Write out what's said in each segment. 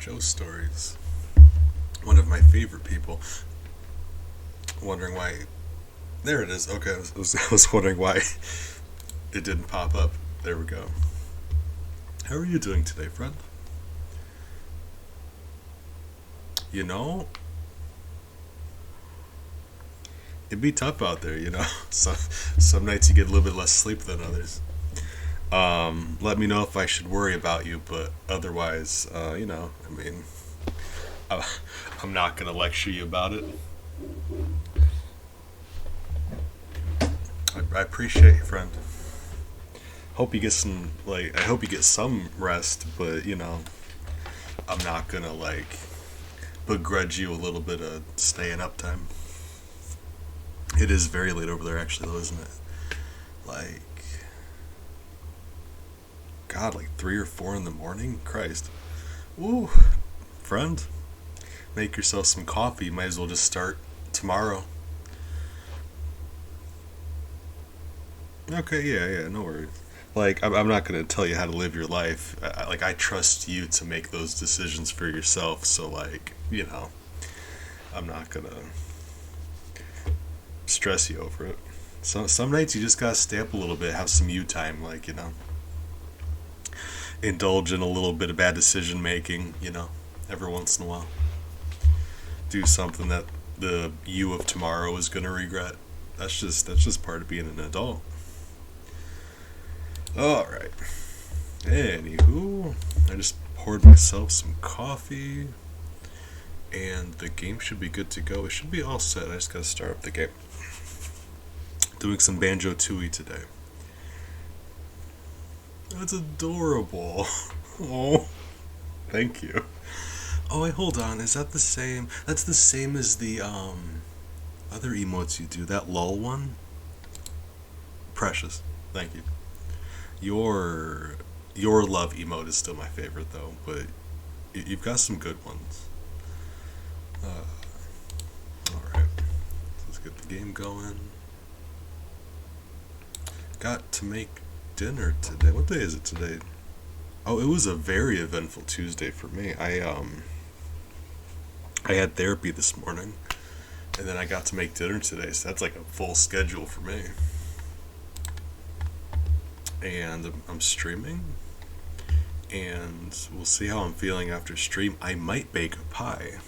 Joe Stories. One of my favorite people. Wondering why. There it is. Okay, I was wondering why it didn't pop up. There we go. How are you doing today, friend? You know, it'd be tough out there, you know. Some nights you get a little bit less sleep than others. Let me know if I should worry about you, but otherwise, I mean, I, I'm not gonna lecture you about it. I appreciate you, friend. Hope you get some I hope you get some rest, but I'm not gonna begrudge you a little bit of staying up time. It is very late over there, actually, though, isn't it? Like, God, like 3 or 4 in the morning. Christ. Ooh, friend, make yourself some coffee. Might as well just start tomorrow. Okay, yeah, no worries. Like, I'm not gonna tell you how to live your life. I trust you to make those decisions for yourself. So, I'm not gonna stress you over it. Some nights you just gotta stay up a little bit, have some you time, indulge in a little bit of bad decision making, every once in a while. Do something that the you of tomorrow is gonna regret. That's just part of being an adult. All right. Anywho, I just poured myself some coffee, and the game should be good to go. It should be all set. I just gotta start up the game. Doing some Banjo-Tooie today. That's adorable. Oh, thank you. Oh, wait, hold on. Is that the same? That's the same as the other emotes you do. That lull one. Precious. Thank you. Your your love emote is still my favorite though, but you've got some good ones. All right. Let's get the game going. Got to make dinner today. What day is it today? Oh, it was a very eventful Tuesday for me. I had therapy this morning, and then I got to make dinner today. So that's like a full schedule for me. And I'm streaming, and we'll see how I'm feeling after stream. I might bake a pie.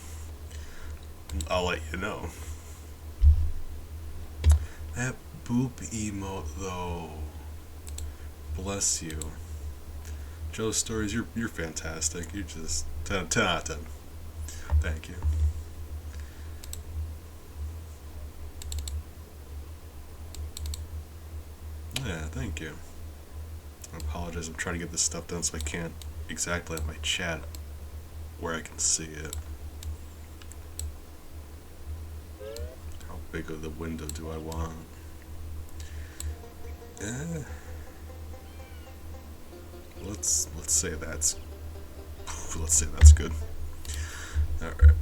I'll let you know. That boop emote though. Bless you. Joe Stories, you're fantastic. You're just 10 out of 10. Thank you. Yeah, thank you. I apologize. I'm trying to get this stuff done so I can't exactly have my chat where I can see it. How big of the window do I want? Eh. Let's say that's good. All right.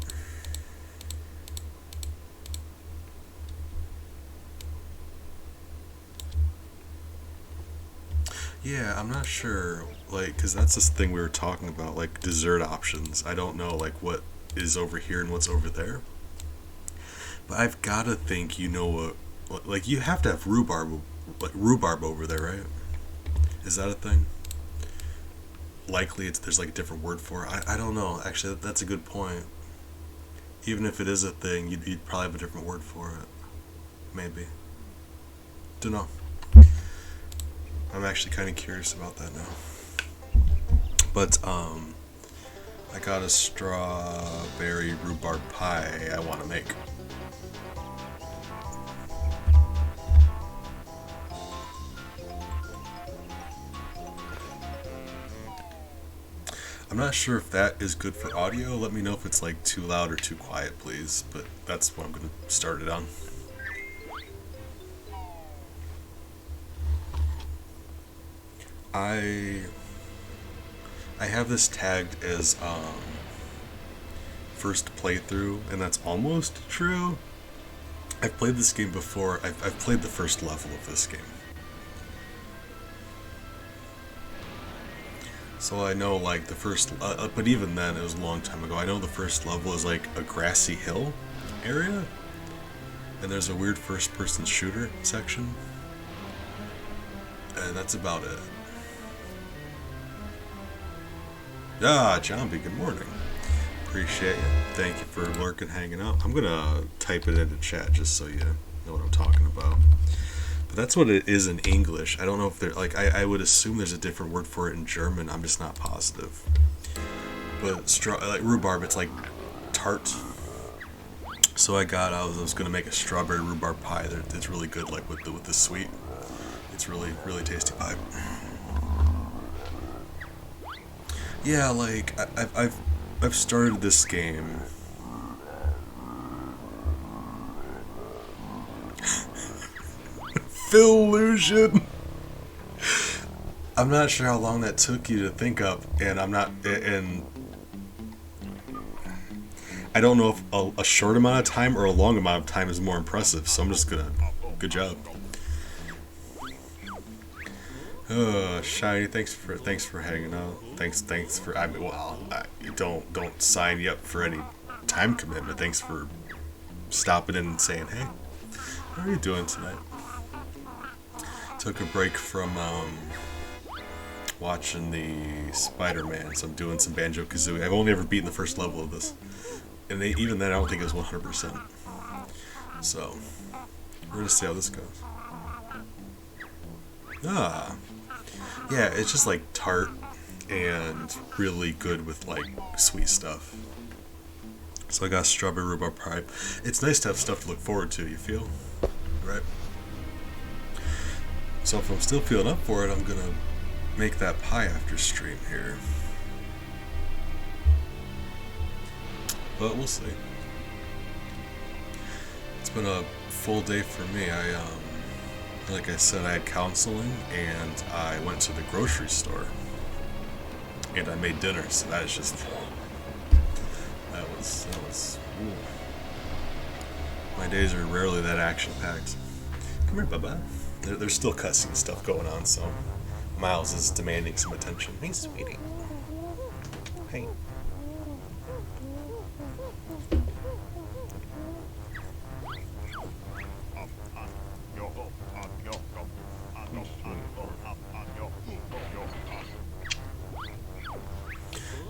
Yeah, I'm not sure, because that's this thing we were talking about, dessert options. I don't know, what is over here and what's over there. But I've gotta think you know you have to have rhubarb over there, right? Is that a thing? Likely there's a different word for it. I don't know. Actually, that's a good point. Even if it is a thing, you'd probably have a different word for it. Maybe. Don't know. I'm actually kind of curious about that now. But I got a strawberry rhubarb pie I want to make. I'm not sure if that is good for audio. Let me know if it's too loud or too quiet, please. But that's what I'm gonna start it on. I I have this tagged as first playthrough, and that's almost true. I've played this game before. I've played the first level of this game. So I know like the first, but even then it was a long time ago. I know the first level is like a grassy hill area, and there's a weird first-person shooter section, and that's about it. Ah, Jambi, good morning. Appreciate you. Thank you for lurking, hanging out. I'm gonna type it into chat just so you know what I'm talking about. But that's what it is in English. I don't know if there, like, I would assume there's a different word for it in German. I'm just not positive. But like rhubarb, it's like tart. So I was gonna make a strawberry rhubarb pie. It's really good, like with the sweet. It's really tasty pie. Yeah, like I've started this game. Phillusion. I'm not sure how long that took you to think up, and I don't know if a short amount of time or a long amount of time is more impressive. So I'm just gonna, good job. Shiny, thanks for hanging out. Thanks for, don't sign you up for any time commitment. Thanks for stopping in and saying, hey, how are you doing tonight? Took a break from watching the Spider-Man, so I'm doing some Banjo-Kazooie. I've only ever beaten the first level of this, and even then I don't think it was 100%. So we're gonna see how this goes. Ah, yeah, it's just like tart and really good with like sweet stuff. So I got strawberry rhubarb pie. It's nice to have stuff to look forward to, you feel? Right? So if I'm still feeling up for it, I'm gonna make that pie after stream here. But we'll see. It's been a full day for me. Like I said, I had counseling and I went to the grocery store and I made dinner. So that was. Ooh. My days are rarely that action-packed. Come here, Bubba. There's still cussing stuff going on, so Miles is demanding some attention. Hey, sweetie. Hey.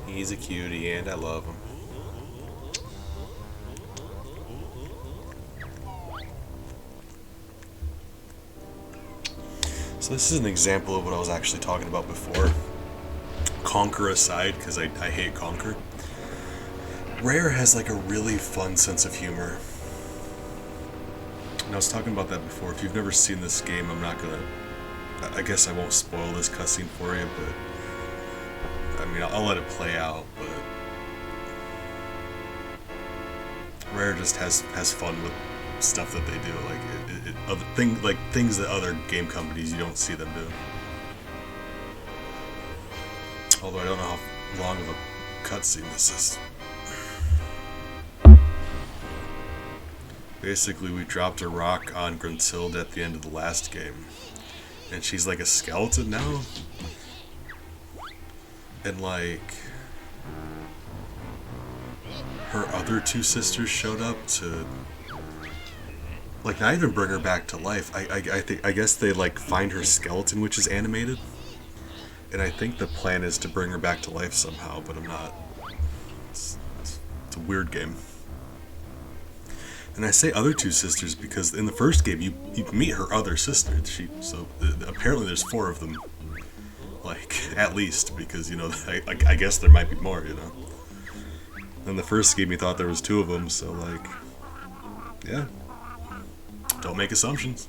He's a cutie, and I love him. So this is an example of what I was actually talking about before. Conquer aside, because I hate Conquer. Rare has like a really fun sense of humor. And I was talking about that before. If you've never seen this game, I'm not gonna... I guess I won't spoil this cutscene for you, but... I mean, I'll let it play out, but... Rare just has fun with stuff that they do, like things that other game companies you don't see them do. Although I don't know how long of a cutscene this is. Basically, we dropped a rock on Gruntilde at the end of the last game, and she's like a skeleton now, and like her other two sisters showed up to. Like, not even bring her back to life. I guess they, like, find her skeleton, which is animated. And I think the plan is to bring her back to life somehow, but I'm not... It's a weird game. And I say other two sisters because in the first game, you meet her other sister. Apparently there's 4 of them. Like, at least, because, you know, I guess there might be more, you know. In the first game, you thought there was 2 of them, so, like... Yeah. Don't make assumptions.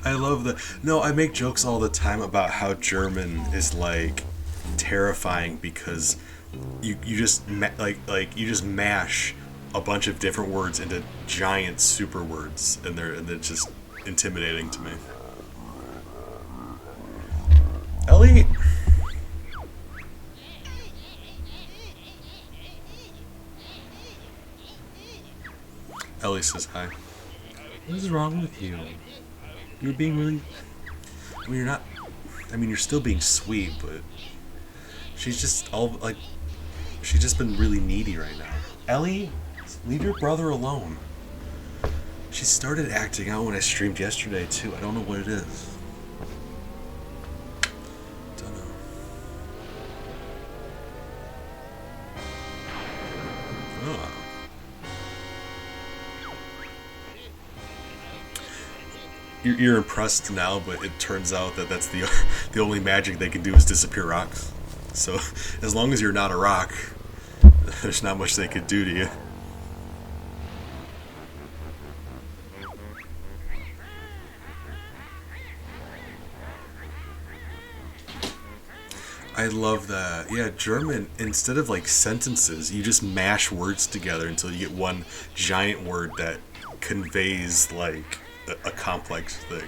I love that. No, I make jokes all the time about how German is like terrifying because you just you just mash a bunch of different words into giant super words, and they're just intimidating to me. Ellie, Ellie says hi. What is wrong with you? You're being really... I mean, you're not... I mean, you're still being sweet, but... She's just all, like... She's just been really needy right now. Ellie, leave your brother alone. She started acting out when I streamed yesterday, too. I don't know what it is. Don't know. Oh. You're impressed now, but it turns out that that's the only magic they can do is disappear rocks. So, as long as you're not a rock, there's not much they could do to you. I love that. Yeah, German, instead of like sentences, you just mash words together until you get one giant word that conveys like a complex thing.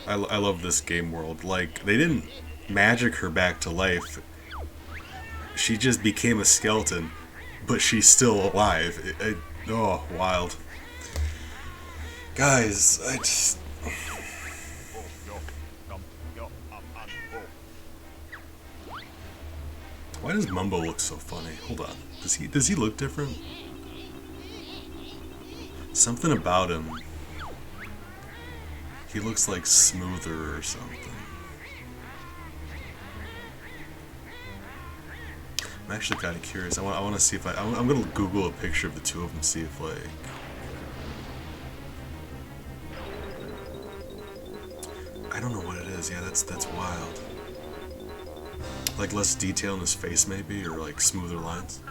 I love this game world. Like, they didn't magic her back to life. She just became a skeleton, but she's still alive. Oh, wild. Guys, I just... Why does Mumbo look so funny? Hold on. Does he look different? Something about him. He looks like smoother or something. I'm actually kind of curious. I want to see if I'm gonna Google a picture of the two of them, see if like... I don't know what it is. Yeah, that's wild. Like less detail in his face maybe, or like smoother lines.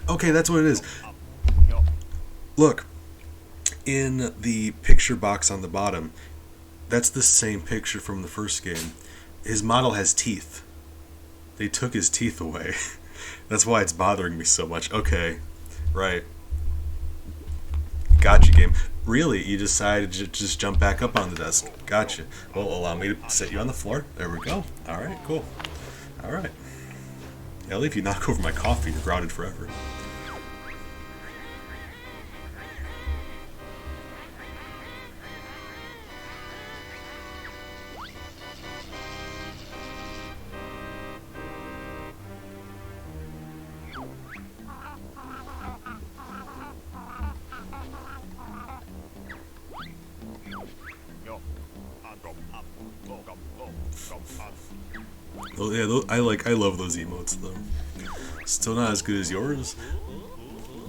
Okay, that's what it is. Look, in the picture box on the bottom, that's the same picture from the first game. His model has teeth. They took his teeth away. That's why it's bothering me so much. Okay, right. Gotcha, game. Really, you decided to just jump back up on the desk. Gotcha. Well, allow me to sit you on the floor. There we go. Alright, cool. Alright. Ellie, if you knock over my coffee, you're grounded forever. Oh yeah, I love those emotes though. Still not as good as yours,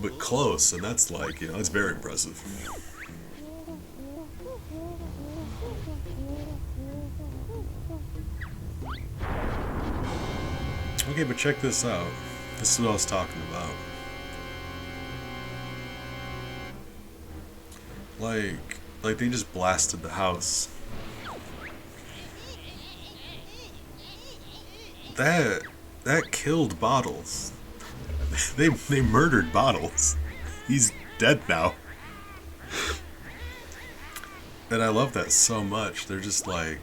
but close, and that's like, you know, it's very impressive. Okay, but check this out. This is what I was talking about. Like they just blasted the house. That killed Bottles. They murdered Bottles. He's dead now. And I love that so much. They're just like...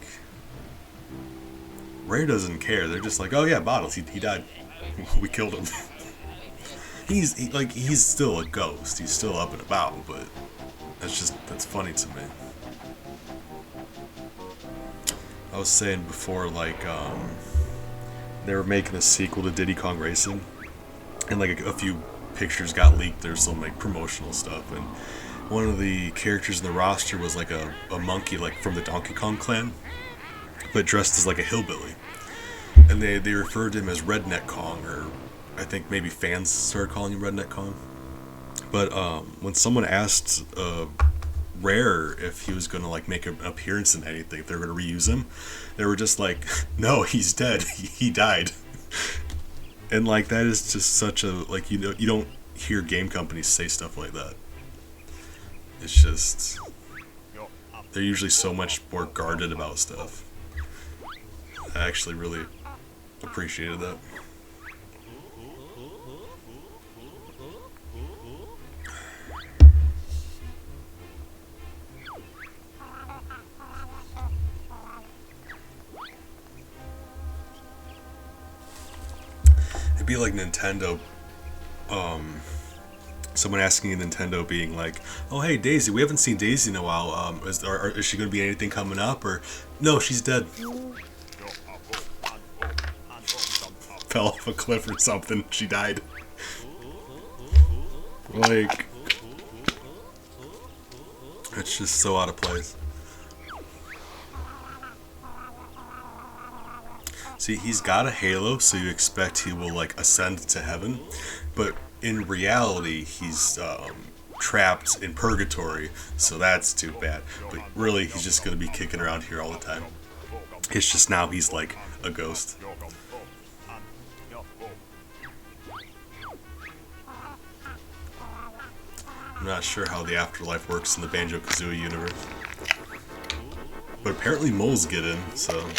Rare doesn't care. They're just like, oh yeah, Bottles, he died. We killed him. He's still a ghost. He's still up and about, but that's funny to me. I was saying before, like, they were making a sequel to Diddy Kong Racing, and like a few pictures got leaked. There's some like promotional stuff, and one of the characters in the roster was like a monkey, like from the Donkey Kong clan, but dressed as like a hillbilly, and they referred to him as Redneck Kong, or I think maybe fans started calling him Redneck Kong. But when someone asked Rare if he was gonna like make an appearance in anything, if they were gonna reuse him, they were just like, no, he's dead. He died. And like that is just such a, like, you know, you don't hear game companies say stuff like that. It's just, they're usually so much more guarded about stuff. I actually really appreciated that. It'd be like Nintendo, um, someone asking Nintendo, being like, "Oh, hey, Daisy, we haven't seen Daisy in a while. Is she going to be anything coming up, or no, she's dead, fell off a cliff or something. She died." Like, it's just so out of place. See, he's got a halo, so you expect he will like ascend to heaven, but in reality, he's trapped in purgatory, so that's too bad. But really, he's just gonna be kicking around here all the time. It's just now he's like a ghost. I'm not sure how the afterlife works in the Banjo-Kazooie universe, but apparently moles get in, so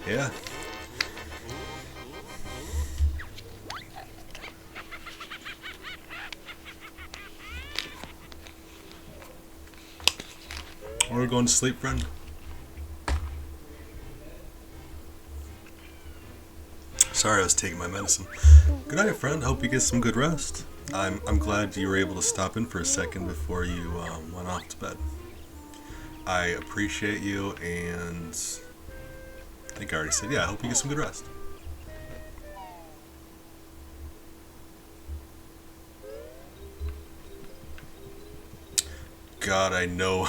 yeah. We're going to sleep, friend. Sorry, I was taking my medicine. Good night, friend. Hope you get some good rest. I'm glad you were able to stop in for a second before you went off to bed. I appreciate you, and I think I already said, yeah, I hope you get some good rest. God, I know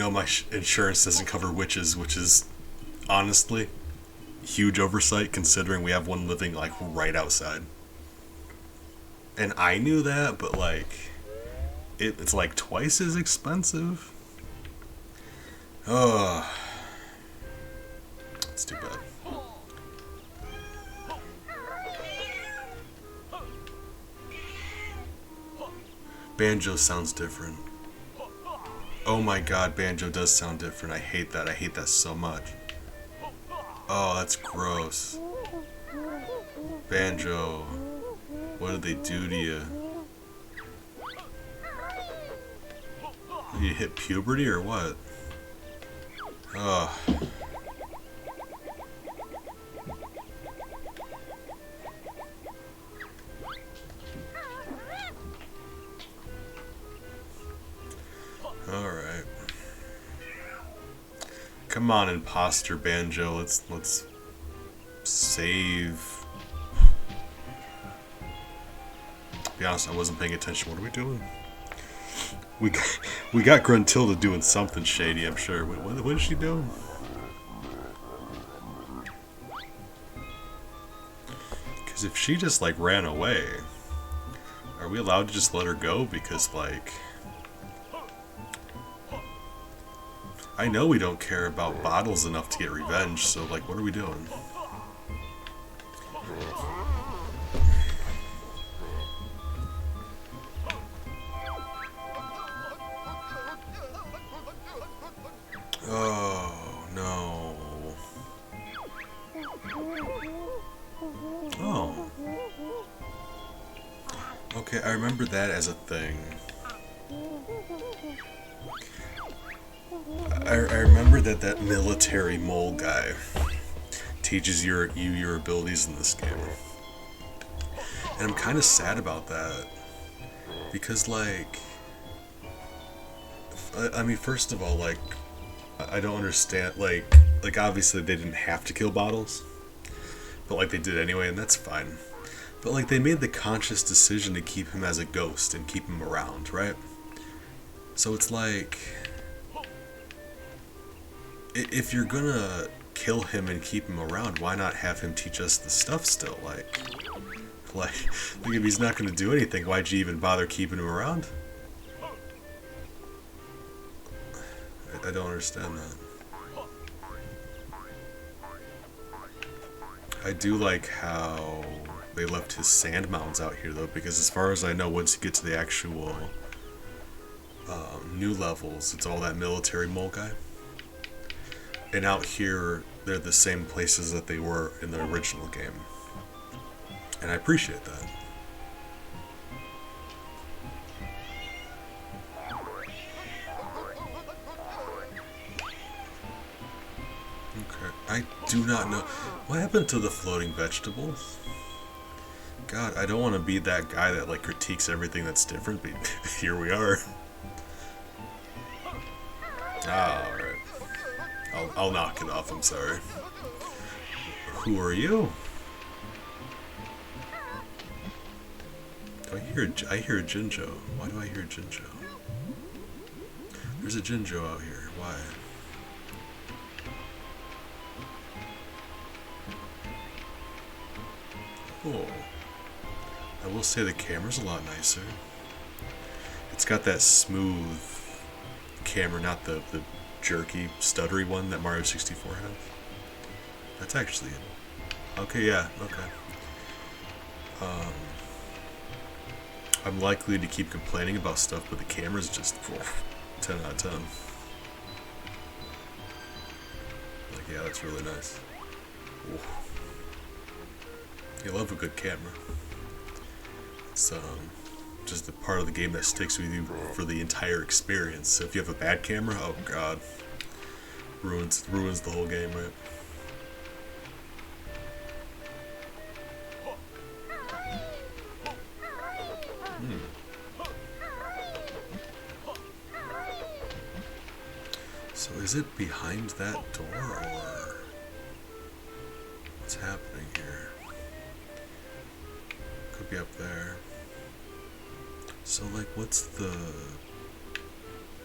my insurance doesn't cover witches, which is honestly huge oversight considering we have one living like right outside. And I knew that, but like it's like twice as expensive. Oh, it's too bad. Banjo sounds different. Oh my god, Banjo does sound different. I hate that. I hate that so much. Oh, that's gross. Banjo, what did they do to you? Did you hit puberty or what? Oh. Alright. Come on, imposter Banjo. Let's save. To be honest, I wasn't paying attention. What are we doing? We got Gruntilda doing something shady, I'm sure. What is she doing? Because if she just like ran away, are we allowed to just let her go? Because like, I know we don't care about bottles enough to get revenge, so like, what are we doing? Oh, no. Oh. Okay, I remember that as a thing. I remember that military mole guy teaches you your abilities in this game. And I'm kind of sad about that. Because, like, I mean, first of all, like, I don't understand, like obviously they didn't have to kill Bottles, but like they did anyway, and that's fine. But like they made the conscious decision to keep him as a ghost and keep him around, right? So it's like, if you're gonna kill him and keep him around, why not have him teach us the stuff still? Like if he's not gonna do anything, why'd you even bother keeping him around? I don't understand that. I do like how they left his sand mounds out here, though, because as far as I know, once you get to the actual new levels, it's all that military mole guy. And out here, they're the same places that they were in the original game. And I appreciate that. Okay. I do not know. What happened to the floating vegetables? God, I don't want to be that guy that like critiques everything that's different, but here we are. Ah, alright. I'll knock it off, I'm sorry. Who are you? I hear a Jinjo. Why do I hear a Jinjo? There's a Jinjo out here. Why? Oh. I will say the camera's a lot nicer. It's got that smooth camera, not the jerky, stuttery one that Mario 64 has. That's actually it. Okay, yeah, okay. I'm likely to keep complaining about stuff, but the camera's just 10 out of 10. Like, yeah, that's really nice. Ooh. You love a good camera. It's just a part of the game that sticks with you for the entire experience. So if you have a bad camera, oh god, ruins the whole game, right? So is it behind that door, or what's happening here? Could be up there. So like, what's the...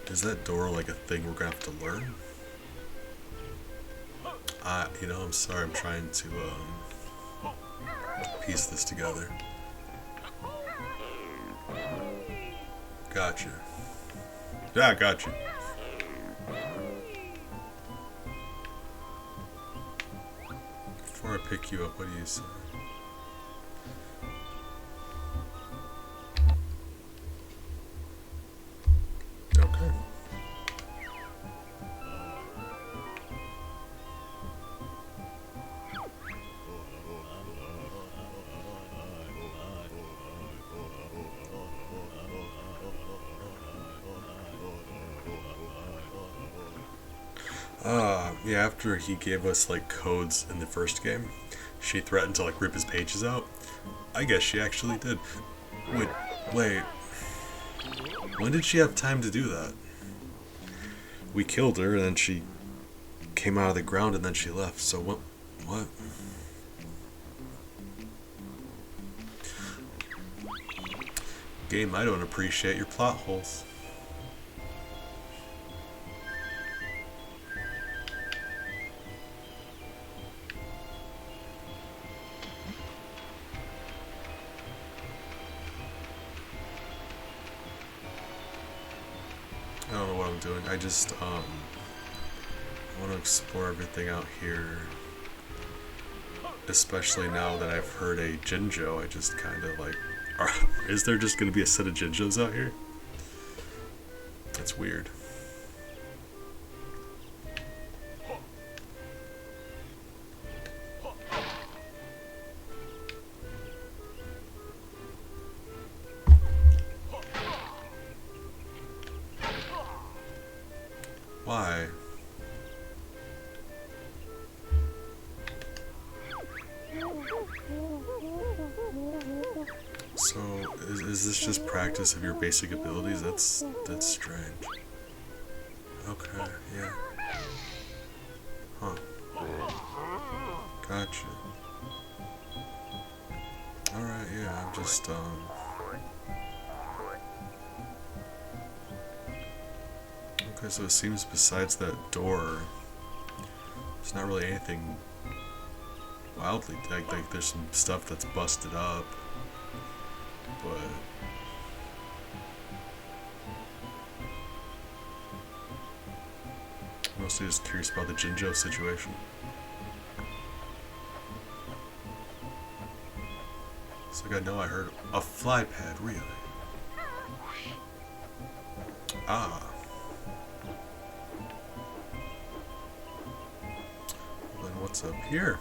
Is that door like a thing we're gonna have to learn? You know, I'm sorry, I'm trying to piece this together. Gotcha. Yeah, gotcha. Before I pick you up, what do you say? Okay. Yeah, after he gave us like codes in the first game, she threatened to like rip his pages out. I guess she actually did. Wait. When did she have time to do that? We killed her and then she came out of the ground and then she left, so what? Game, I don't appreciate your plot holes. I don't know what I'm doing. I just want to explore everything out here. Especially now that I've heard a Jinjo, I just kind of like... is there just going to be a set of Jinjos out here? That's weird. Why? So, is this just practice of your basic abilities? That's strange. Okay, yeah. Huh. Gotcha. Alright, yeah, I'm just, Okay, so it seems besides that door, there's not really anything wildly, like there's some stuff that's busted up, but I'm mostly just curious about the Jinjo situation. So like, I know I heard a fly pad, really? Ah. Then what's up here?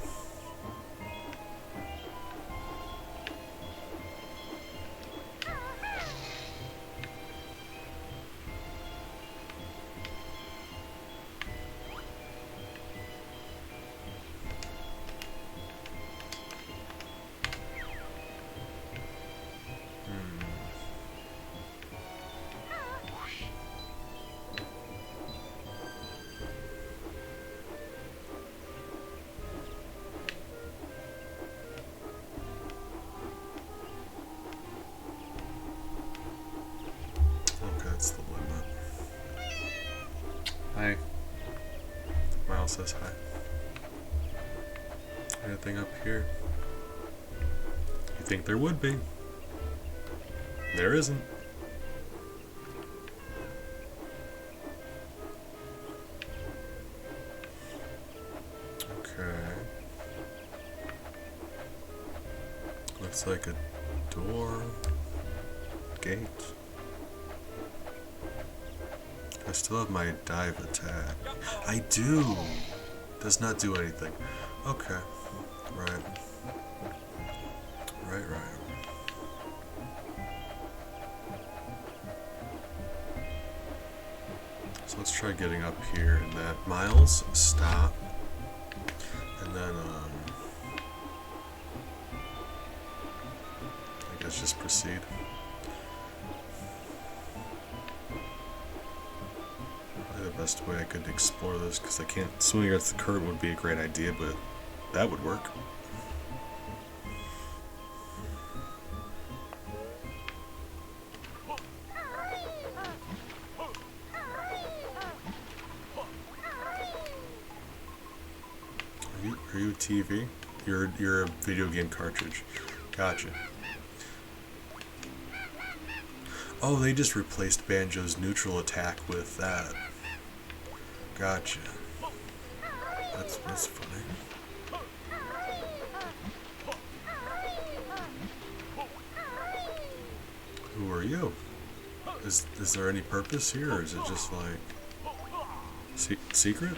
Hi. Miles says hi. Anything up here? You think there would be? There isn't. Okay. Looks like a door. Gate. I still have my dive attack. I do! Does not do anything. Okay. Right. Right. So let's try getting up here and that. Miles, stop. And then, I guess just proceed. Probably the best way I could explore this, because I can't swing against the current would be a great idea, but that would work. Are you a TV? You're a video game cartridge. Gotcha. Oh, they just replaced Banjo's neutral attack with that. Gotcha. That's funny. Who are you? Is there any purpose here, or is it just like secret?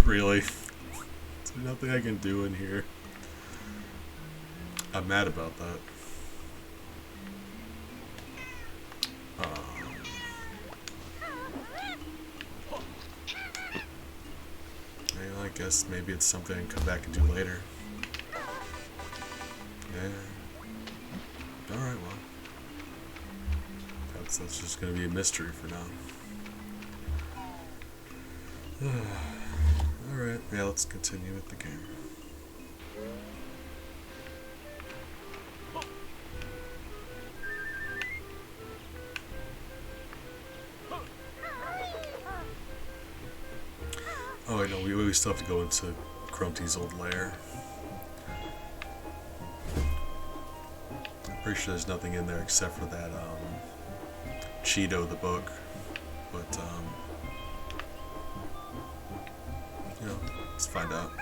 Really? There's nothing I can do in here. I'm mad about that. I guess maybe it's something I can come back and do later. Yeah. Alright, well. That's just gonna be a mystery for now. Alright, yeah, let's continue with the game. Oh, I know, we still have to go into Grunty's old lair. I'm pretty sure there's nothing in there except for that, Cheeto, the book. But, you know, let's find out.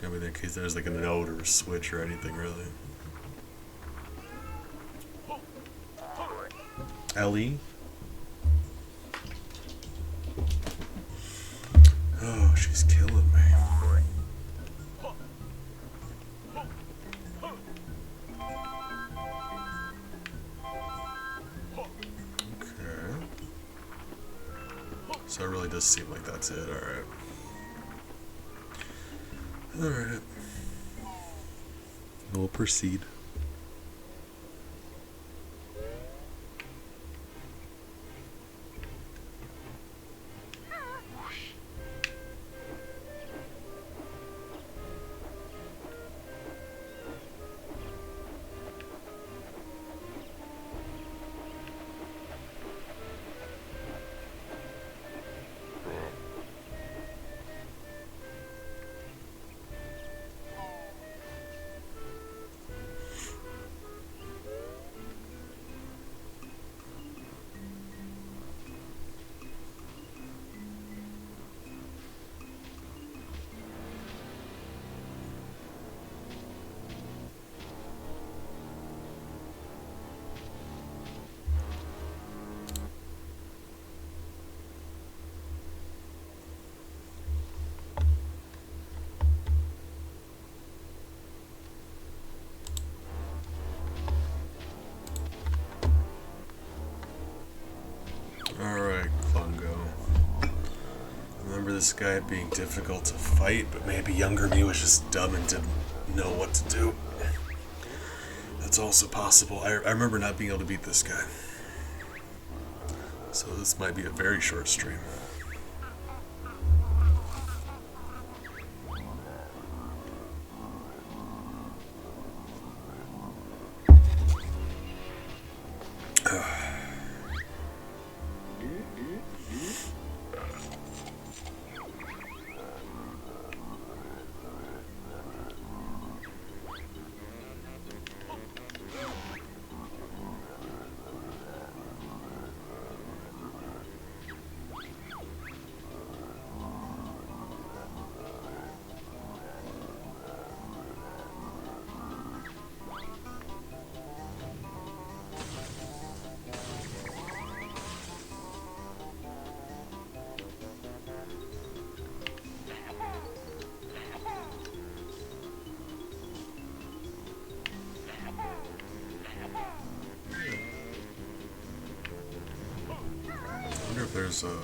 I mean, in case there's like a note or a switch or anything, really. Ellie? Oh, she's killing me. Okay. So it really does seem like that's it, alright. Alright. We'll proceed. Alright, Klungo. Remember this guy being difficult to fight, but maybe younger me was just dumb and didn't know what to do. That's also possible. I remember not being able to beat this guy. So this might be a very short stream. there's a...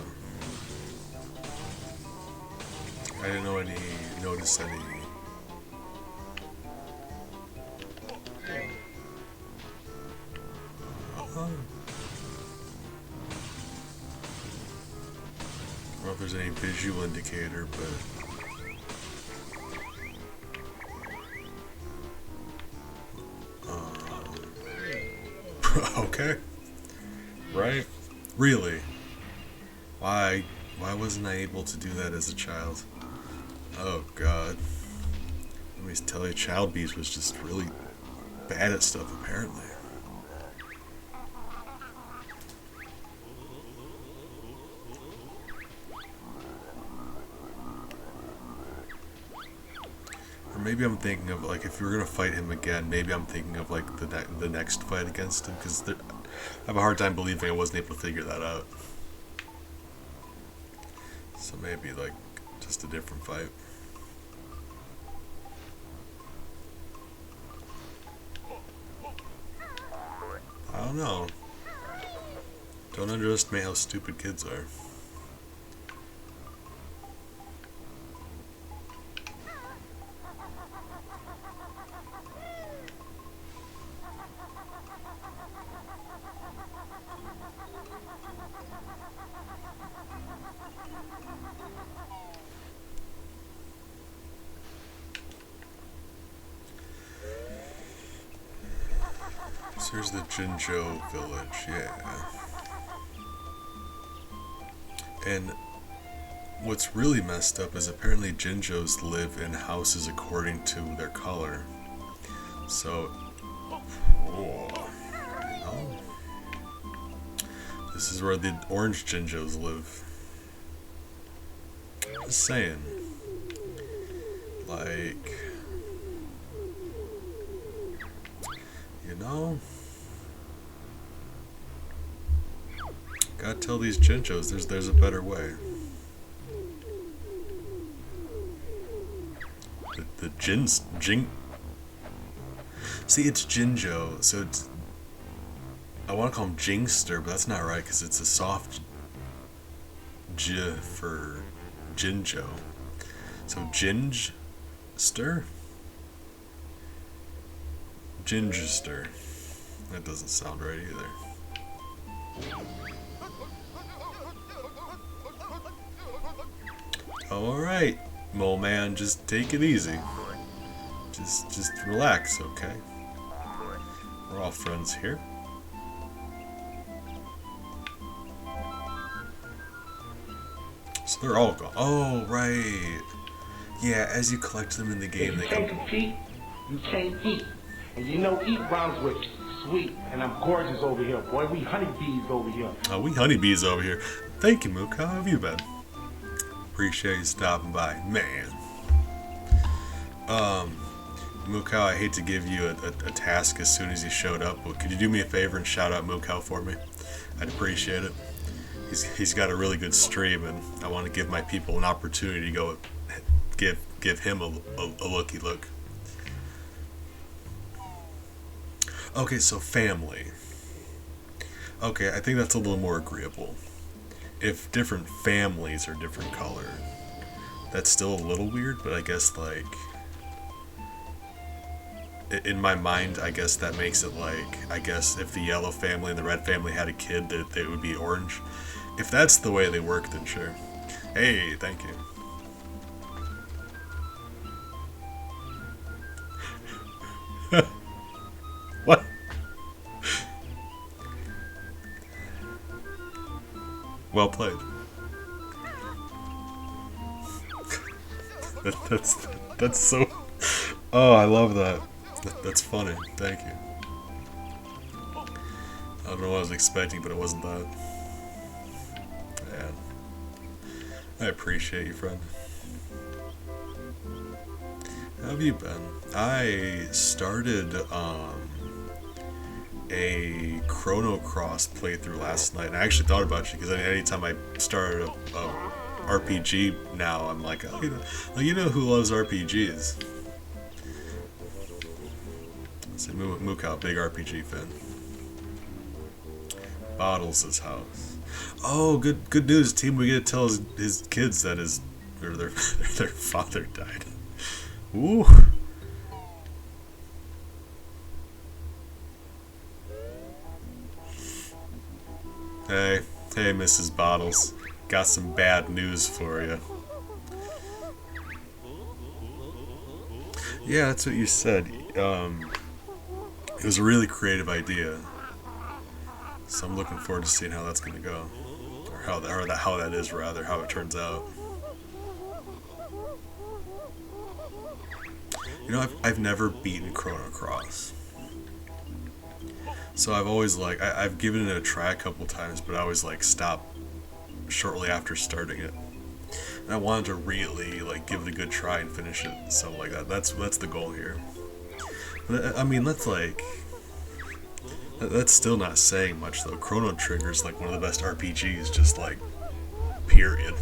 I didn't know notice any... I don't know if there's any visual indicator, but... Okay. Right? Really? Why wasn't I able to do that as a child? Oh god. Let me tell you, Child Beast was just really bad at stuff, apparently. Or maybe I'm thinking of, like, if we were gonna fight him again, maybe I'm thinking of, like, the next fight against him, because I have a hard time believing I wasn't able to figure that out. So maybe, like, just a different fight. I don't know. Don't underestimate how stupid kids are. So here's the Jinjo village, yeah. And what's really messed up is apparently Jinjos live in houses according to their color. So, you know, this is where the orange Jinjos live. Just saying. Like, you know, gotta tell these Jinjos there's a better way. The see, it's Jinjo, so it's, I want to call him Jingster, but that's not right because it's a soft J for Jinjo. So Ginster? Gingister. That doesn't sound right either. Alright, mole man, just take it easy. Just relax, okay? We're all friends here. So they're all gone. Oh, right. Yeah, as you collect them in the game, if you can't compete, you can't eat. And you know eat rhymes with sweet. And I'm gorgeous over here, boy. We honeybees over here. Oh, we honeybees over here. Thank you, Mook. How have you been? Appreciate you stopping by. Man. Mukau, I hate to give you a task as soon as you showed up, but could you do me a favor and shout out Mukau for me? I'd appreciate it. He's got a really good stream, and I want to give my people an opportunity to go give him a looky look. Okay, so family. Okay, I think that's a little more agreeable. If different families are different color, that's still a little weird, but I guess, like, in my mind, I guess that makes it like, I guess if the yellow family and the red family had a kid, that they would be orange. If that's the way they work, then sure. Hey, thank you. What? Well played. That's so... Oh, I love that. That's funny. Thank you. I don't know what I was expecting, but it wasn't that. Man. I appreciate you, friend. How have you been? I started a Chrono Cross playthrough last night, and I actually thought about you because anytime I started a RPG now, I'm like, oh, you know who loves RPGs? Say Mukau, big RPG fan. Bottles' house. Oh, good news, team. We get to tell his kids that his or their their father died. Ooh. Hey, Mrs. Bottles. Got some bad news for you. Yeah, that's what you said. It was a really creative idea, so I'm looking forward to seeing how that's gonna go, or how that is rather, how it turns out. You know, I've never beaten Chrono Cross, so I've always I've given it a try a couple times, but I always stop shortly after starting it. And I wanted to really give it a good try and finish it. So that's the goal here. But, I mean, that's still not saying much though. Chrono Trigger is one of the best RPGs, just period.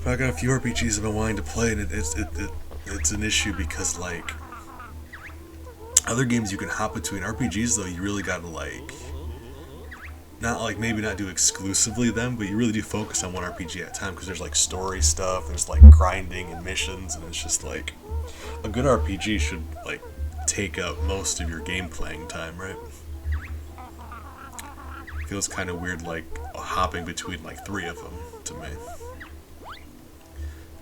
But I got a few RPGs I've been wanting to play, and it's an issue because other games you can hop between. RPGs though, you really gotta not maybe not do exclusively them, but you really do focus on one RPG at a time because there's story stuff, there's grinding and missions, and it's just a good RPG should take up most of your game playing time, right? Feels kind of weird hopping between three of them to me.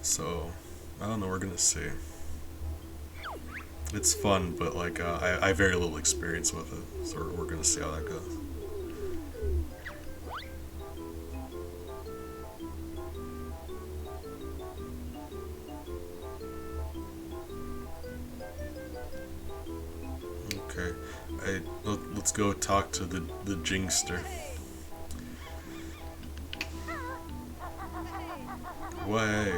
So I don't know, we're gonna see. It's fun, but I have very little experience with it, so we're gonna see how that goes. Okay, let's go talk to the Jingster. Way.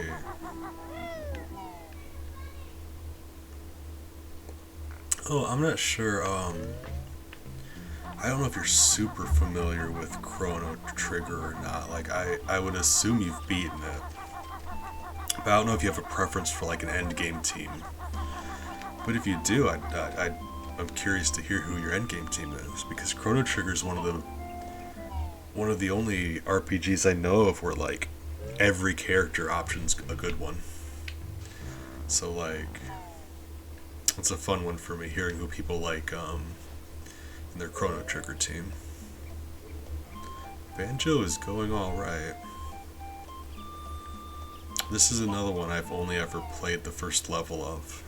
Oh, I'm not sure. I don't know if you're super familiar with Chrono Trigger or not. I would assume you've beaten it, but I don't know if you have a preference for an end game team. But if you do, I'm curious to hear who your end game team is, because Chrono Trigger is one of the only RPGs I know of where every character option's a good one. So it's a fun one for me, hearing who people in their Chrono Trigger team. Banjo is going alright. This is another one I've only ever played the first level of.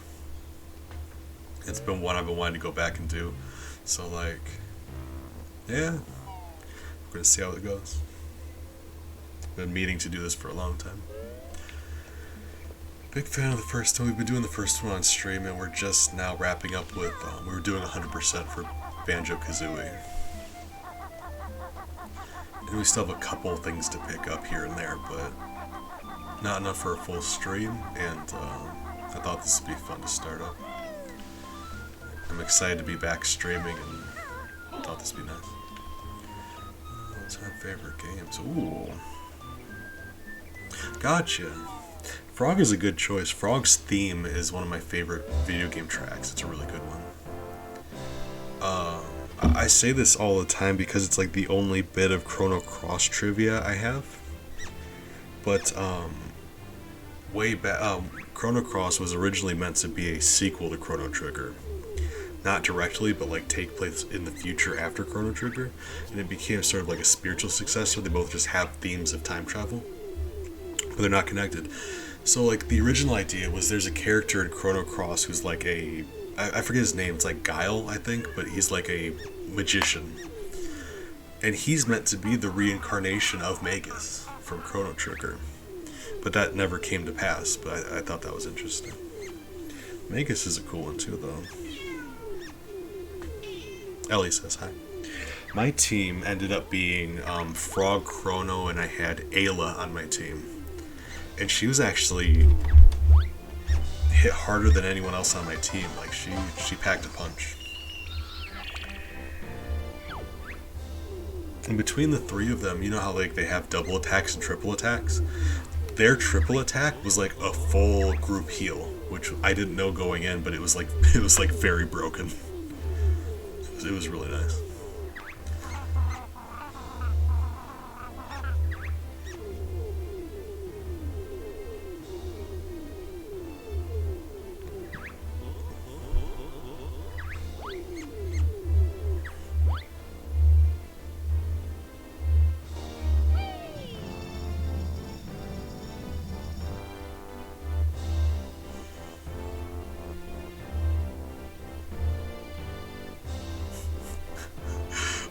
It's been one I've been wanting to go back and do. So yeah, we're gonna see how it goes. Been meaning to do this for a long time. Big fan of the first one. We've been doing the first one on stream, and we're just now wrapping up with. We were doing 100% for Banjo-Tooie, and we still have a couple of things to pick up here and there, but not enough for a full stream. And I thought this would be fun to start up. I'm excited to be back streaming, and thought this would be nice. What's our favorite games? Ooh. Gotcha. Frog is a good choice. Frog's theme is one of my favorite video game tracks. It's a really good one. I say this all the time because it's the only bit of Chrono Cross trivia I have. But way back, Chrono Cross was originally meant to be a sequel to Chrono Trigger. Not directly, but take place in the future after Chrono Trigger, and it became sort of a spiritual successor. They both just have themes of time travel, but they're not connected. So the original idea was there's a character in Chrono Cross who's I forget his name, it's Guile, I think, but he's a magician, and he's meant to be the reincarnation of Magus from Chrono Trigger, but that never came to pass. But I thought that was interesting. Magus is a cool one too, though. Ellie says hi. My team ended up being Frog, Chrono, and I had Ayla on my team. And she was actually hit harder than anyone else on my team. She packed a punch. And between the three of them, you know how they have double attacks and triple attacks? Their triple attack was a full group heal, which I didn't know going in, but it was very broken. It was really nice.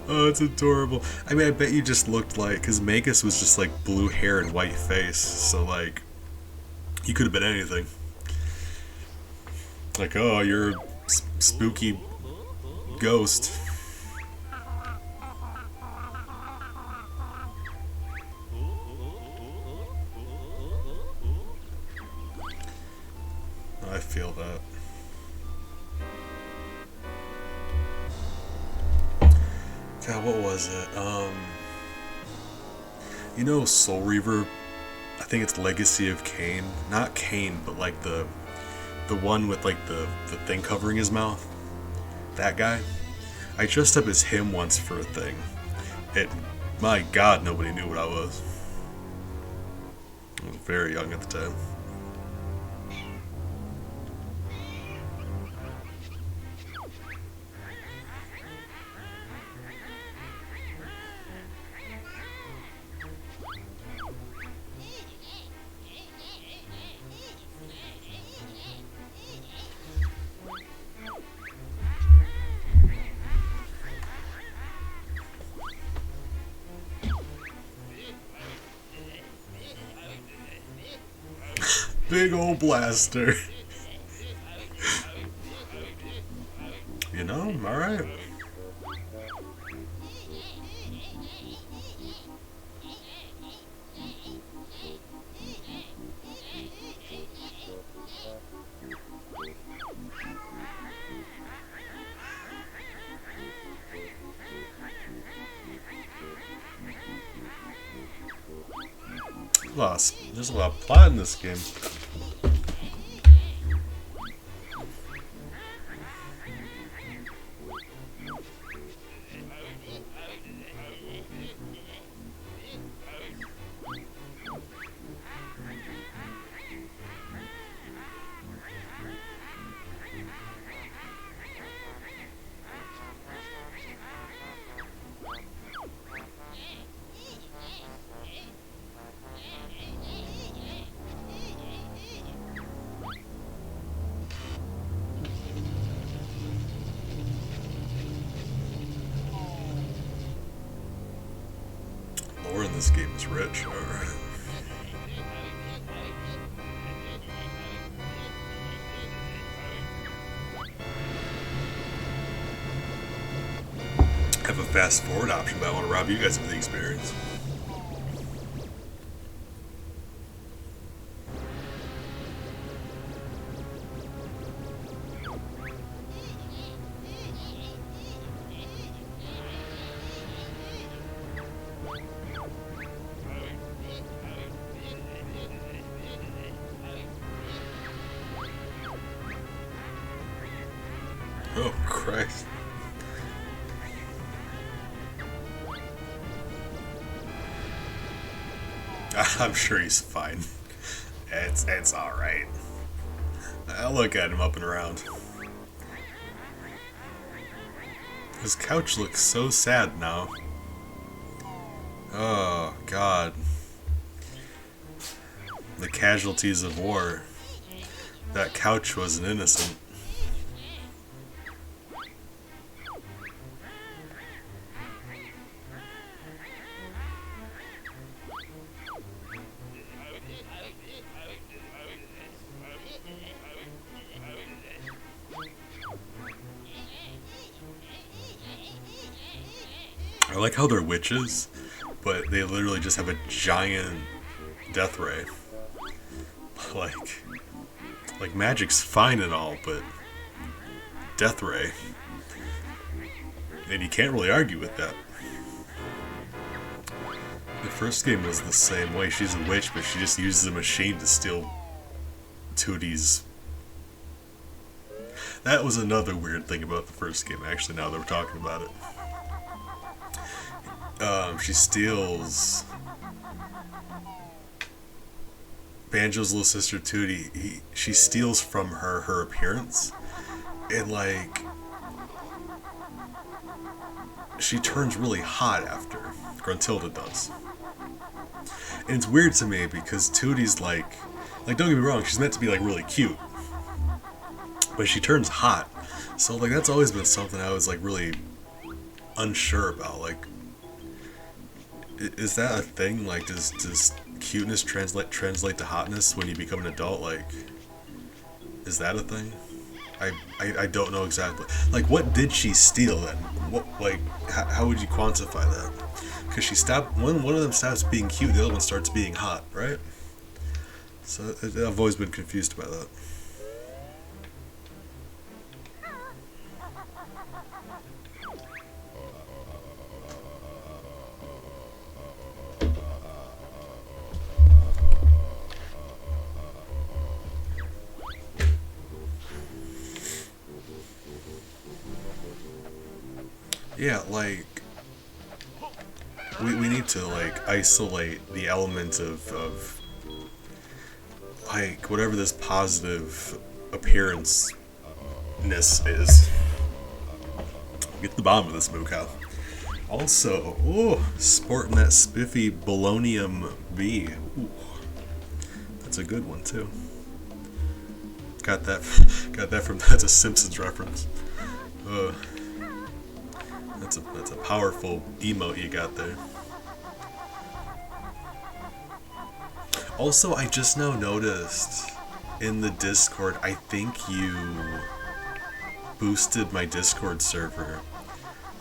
Oh, it's adorable. I mean, I bet you just looked like, because Magus was just like blue hair and white face, so like, you could have been anything. Like, oh, you're a spooky ghost. I feel that. God, what was it? You know Soul Reaver? I think it's Legacy of Kain. Not Kain, but like the one with like the thing covering his mouth. That guy. I dressed up as him once for a thing. It, my God, nobody knew what I was. I was very young at the time. Big old blaster. You know, alright. There's a lot of plot in this game. Lore in this game is rich. Alright. I have a fast forward option, but I want to rob you guys of the experience. Oh, Christ. I'm sure he's fine. It's alright. I look at him up and around. His couch looks so sad now. Oh, God. The casualties of war. That couch wasn't innocent. I like how they're witches, but they literally just have a giant death ray. Like magic's fine and all, but death ray. And you can't really argue with that. The first game was the same way. She's a witch, but she just uses a machine to steal Tootie's. That was another weird thing about the first game, actually, now that we're talking about it. She steals Banjo's little sister Tootie. She steals from her appearance, and like she turns really hot after. Gruntilda does, and it's weird to me because Tootie's like don't get me wrong, she's meant to be like really cute, but she turns hot. So like that's always been something I was like really unsure about. Like, is that a thing? Like, does cuteness translate to hotness when you become an adult? Like, is that a thing? I don't know exactly. Like, what did she steal then? What, like, how would you quantify that? Because she stopped, one of them stops being cute, the other one starts being hot, right? So I've always been confused by that. Yeah, like, we need to, like, isolate the element of like, whatever this positive appearance is. Get to the bottom of this moo cow. Also, sporting that spiffy Bolognium B. Ooh, that's a good one too. Got that from that's a Simpsons reference. That's a powerful emote you got there. Also, I just now noticed in the Discord, I think you boosted my Discord server.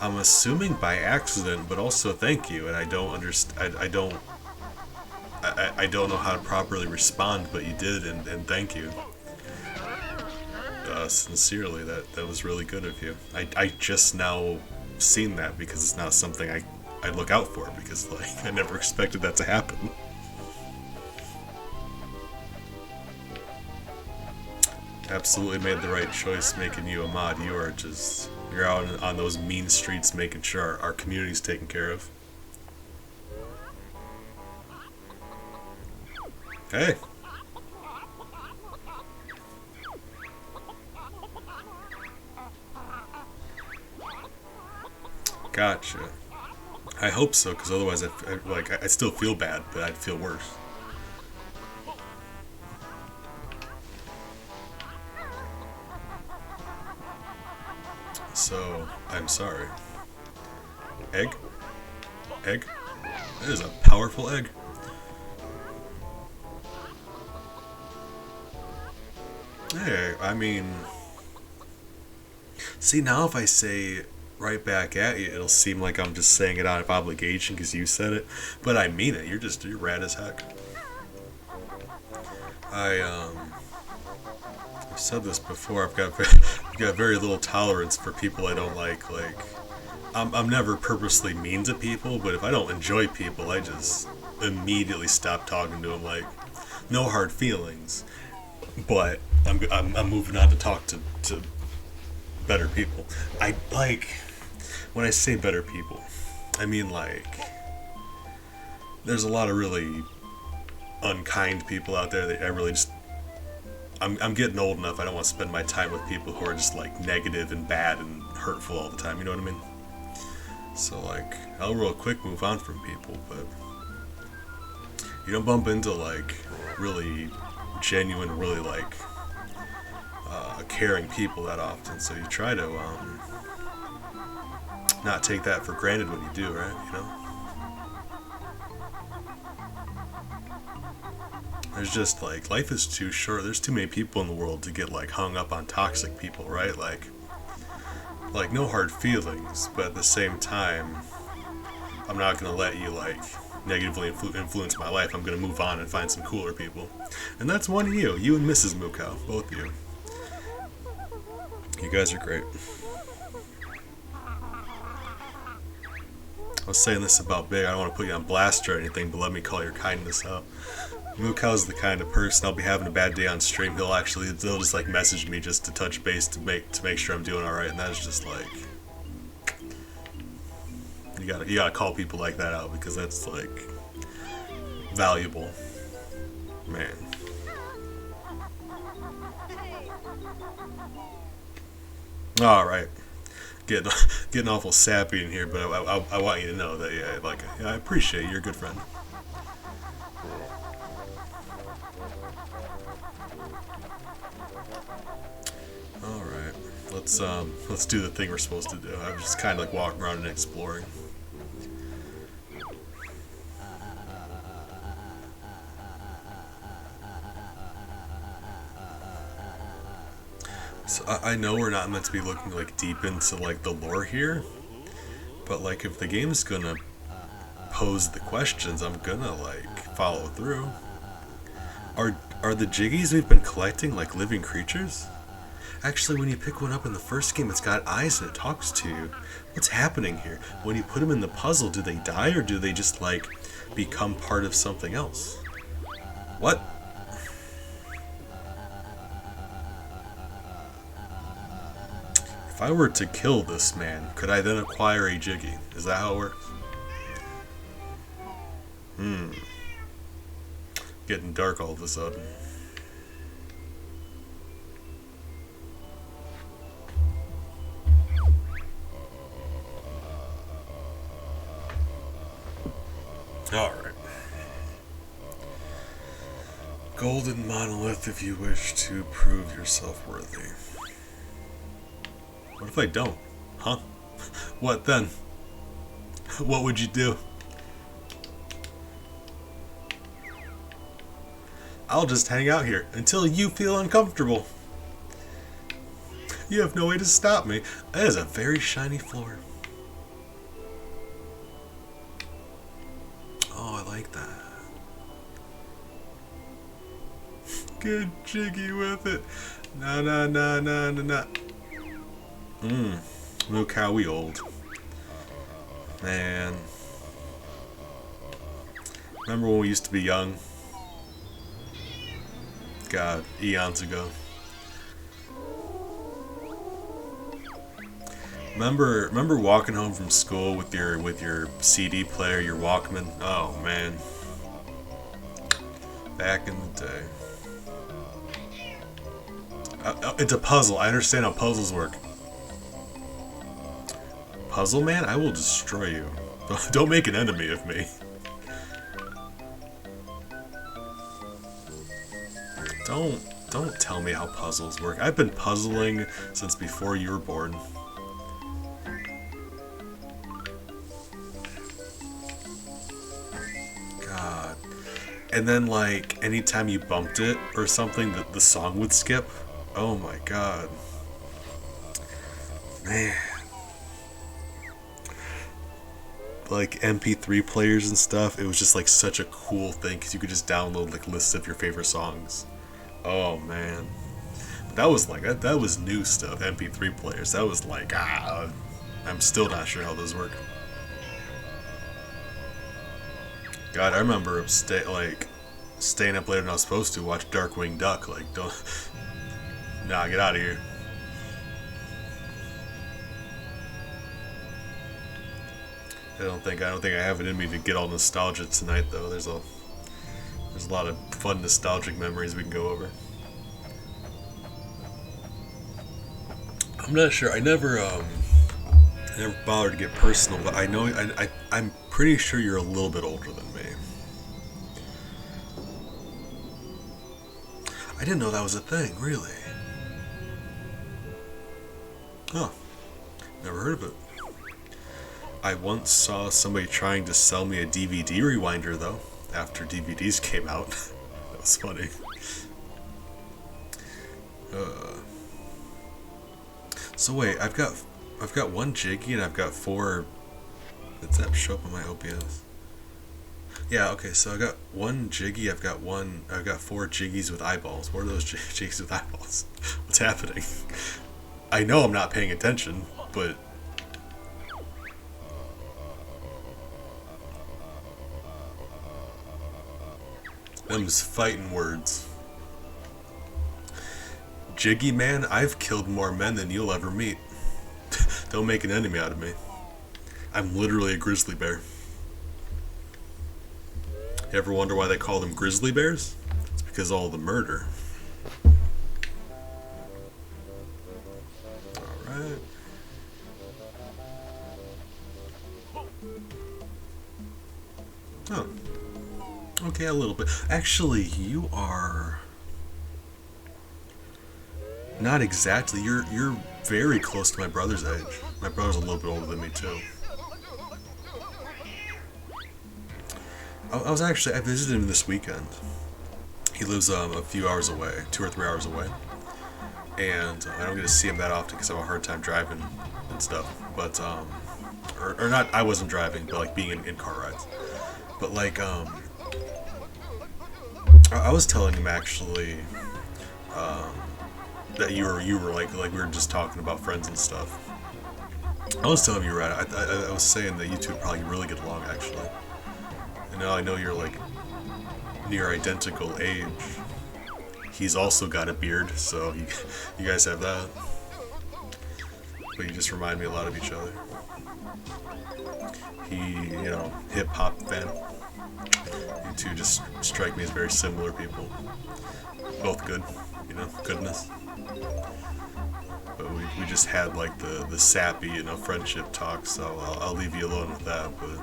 I'm assuming by accident, but also thank you. And I don't understand. I don't know how to properly respond, but you did, and thank you. Sincerely, that was really good of you. I just now seen that because it's not something I look out for, because like I never expected that to happen. Absolutely made the right choice making you a mod. You're out on those mean streets making sure our community's taken care of. Hey. Gotcha. I hope so, because otherwise I still feel bad, but I'd feel worse. So, I'm sorry. Egg? Egg? That is a powerful egg. Hey, I mean... See, now if I say right back at you, it'll seem like I'm just saying it out of obligation because you said it. But I mean it. You're rad as heck. I've said this before. I've got very little tolerance for people I don't like. Like, I'm never purposely mean to people, but if I don't enjoy people, I just immediately stop talking to them. Like, no hard feelings, but I'm moving on to talk to better people. I like, when I say better people, I mean like, there's a lot of really unkind people out there that I really just, I'm getting old enough. I don't want to spend my time with people who are just like negative and bad and hurtful all the time. You know what I mean? So like, I'll real quick move on from people, but you don't bump into like really genuine, really like caring people that often. So you try to not take that for granted when you do, right? You know? There's just like, life is too short. There's too many people in the world to get like hung up on toxic people, right? Like no hard feelings, but at the same time, I'm not gonna let you like negatively influence my life. I'm gonna move on and find some cooler people, and that's one of you and Mrs. Mukau, both of you. You guys are great. I was saying this about Big. I don't want to put you on blast or anything, but let me call your kindness out. Mukau's the kind of person, I'll be having a bad day on stream, he'll just like message me just to touch base to make sure I'm doing alright, and that's just like, you gotta call people like that out, because that's like valuable, man. All right, getting awful sappy in here, but I want you to know that I appreciate you. You're a good friend. let's do the thing we're supposed to do. I'm just kind of like walking around and exploring. So I know we're not meant to be looking like deep into like the lore here, but like if the game's gonna pose the questions, I'm gonna like follow through. Are the jiggies we've been collecting like living creatures? Actually, when you pick one up in the first game, it's got eyes and it talks to you. What's happening here? When you put them in the puzzle, do they die or do they just like become part of something else? What? If I were to kill this man, could I then acquire a jiggy? Is that how it works? Getting dark all of a sudden. Alright. Golden monolith if you wish to prove yourself worthy. What if I don't? Huh? What then? What would you do? I'll just hang out here until you feel uncomfortable. You have no way to stop me. That is a very shiny floor. Oh, I like that. Good jiggy with it. Nah. Look how we old. Man. Remember when we used to be young? God, eons ago. Remember walking home from school with your CD player, your Walkman? Oh man. Back in the day. It's a puzzle. I understand how puzzles work. Puzzle man, I will destroy you. Don't make an enemy of me. Don't tell me how puzzles work. I've been puzzling since before you were born. God. And then like anytime you bumped it or something, the song would skip. Oh my god. Man. Like MP3 players and stuff, it was just like such a cool thing because you could just download like lists of your favorite songs. Oh man, that was like that was new stuff. MP3 players. That was like I'm still not sure how those work. God, I remember staying up later than I was supposed to watch Darkwing Duck. Like, don't, nah, get out of here. I don't think I have it in me to get all nostalgic tonight though. There's a lot of fun nostalgic memories we can go over. I'm not sure. I never bothered to get personal, but I know I'm pretty sure you're a little bit older than me. I didn't know that was a thing, really. Huh. Never heard of it. I once saw somebody trying to sell me a DVD rewinder, though, after DVDs came out. That was funny. So wait, I've got one jiggy and I've got four. Did that show up on my OBS? Yeah. Okay. So I got one jiggy. I've got four jiggies with eyeballs. What are those jiggies with eyeballs? What's happening? I know I'm not paying attention, but. Them's fighting words. Jiggy man, I've killed more men than you'll ever meet. Don't make an enemy out of me. I'm literally a grizzly bear. You ever wonder why they call them grizzly bears? It's because of all the murder. Alright. Oh. Okay, a little bit. Actually, you are... Not exactly. You're very close to my brother's age. My brother's a little bit older than me too. I visited him this weekend. He lives a few hours away, 2 or 3 hours away, and I don't get to see him that often because I have a hard time driving and stuff. But or not, I wasn't driving, but like being in car rides. But like I was telling him actually that you were like we were just talking about friends and stuff. I was telling you right. I was saying that you two probably really get along actually. And now I know you're like near identical age. He's also got a beard, so you guys have that. But you just remind me a lot of each other. He, hip hop fan. You two just strike me as very similar people. Both good, goodness. But we just had like the sappy, friendship talk, so I'll leave you alone with that, but.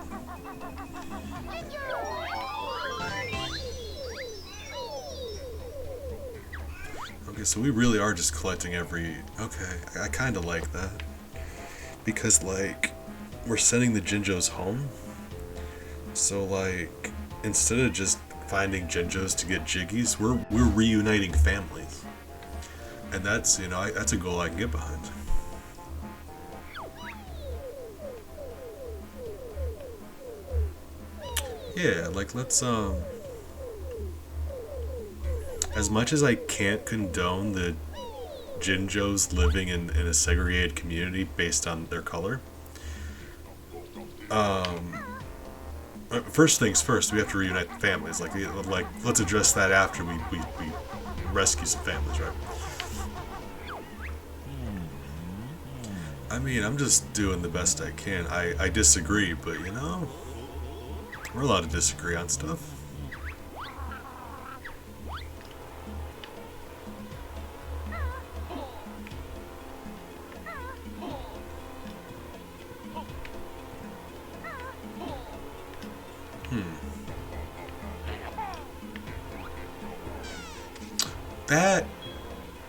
Okay, so we really are just collecting every. Okay, I kind of like that. Because, like, we're sending the Jinjos home. So, like, instead of just finding Jinjos to get Jiggies, we're reuniting families. And that's, that's a goal I can get behind. Yeah, like, let's, as much as I can't condone the Jinjos living in a segregated community based on their color, first things first, we have to reunite the families. Like let's address that after we rescue some families, right? I mean, I'm just doing the best I can. I disagree, but we're allowed to disagree on stuff.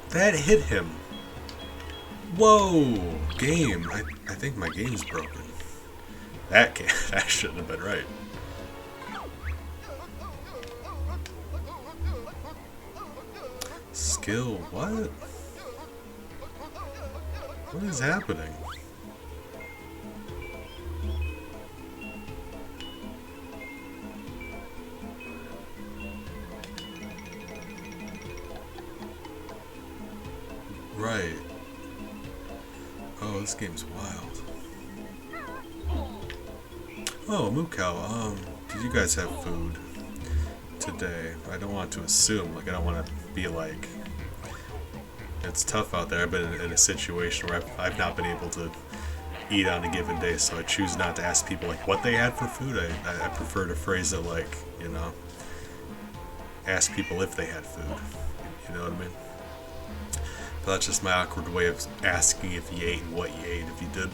That hit him. Whoa, game. I think my game's broken. That shouldn't have been right. Skill, what? What is happening? Right. Oh, this game's wild. Oh, Moo Cow, did you guys have food today? I don't want to assume, I don't want to be like, it's tough out there. I've been in a situation where I've not been able to eat on a given day, so I choose not to ask people, what they had for food. I prefer to phrase it ask people if they had food. You know what I mean? But that's just my awkward way of asking if you ate and what you ate, if you did.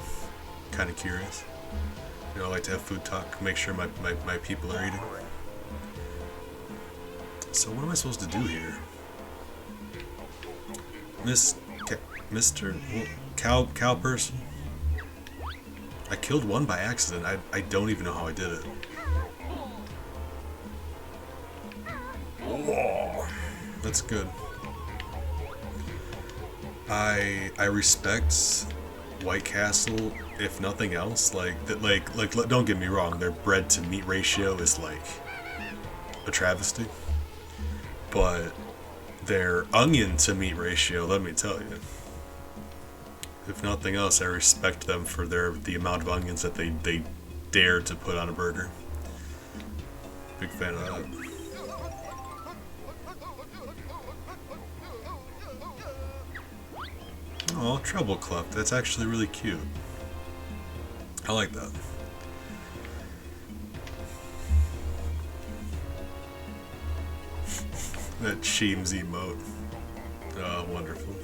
Kind of curious. I like to have food talk, make sure my people are eating. So what am I supposed to do here? Mr. Cow person? I killed one by accident. I don't even know how I did it. Whoa. That's good. I respect White Castle, if nothing else. Don't get me wrong, their bread to meat ratio is a travesty. But their onion to meat ratio, let me tell you. If nothing else, I respect them for the amount of onions that they dare to put on a burger. Big fan of that. Oh, Treble Clef. That's actually really cute. I like that. That Sheems emote. Oh, wonderful.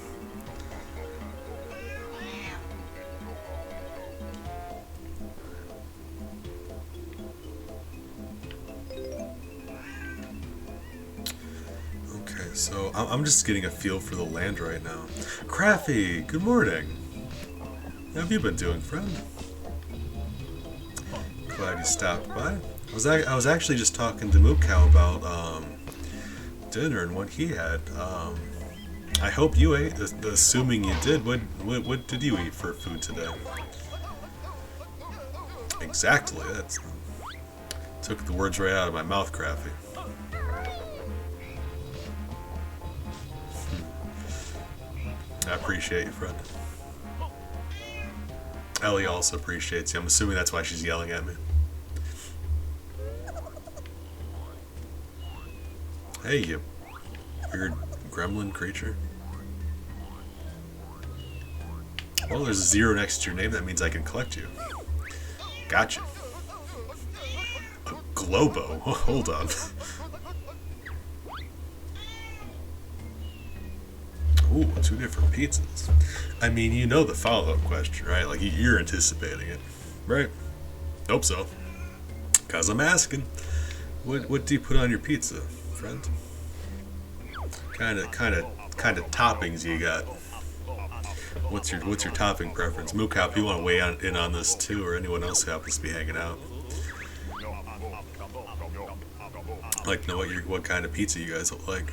Okay, So I'm just getting a feel for the land right now. Craffy, good morning. How have you been doing, friend? Glad you stopped by. I was actually just talking to Mukau about dinner and what he had. I hope you ate. Assuming you did, what did you eat for food today? Exactly. That's took the words right out of my mouth, Craffy. I appreciate you, friend. Ellie also appreciates you. I'm assuming that's why she's yelling at me. Hey, you weird gremlin creature. Well, there's a 0 next to your name. That means I can collect you. Gotcha. A Globo? Hold on. Ooh, 2 different pizzas. I mean, you know the follow-up question, right? Like, you're anticipating it, right? Hope so. 'Cause I'm asking. What do you put on your pizza, friend? Kind of toppings you got. What's your topping preference? Mookop, if you want to weigh in on this too, or anyone else who happens to be hanging out. I'd like to know what kind of pizza you guys like.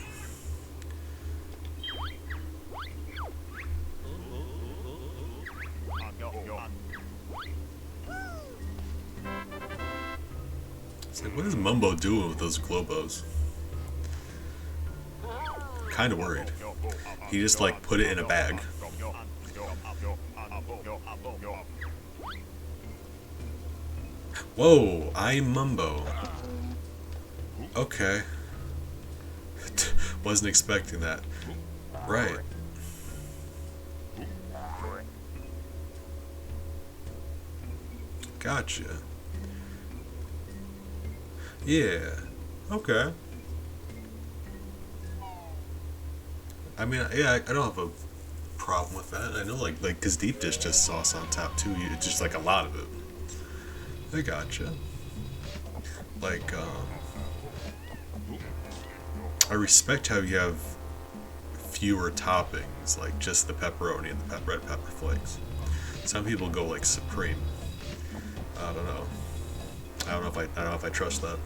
It's like, what is Mumbo doing with those Globos? Kind of worried. He just like put it in a bag. Whoa, I'm Mumbo. Okay. Wasn't expecting that. Right. Gotcha. Yeah. Okay. I mean, yeah, I don't have a problem with that. I know, like, cause deep dish just sauce on top too. It's just like a lot of it. I gotcha. Like, I respect how you have fewer toppings, like just the pepperoni and the red pepper flakes. Some people go like supreme. I don't know. I don't know if I trust that.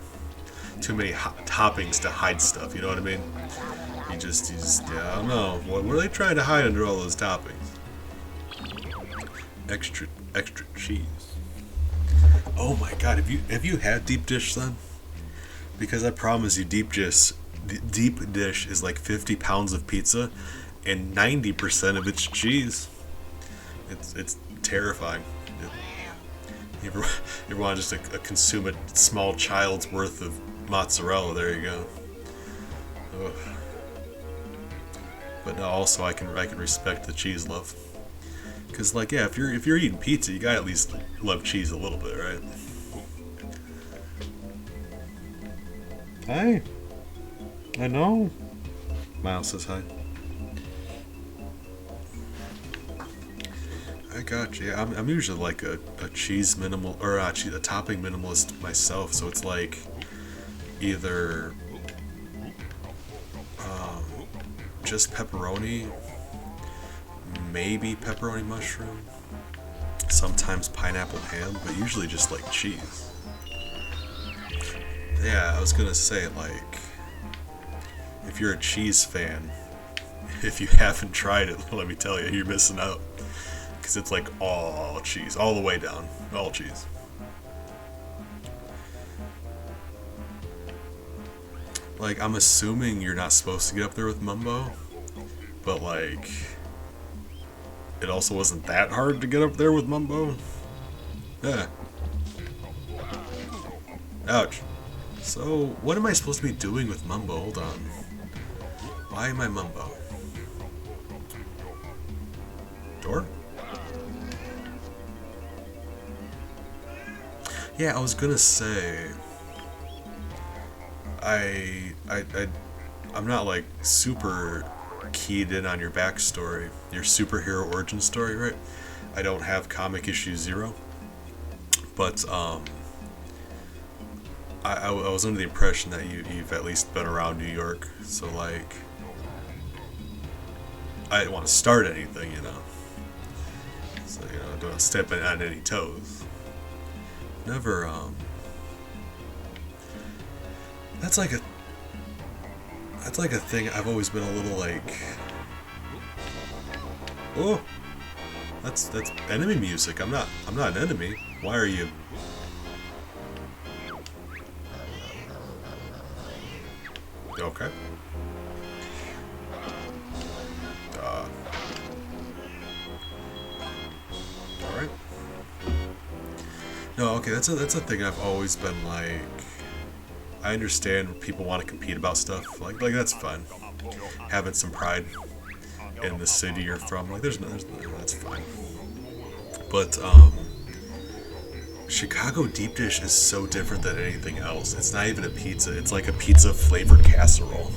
Too many toppings to hide stuff. You know what I mean? You just yeah. I don't know. What are they trying to hide under all those toppings? Extra cheese. Oh my god, have you had deep dish then? Because I promise you, deep dish is like 50 pounds of pizza, and 90% of it's cheese. It's terrifying. You ever want just to consume a small child's worth of mozzarella? There you go. Ugh. But no, also I can respect the cheese love. Cause like yeah, if you're eating pizza, you gotta at least love cheese a little bit, right? Hi. I know. Miles says hi. I got you. I'm usually like a cheese minimal or a topping minimalist myself, so it's like either just pepperoni, maybe pepperoni mushroom, sometimes pineapple ham, but usually just like cheese. Yeah, I was gonna say, like, if you're a cheese fan, if you haven't tried it, let me tell you, you're missing out. Because it's like all cheese, all the way down, all cheese. Like, I'm assuming you're not supposed to get up there with Mumbo, but like, it also wasn't that hard to get up there with Mumbo. Yeah. Ouch. So, what am I supposed to be doing with Mumbo? Hold on. Why am I Mumbo? Door? Yeah, I was gonna say, I'm not like super keyed in on your backstory, your superhero origin story, right? I don't have comic issue 0, but I was under the impression that you've at least been around New York, so like, I didn't want to start anything, you know. So, you know, I don't want to step on any toes. Never, That's like a thing I've always been a little like, oh, that's enemy music. I'm not an enemy. Why are you? Okay. All right. No, okay. That's a thing I've always been like. I understand people want to compete about stuff. Like that's fun. Having some pride in the city you're from. Like there's that's fine. But Chicago deep dish is so different than anything else. It's not even a pizza. It's like a pizza flavored casserole.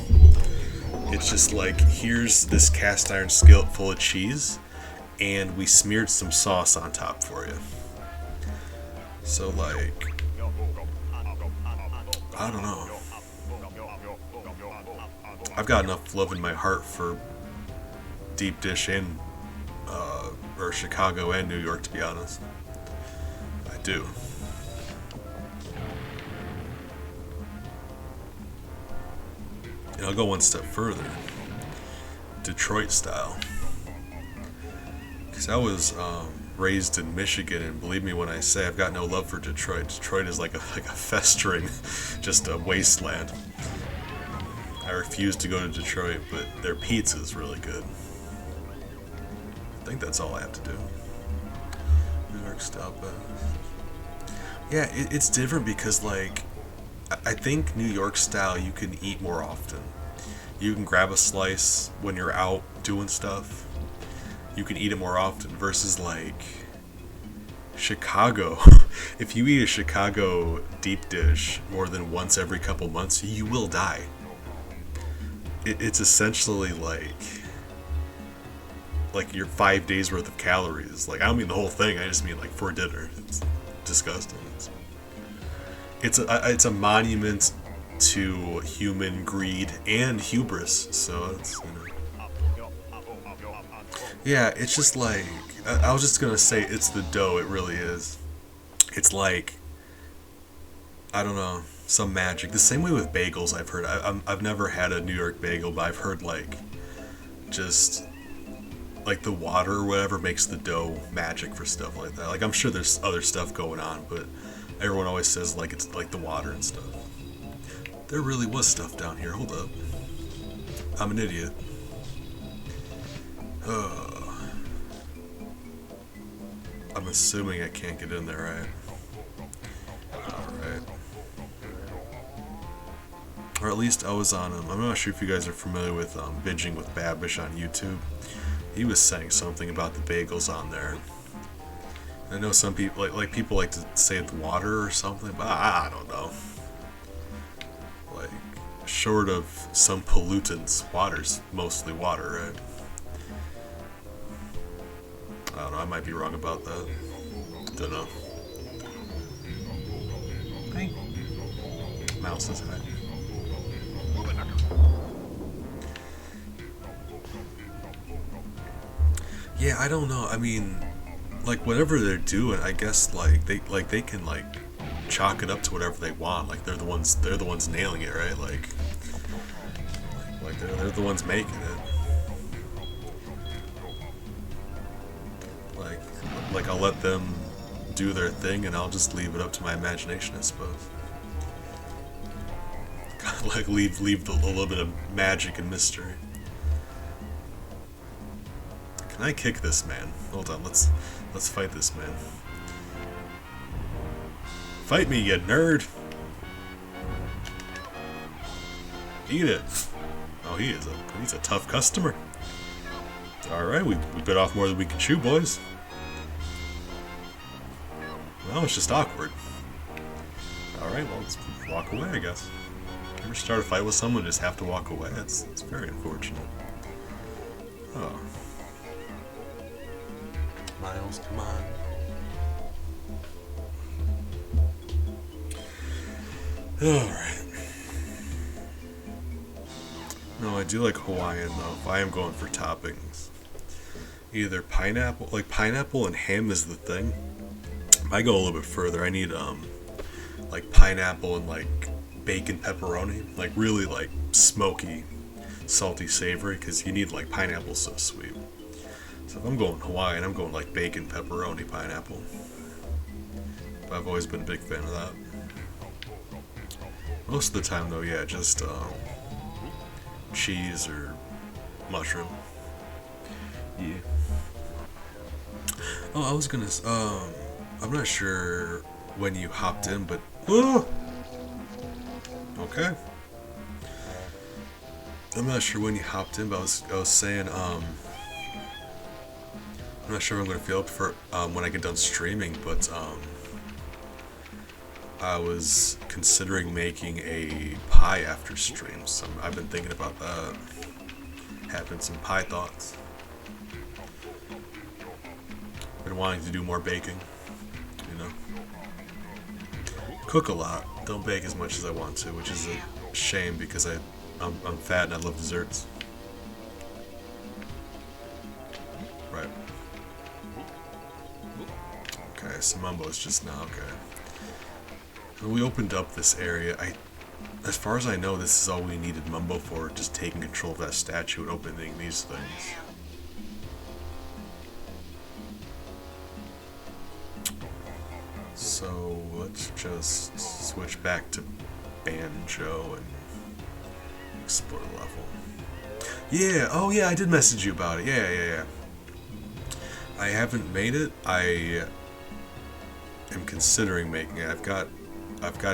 It's just like, here's this cast iron skillet full of cheese, and we smeared some sauce on top for you. So like, I don't know. I've got enough love in my heart for deep dish and or Chicago and New York, to be honest. I do. And I'll go one step further. Detroit style. Because I was raised in Michigan, and believe me when I say I've got no love for Detroit. Detroit is like a festering, just a wasteland. I refuse to go to Detroit, but their pizza is really good. I think that's all I have to do. New York style best. Yeah, it's different because, like, I think New York style you can eat more often. You can grab a slice when you're out doing stuff. You can eat it more often versus, like, Chicago. If you eat a Chicago deep dish more than once every couple months, you will die. It's essentially like your 5 days worth of calories. Like, I don't mean the whole thing. I just mean like for dinner. It's disgusting. It's a monument to human greed and hubris. So it's, you know. Yeah, it's just like, I was just gonna say it's the dough. It really is. It's like, I don't know, some magic. The same way with bagels. I've heard. I've never had a New York bagel, but I've heard like, just like the water or whatever makes the dough magic for stuff like that. Like, I'm sure there's other stuff going on, but everyone always says like it's like the water and stuff. There really was stuff down here. Hold up. I'm an idiot. I'm assuming I can't get in there, right? Alright. Or at least I was on I'm not sure if you guys are familiar with Binging with Babish on YouTube. He was saying something about the bagels on there. I know some people like people like to say it's water or something, but I don't know. Like, short of some pollutants, water's mostly water, right? I don't know, I might be wrong about that. Don't know. Hey. Mouse is high. Yeah, I don't know. I mean, like, whatever they're doing, I guess like they can like chalk it up to whatever they want. Like they're the ones nailing it, right? Like they're the ones making it. Like I'll let them do their thing, and I'll just leave it up to my imagination, I suppose. Like leave a little bit of magic and mystery. Can I kick this man? Hold on, let's fight this man. Fight me, you nerd! Eat it. Oh, he's a tough customer. Alright, we bit off more than we can chew, boys. Well, it's just awkward. Alright, well, let's walk away, I guess. Ever start a fight with someone and just have to walk away? It's very unfortunate. Oh. Miles, come on. Alright. No, I do like Hawaiian though. If I am going for toppings, either pineapple, like pineapple and ham is the thing. I go a little bit further. I need like pineapple and like bacon pepperoni, like really like smoky, salty, savory, because you need like pineapple so sweet. So if I'm going Hawaiian, I'm going like bacon pepperoni pineapple. But I've always been a big fan of that. Most of the time though, yeah, just cheese or mushroom. Yeah. Oh, I was gonna. I'm not sure when you hopped in, but okay. I'm not sure when you hopped in, but I was saying I'm not sure if I'm gonna feel up for when I get done streaming, but I was considering making a pie after stream, so I've been thinking about that. Having some pie thoughts. Been wanting to do more baking, you know. Cook a lot, don't bake as much as I want to, which is a shame because I'm fat and I love desserts. Right. Okay, so Mumbo's just now, okay. When we opened up this area, as far as I know, this is all we needed Mumbo for, just taking control of that statue and opening these things. So let's just switch back to Banjo and explore the level. Yeah, oh yeah, I did message you about it. Yeah. I haven't made it. I am considering making it. I've got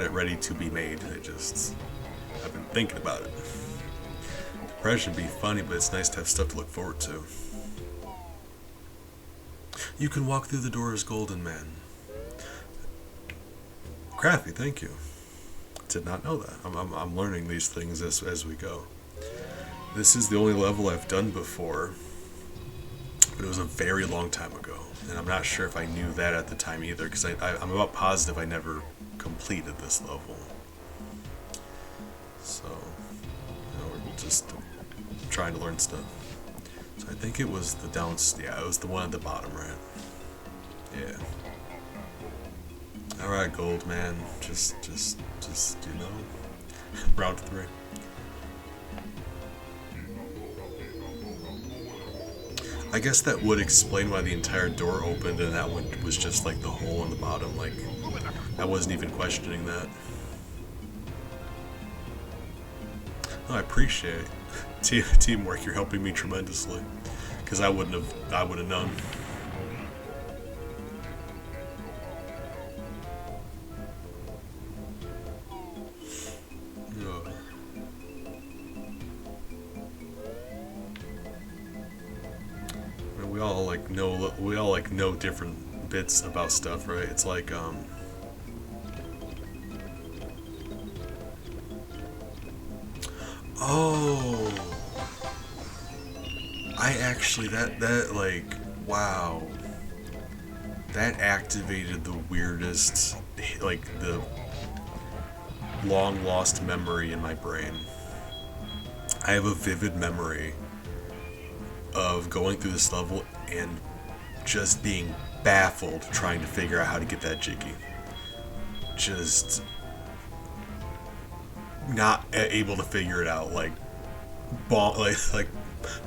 it ready to be made. I've been thinking about it. Depression would be funny, but it's nice to have stuff to look forward to. You can walk through the door as Golden Man. Crafty, thank you. Did not know that. I'm learning these things as we go. This is the only level I've done before, but it was a very long time ago, and I'm not sure if I knew that at the time either, because I'm about positive I never completed this level. So, we're just trying to learn stuff. So I think it was it was the one at the bottom, right? Yeah. Alright, Gold Man, just, you know, round 3. I guess that would explain why the entire door opened and that one was just like the hole in the bottom, like, I wasn't even questioning that. Oh, I appreciate it. Teamwork, you're helping me tremendously, because I wouldn't have known. We all know different bits about stuff, right? It's like oh, I actually that like wow, that activated the weirdest, like the long lost memory in my brain. I have a vivid memory of going through this level and just being baffled trying to figure out how to get that jiggy. Just not able to figure it out, like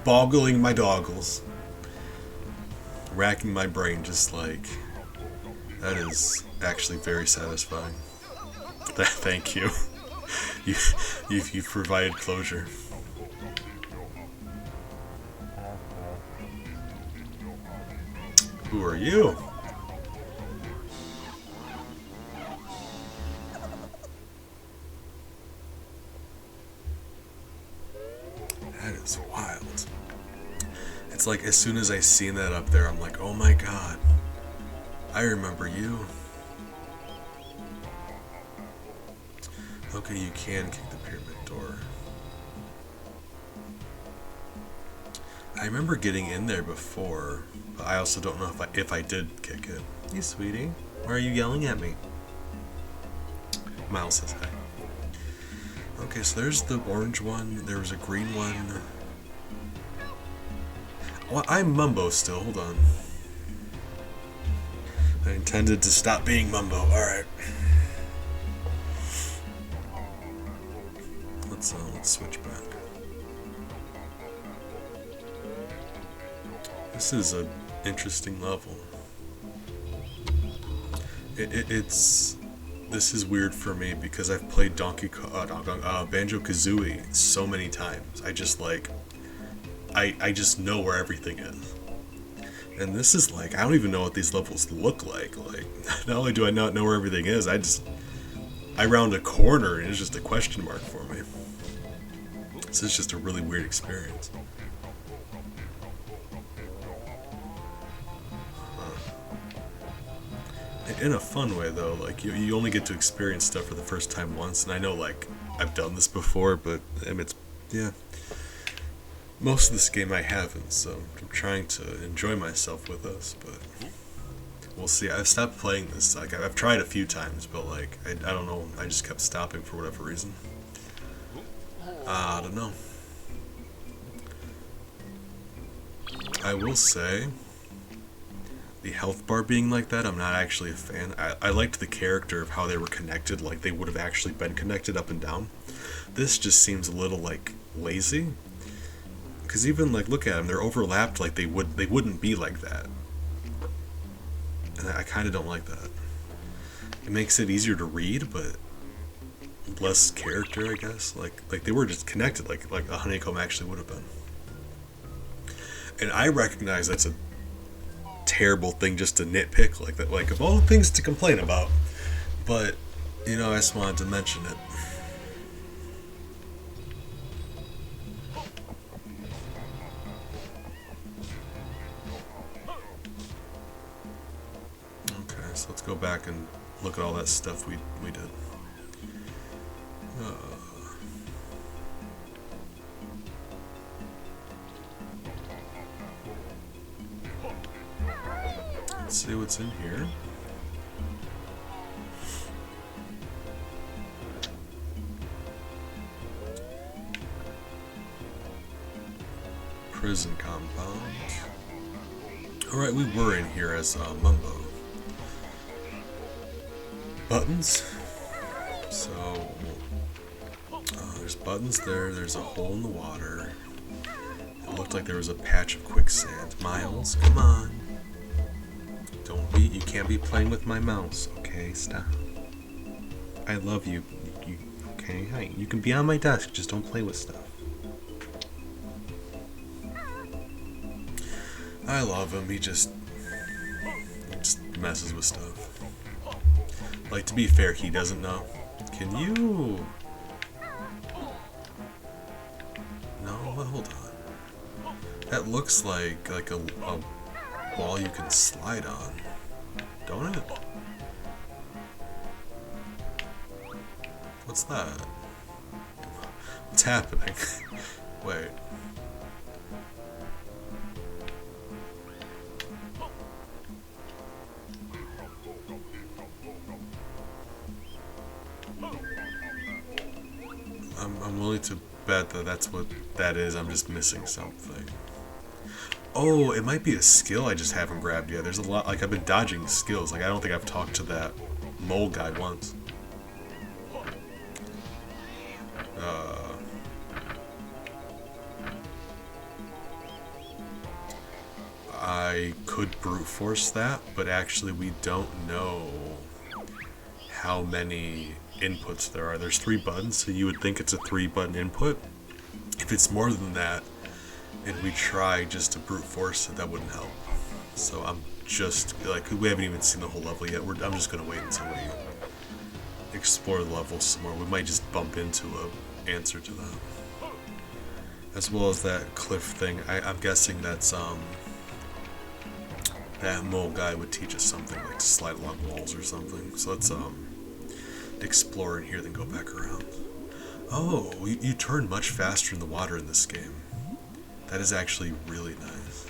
boggling my doggles, racking my brain, just like that is actually very satisfying. Thank you. You've provided closure. Who are you? That is wild. It's like as soon as I seen that up there, I'm like, oh my god, I remember you. Okay, you can kick the pyramid door. I remember getting in there before, but I also don't know if I did kick it. Hey, sweetie, why are you yelling at me? Miles says hi. Okay, so there's the orange one. There was a green one. Well, I'm Mumbo still. Hold on. I intended to stop being Mumbo. Alright. Let's switch back. This is an interesting level. This is weird for me because I've played Banjo-Kazooie so many times. I just know where everything is. And this is like, I don't even know what these levels look like. Like, not only do I not know where everything is, I round a corner and it's just a question mark for me. This is just a really weird experience. In a fun way though, like you only get to experience stuff for the first time once, and I know like I've done this before, but yeah. Most of this game I haven't, so I'm trying to enjoy myself with this, but we'll see. I've stopped playing this. Like I've tried a few times, but like I don't know. I just kept stopping for whatever reason. I don't know. I will say, the health bar being like that, I'm not actually a fan. I liked the character of how they were connected, like they would have actually been connected up and down. This just seems a little like lazy. Because even like look at them, they're overlapped like they wouldn't be like that. And I kind of don't like that. It makes it easier to read, but less character, I guess. Like they were just connected, like a honeycomb actually would have been. And I recognize that's a terrible thing just to nitpick like that, like of all the things to complain about, but you know, I just wanted to mention it. Okay, so let's go back and look at all that stuff we did. Let's see what's in here. Prison compound. Alright, we were in here as Mumbo. Buttons. So, there's buttons there. There's a hole in the water. It looked like there was a patch of quicksand. Miles, come on. You can't be playing with my mouse, okay? Stop. I love you. Okay? Hi. You can be on my desk, just don't play with stuff. I love him. He just messes with stuff. Like, to be fair, he doesn't know. Can you... No, but hold on. That looks like a wall you can slide on. Don't it? What's that? What's happening? Wait. I'm willing to bet that that's what that is. I'm just missing something. Oh, it might be a skill I just haven't grabbed yet. There's a lot, like I've been dodging skills. Like I don't think I've talked to that mole guy once. I could brute force that, but actually we don't know how many inputs there are. There's 3 buttons, so you would think it's a 3-button input. If it's more than that, and we try just to brute force it, that wouldn't help. So I'm just, like, we haven't even seen the whole level yet. I'm just going to wait until we explore the level some more. We might just bump into an answer to that. As well as that cliff thing. I'm guessing that's, that mole guy would teach us something, like to slide along walls or something. So let's, explore in here, then go back around. Oh, you turn much faster in the water in this game. That is actually really nice.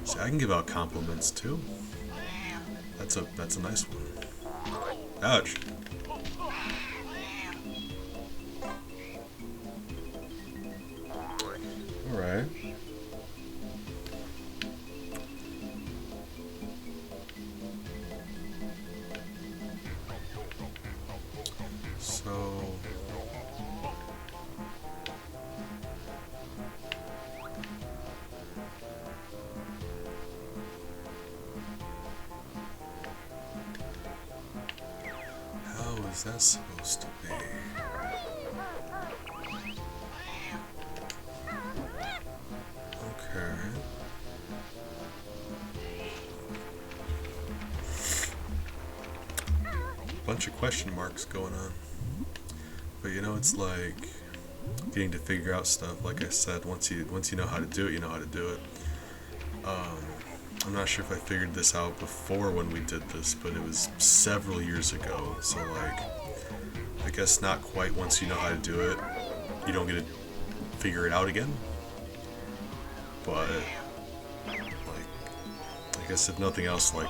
See, I can give out compliments too. That's a nice one. Ouch. Okay. So... how is that supposed to be? Okay. Bunch of question marks going on. But you know, it's like getting to figure out stuff. Like I said, once you know how to do it, you know how to do it. I'm not sure if I figured this out before when we did this, but it was several years ago. So like, I guess not quite. Once you know how to do it, you don't get to figure it out again. But like, I guess if nothing else, like,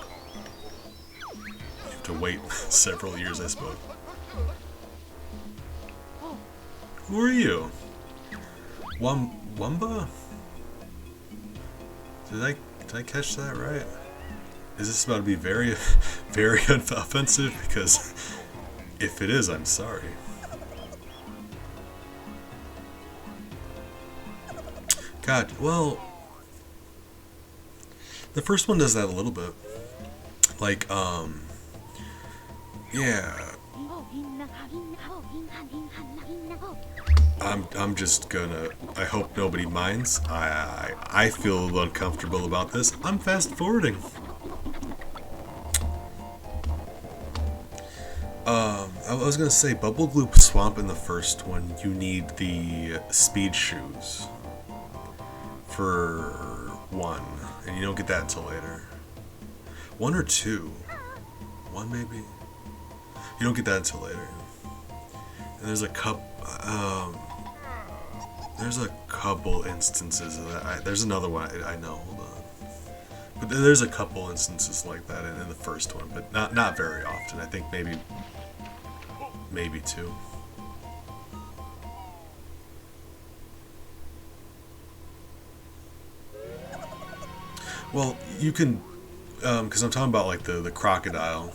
you have to wait several years, I suppose. Who are you? Wumba? Did I catch that right? Is this about to be very, very offensive? Because if it is, I'm sorry. God, well, the first one does that a little bit. Like, yeah. I'm just gonna. I hope nobody minds. I feel a little uncomfortable about this. I'm fast forwarding. I was gonna say Bubble Gloop Swamp in the first one. You need the speed shoes for one, and you don't get that until later. One or two. One maybe. You don't get that until later. And there's a there's a couple instances of that. There's another one I know. Hold on. But there's a couple instances like that in the first one, but not very often. I think maybe two. Well, you can, because I'm talking about like the crocodile.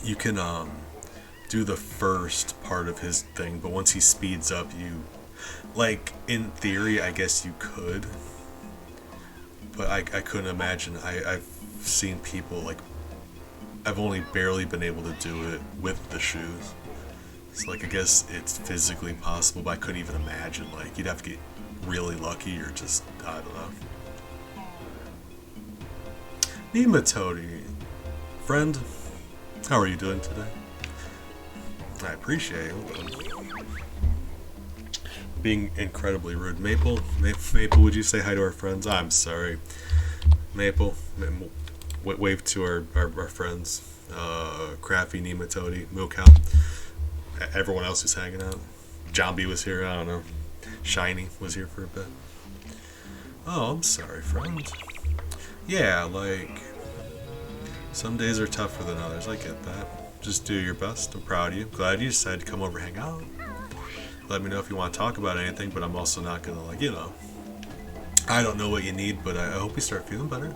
You can do the first part of his thing, but once he speeds up, you, like, in theory, I guess you could, but I couldn't imagine. I've seen people, like, I've only barely been able to do it with the shoes. So, like, I guess it's physically possible, but I couldn't even imagine. Like, you'd have to get really lucky or just, I don't know. Nematode, friend, how are you doing today? I appreciate it. Being incredibly rude. Maple, would you say hi to our friends? I'm sorry. Maple, wave to our friends. Craffy, Nematode, Mookow. Everyone else who's hanging out. Zombie was here, I don't know. Shiny was here for a bit. Oh, I'm sorry, friend. Yeah, like, some days are tougher than others. I get that. Just do your best. I'm proud of you. Glad you decided to come over and hang out. Let me know if you want to talk about anything, but I'm also not going to, like, you know. I don't know what you need, but I hope you start feeling better.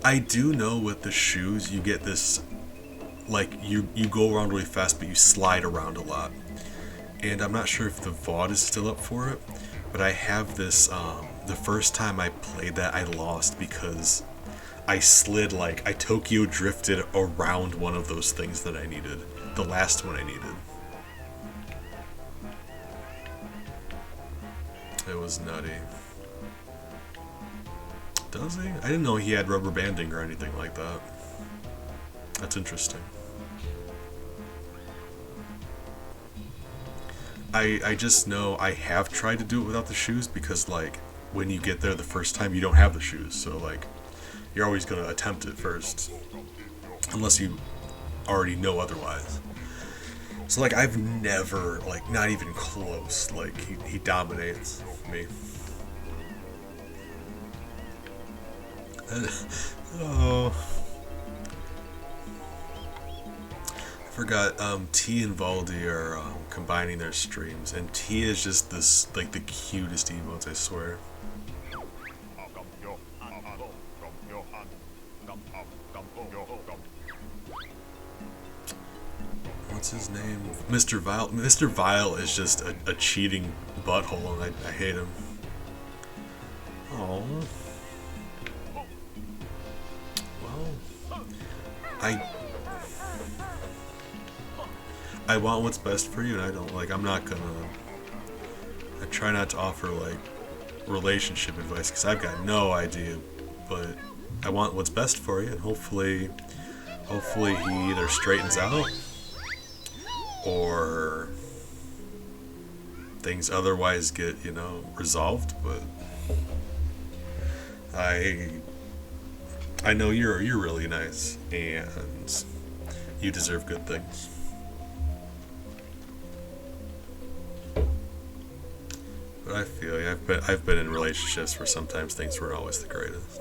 I do know with the shoes, you get this, like, you go around really fast, but you slide around a lot. And I'm not sure if the VOD is still up for it, but I have this, the first time I played that, I lost because I slid, like, I Tokyo drifted around one of those things that I needed. The last one I needed. It was nutty. Does he? I didn't know he had rubber banding or anything like that. That's interesting. I just know I have tried to do it without the shoes because, like, when you get there the first time, you don't have the shoes. So, like, you're always going to attempt it first. Unless you already know otherwise. So, like, I've never, like, not even close. Like, he dominates me. Oh. I Forgot, T and Valdi are combining their streams, and T is just this, like, the cutest emotes, I swear. What's his name? Mr. Vile. Mr. Vile is just a cheating butthole, and I hate him. Oh. Well, I want what's best for you, and I don't, like, I'm not gonna, I try not to offer, like, relationship advice, because I've got no idea, but I want what's best for you, and hopefully he either straightens out, or things otherwise get, resolved, but I know you're really nice, and you deserve good things. But I feel you. I've been in relationships where sometimes things weren't always the greatest.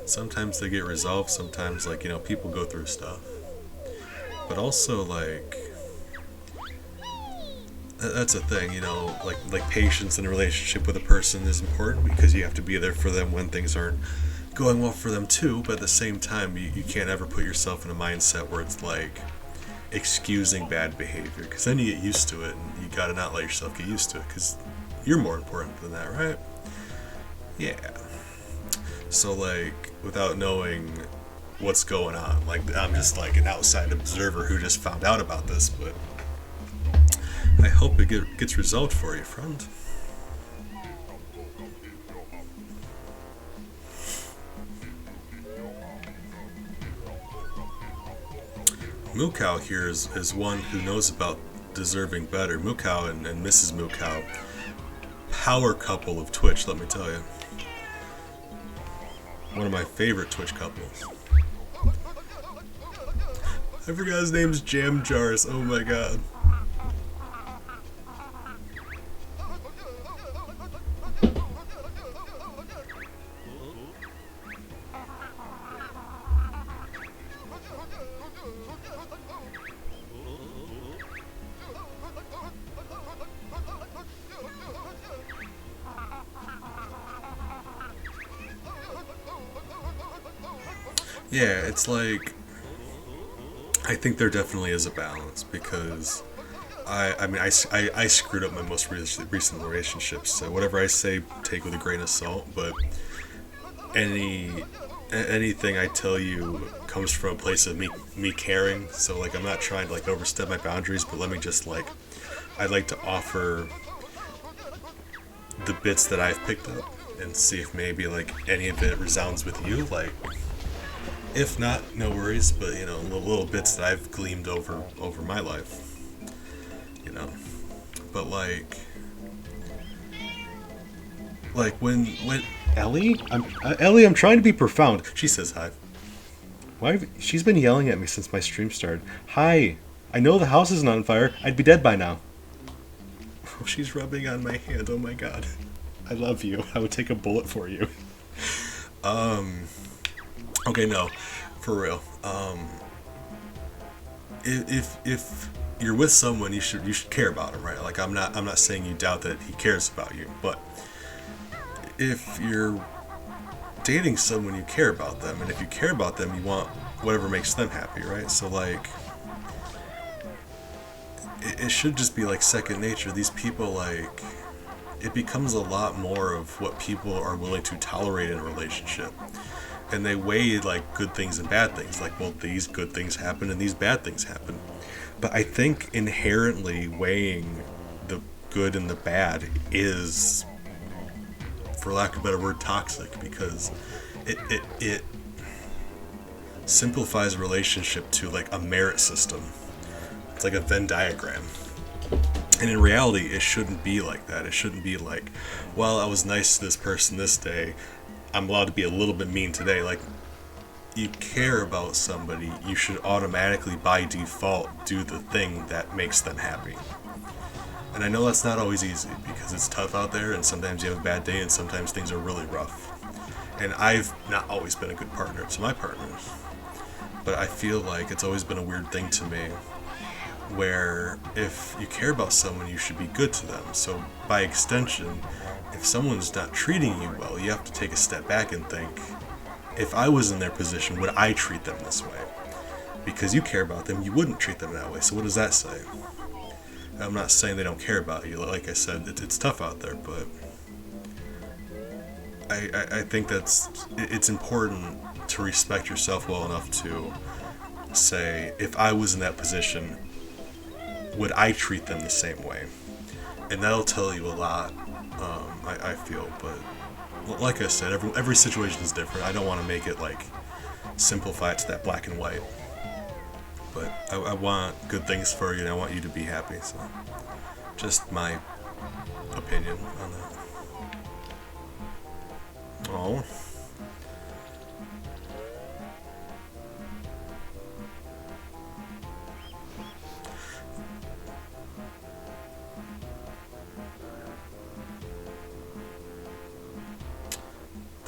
Sometimes they get resolved. Sometimes, like, people go through stuff. But also, like, that's a thing, like patience in a relationship with a person is important because you have to be there for them when things aren't going well for them too. But at the same time, you can't ever put yourself in a mindset where it's like excusing bad behavior, because then you get used to it, and you gotta not let yourself get used to it, because you're more important than that, right? Yeah. So, like, without knowing what's going on, like, I'm just like an outside observer who just found out about this, but I hope it gets resolved for you, friend. Mookow here is one who knows about deserving better. Mookow and Mrs. Mookow, power couple of Twitch, let me tell you. One of my favorite Twitch couples. I forgot his name's Jam Jars, oh my god. Yeah, it's like, I think there definitely is a balance, because I screwed up my most recent relationships, so whatever I say, take with a grain of salt, but anything I tell you comes from a place of me caring, so, like, I'm not trying to, like, overstep my boundaries, but let me just, like, I'd like to offer the bits that I've picked up and see if maybe, like, any of it resounds with you, like, if not, no worries, but, little bits that I've gleamed over my life, but, like when Ellie, I'm trying to be profound. She says hi. She's been yelling at me since my stream started. Hi, I know the house isn't on fire. I'd be dead by now. Oh, she's rubbing on my hand. Oh my god. I love you. I would take a bullet for you. Okay, no, for real. If you're with someone, you should care about him, right? Like, I'm not saying you doubt that he cares about you, but if you're dating someone, you care about them, and if you care about them, you want whatever makes them happy, right? So, like, it should just be like second nature. These people, like, it becomes a lot more of what people are willing to tolerate in a relationship. And they weigh, like, good things and bad things. Like, well, these good things happen and these bad things happen. But I think inherently weighing the good and the bad is, for lack of a better word, toxic, because it simplifies a relationship to, like, a merit system. It's like a Venn diagram. And in reality, it shouldn't be like that. It shouldn't be like, well, I was nice to this person this day, I'm allowed to be a little bit mean today. Like, you care about somebody, you should automatically, by default, do the thing that makes them happy. And I know that's not always easy, because it's tough out there, and sometimes you have a bad day, and sometimes things are really rough. And I've not always been a good partner to my partners. But I feel like it's always been a weird thing to me where if you care about someone, you should be good to them. So by extension, if someone's not treating you well, you have to take a step back and think, if I was in their position, would I treat them this way? Because you care about them, you wouldn't treat them that way. So what does that say? I'm not saying they don't care about you. Like I said, it's tough out there, but I think it's important to respect yourself well enough to say, if I was in that position, would I treat them the same way? And that'll tell you a lot, I feel. But like I said, every situation is different. I don't want to make it like simplify it to that black and white. But I want good things for you, and I want you to be happy. So, just my opinion on that. Oh.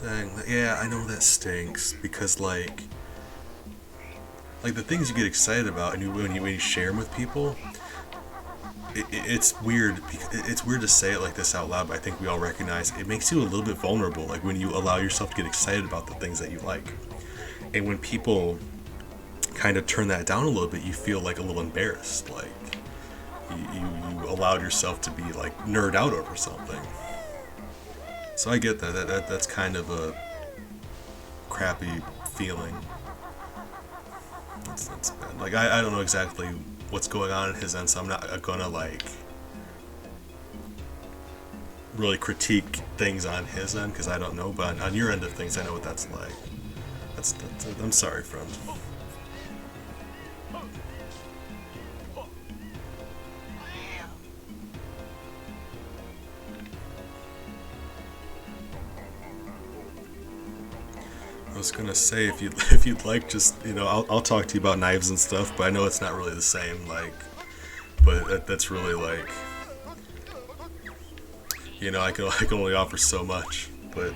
Dang, yeah, I know that stinks because like the things you get excited about and when you share them with people, it's weird. It's weird to say it like this out loud, but I think we all recognize it makes you a little bit vulnerable. Like when you allow yourself to get excited about the things that you like, and when people kind of turn that down a little bit, you feel like a little embarrassed. Like you allowed yourself to be like nerd out over something. So I get that. That's kind of a crappy feeling. That's bad. Like I don't know exactly what's going on in his end, so I'm not gonna like really critique things on his end because I don't know. But on your end of things, I know what that's like. That's I'm sorry, friend. I was gonna say if you'd like, just I'll talk to you about knives and stuff, but I know it's not really the same. Like, but that's really like I can only offer so much. But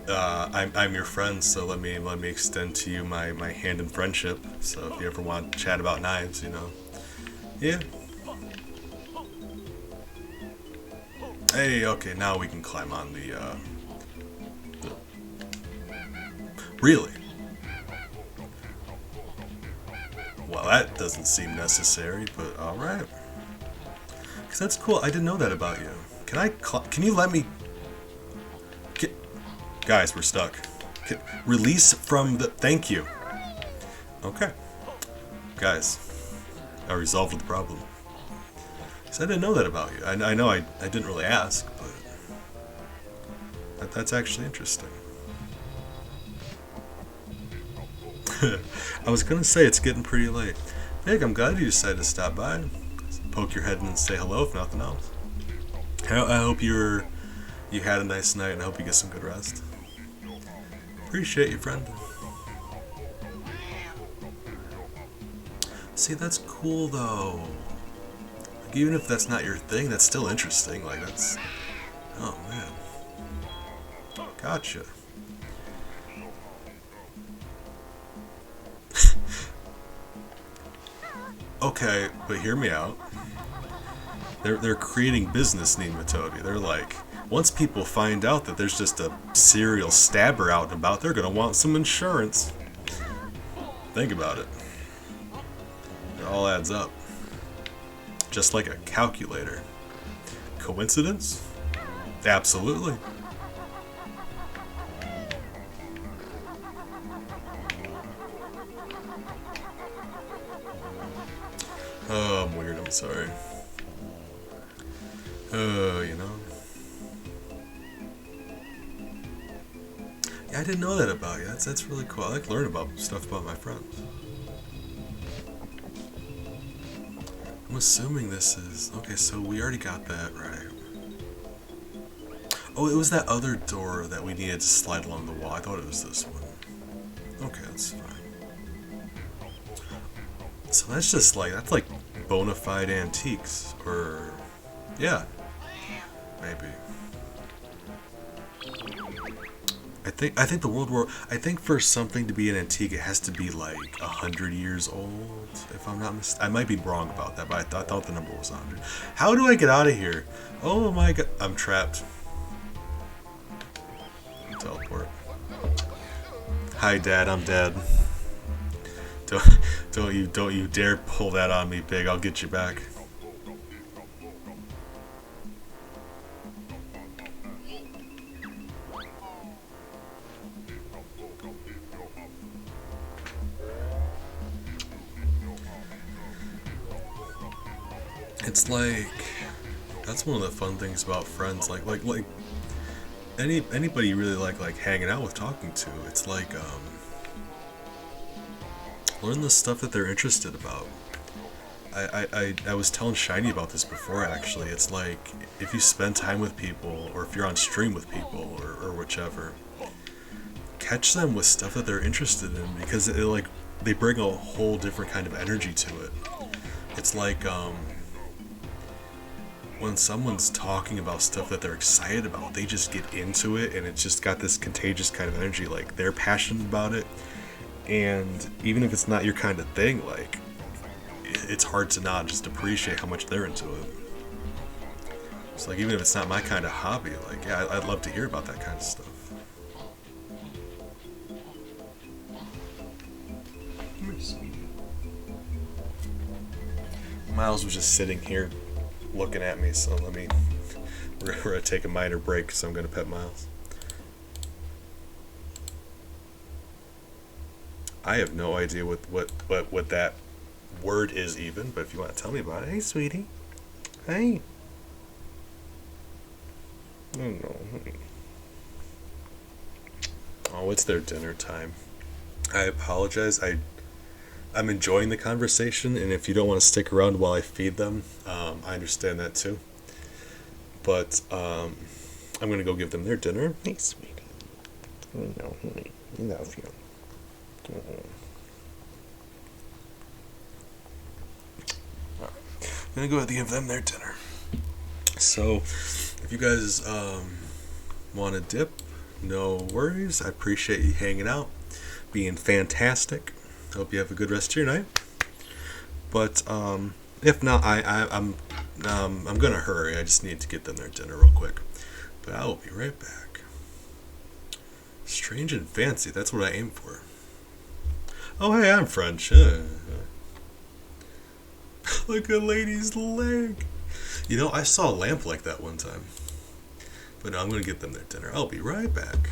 I'm your friend, so let me extend to you my hand in friendship. So if you ever want to chat about knives, yeah. Hey, okay, now we can climb on the Really? Well, that doesn't seem necessary, but alright. Because that's cool. I didn't know that about you. Can you let me... Guys, we're stuck. Release from the... Thank you. Okay. Guys, I resolved the problem. Because I didn't know that about you. I know I didn't really ask, but... That's actually interesting. I was gonna say it's getting pretty late. Nick, I'm glad you decided to stop by. Poke your head in and say hello, if nothing else. I hope you had a nice night, and I hope you get some good rest. Appreciate you, friend. See, that's cool though. Like, even if that's not your thing, that's still interesting. Like that's. Oh man. Gotcha. Okay, but hear me out. They're creating business nematode. They're like, once people find out that there's just a serial stabber out and about, they're gonna want some insurance. Think about it. It all adds up. Just like a calculator. Coincidence? Absolutely. Oh, I'm weird, I'm sorry. Yeah, I didn't know that about you. That's really cool. I like learning about stuff about my friends. I'm assuming this is... Okay, so we already got that, right? Oh, it was that other door that we needed to slide along the wall. I thought it was this one. Okay, that's fine. So that's just like, that's like bona fide antiques, or, yeah, maybe. I think the World War. I think for something to be an antique, it has to be like 100 years old. If I'm not I might be wrong about that, but I thought the number was 100. How do I get out of here? Oh my god, I'm trapped. Teleport. Hi, Dad. I'm dead. Don't don't you dare pull that on me, pig. I'll get you back. It's like that's one of the fun things about friends. Like anybody you really like hanging out with, talking to. It's like learn the stuff that they're interested about. I was telling Shiny about this before actually. It's like if you spend time with people or if you're on stream with people or whichever, catch them with stuff that they're interested in because it like they bring a whole different kind of energy to it. It's like when someone's talking about stuff that they're excited about, they just get into it and it's just got this contagious kind of energy. Like they're passionate about it, and even if it's not your kind of thing, like it's hard to not just appreciate how much they're into it. It's like even if it's not my kind of hobby, like yeah, I'd love to hear about that kind of stuff. Miles was just sitting here looking at me, so we're gonna take a minor break, so I'm gonna pet Miles. I have no idea what that word is even, but if you want to tell me about it, hey sweetie, hey. I don't know. Oh, it's their dinner time. I apologize. I'm enjoying the conversation, and if you don't want to stick around while I feed them, I understand that too. But I'm gonna go give them their dinner. Hey, sweetie. No, honey, I love you. I'm gonna go ahead and give them their dinner. So, if you guys want to dip, no worries. I appreciate you hanging out, being fantastic. Hope you have a good rest of your night. But if not, I'm gonna hurry. I just need to get them their dinner real quick. But I will be right back. Strange and fancy. That's what I aim for. Oh hey, I'm French. Like a lady's leg. You know, I saw a lamp like that one time. But no, I'm gonna get them their dinner. I'll be right back.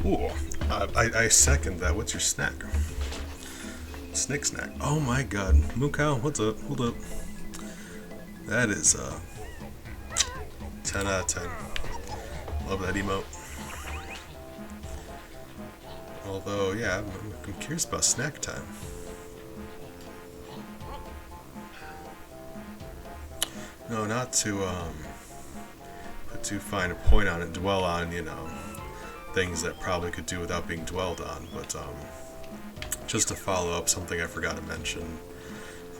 Ooh, I second that. What's your snack? Snick snack. Oh my god. Mukau, what's up? Hold up. That is 10 out of 10. Love that emote. Although, yeah, I'm curious about snack time. No, not to put too fine a point on it, dwell on, things that probably could do without being dwelled on, but just to follow up something I forgot to mention.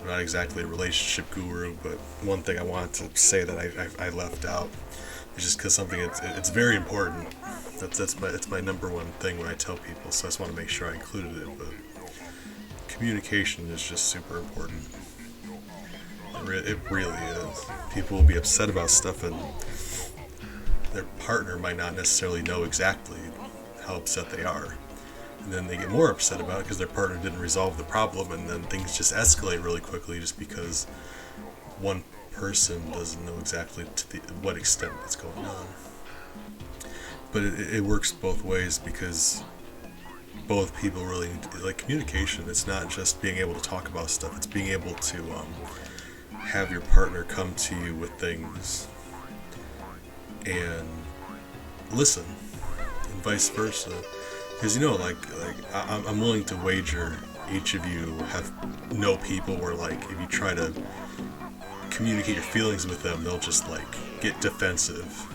I'm not exactly a relationship guru, but one thing I wanted to say that I left out is just because something it's very important. It's my number one thing when I tell people, so I just want to make sure I included it. But communication is just super important. It really is. People will be upset about stuff, and their partner might not necessarily know exactly how upset they are. And then they get more upset about it because their partner didn't resolve the problem, and then things just escalate really quickly just because one person doesn't know exactly to what extent it's going on. But it works both ways because both people really need to, like, communication. It's not just being able to talk about stuff, it's being able to have your partner come to you with things and listen, and vice versa. Because I'm willing to wager each of you know people where, like, if you try to communicate your feelings with them, they'll just get defensive,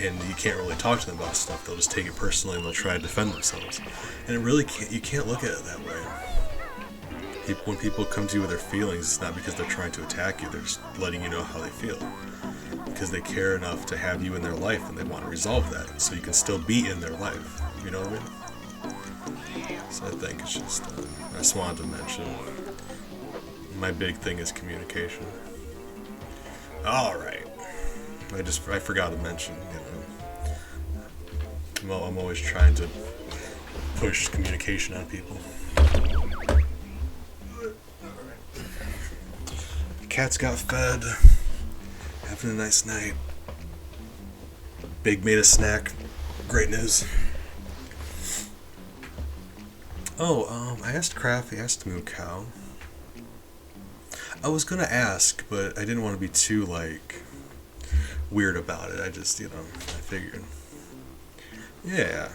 and you can't really talk to them about stuff. They'll just take it personally and they'll try to defend themselves. And you can't look at it that way. When people come to you with their feelings, it's not because they're trying to attack you. They're just letting you know how they feel, because they care enough to have you in their life and they want to resolve that so you can still be in their life. You know what I mean? So I think it's just, I just wanted to mention, my big thing is communication. Alright. I forgot to mention, I'm always trying to push communication on people. The cats got fed, having a nice night. Big made a snack. Great news. Oh, I asked Crafty, I asked Moo-Cow. I was gonna ask, but I didn't want to be too, weird about it. I just, I figured. Yeah.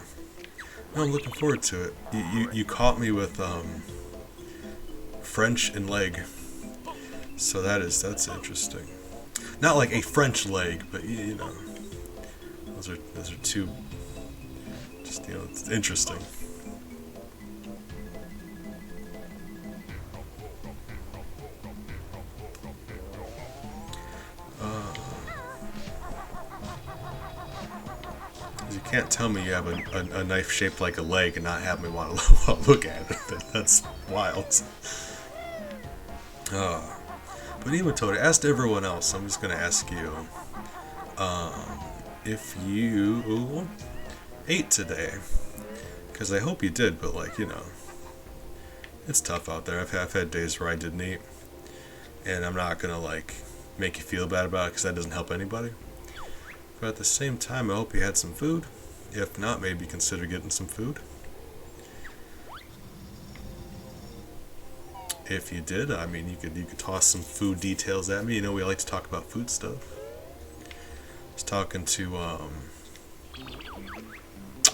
No, I'm looking forward to it. You caught me with, French and leg. So that's interesting. Not like a French leg, but, those are two, just, it's interesting. You can't tell me you have a knife shaped like a leg and not have me want to look at it. That's wild. But even Toad, I asked everyone else. I'm just going to ask you if you ate today. Because I hope you did, but it's tough out there. I've had days where I didn't eat. And I'm not going to make you feel bad about it because that doesn't help anybody. But at the same time, I hope you had some food. If not, maybe consider getting some food. If you did, I mean, you could toss some food details at me. We like to talk about food stuff. I was talking to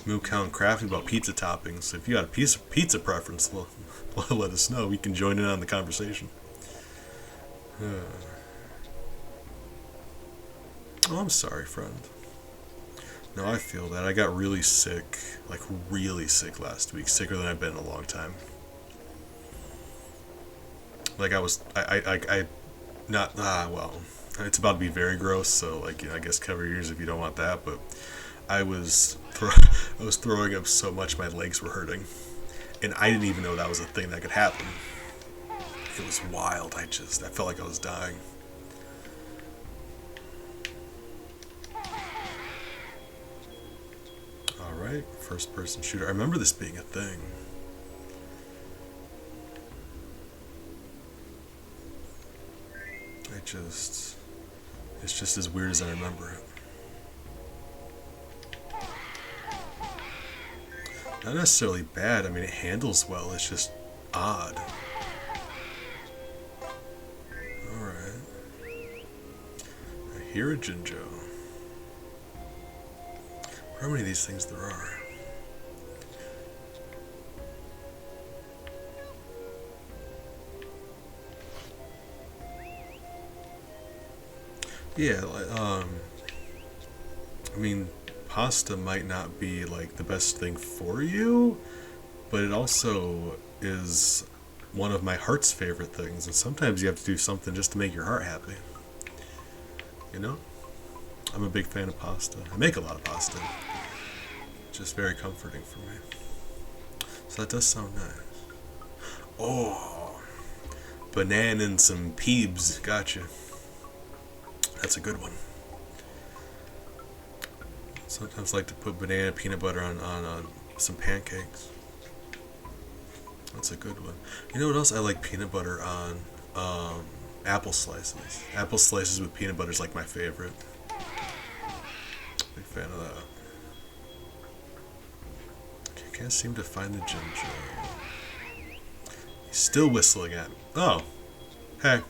Moo-Cow and Crafty about pizza toppings. So if you got a pizza preference, let us know. We can join in on the conversation. Oh, I'm sorry, friend. No, I feel that. I got really sick, really sick last week. Sicker than I've been in a long time. It's about to be very gross, so, I guess cover your ears if you don't want that, but I was throwing up so much my legs were hurting. And I didn't even know that was a thing that could happen. It was wild. I felt like I was dying. Alright, first person shooter. I remember this being a thing. It's just as weird as I remember it. Not necessarily bad. I mean, it handles well. It's just odd. Alright. I hear a Jinjo. How many of these things there are? Yeah, I mean, pasta might not be like the best thing for you, but it also is one of my heart's favorite things, and sometimes you have to do something just to make your heart happy. You know? I'm a big fan of pasta. I make a lot of pasta. It's just very comforting for me. So that does sound nice. Oh, banana and some peebs. Gotcha. That's a good one. Sometimes I like to put banana peanut butter on some pancakes. That's a good one. You know what else I like peanut butter on? Apple slices. Apple slices with peanut butter is like my favorite. Big fan of that. Okay, can't seem to find the ginger. He's still whistling at me. Oh. Hey.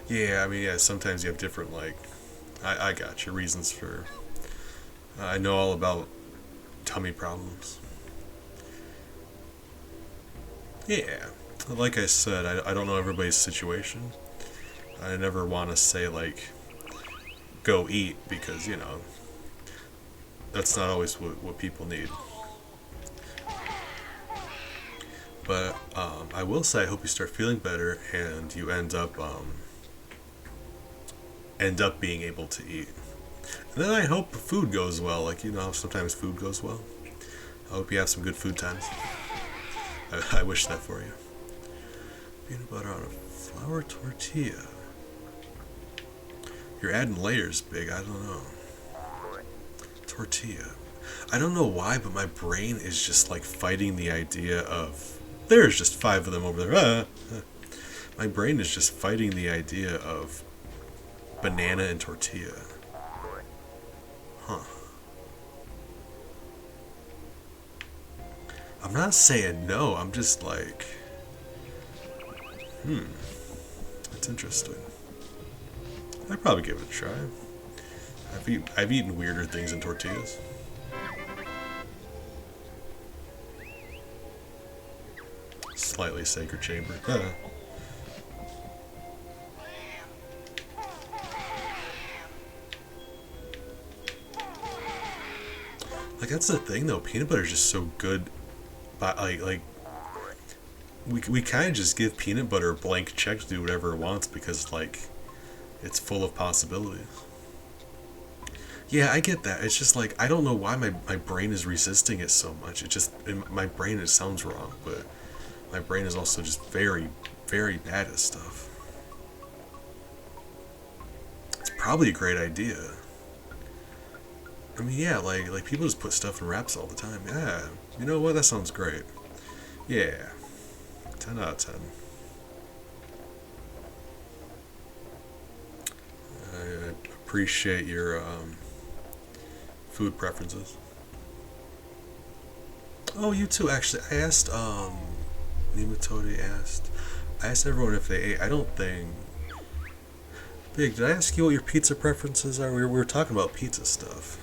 Yeah, I mean, yeah, sometimes you have different, like, I got your reasons for, I know all about tummy problems. Yeah, like I said, I don't know everybody's situation. I never want to say, like, go eat, because, you know, that's not always what people need. But I will say, I hope you start feeling better, and you end up being able to eat. And then I hope food goes well. Like, you know how sometimes food goes well? I hope you have some good food times. I wish that for you. Peanut butter on a flour tortilla. You're adding layers, Big. I don't know. Tortilla. I don't know why, but my brain is just like fighting the idea of there's just 5 of them over there. My brain is just fighting the idea of banana and tortilla. Huh. I'm not saying no, I'm just like, that's interesting. I'd probably give it a try. I've eaten weirder things than tortillas. Slightly sacred chamber. Like, that's the thing though, peanut butter is just so good. But like we kind of just give peanut butter a blank check to do whatever it wants because like it's full of possibilities. Yeah, I get that. It's just like I don't know why my brain is resisting it so much. It just in my brain, it sounds wrong, but my brain is also just very, very bad at stuff. It's probably a great idea. I mean, yeah, like people just put stuff in wraps all the time. Yeah, you know what? That sounds great. Yeah, 10 out of 10. I appreciate your food preferences. Oh, you too. Actually, I asked Nematode asked. I asked everyone if they ate. I don't think. Big, did I ask you what your pizza preferences are? We were talking about pizza stuff.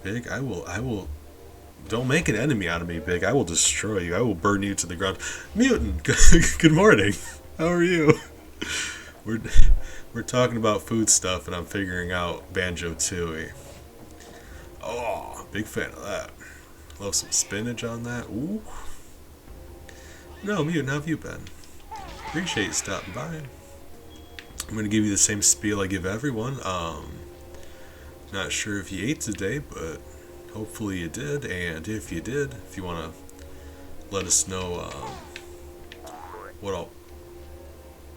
Big, I will. Don't make an enemy out of me, Big. I will destroy you. I will burn you to the ground. Mutant, good morning. How are you? We're talking about food stuff, and I'm figuring out Banjo-Tooie. Oh, big fan of that. Love some spinach on that. Ooh. No, Mutant, how have you been? Appreciate you stopping by. I'm gonna give you the same spiel I give everyone. Not sure if you ate today, but hopefully you did. And if you did, if you wanna let us know what all.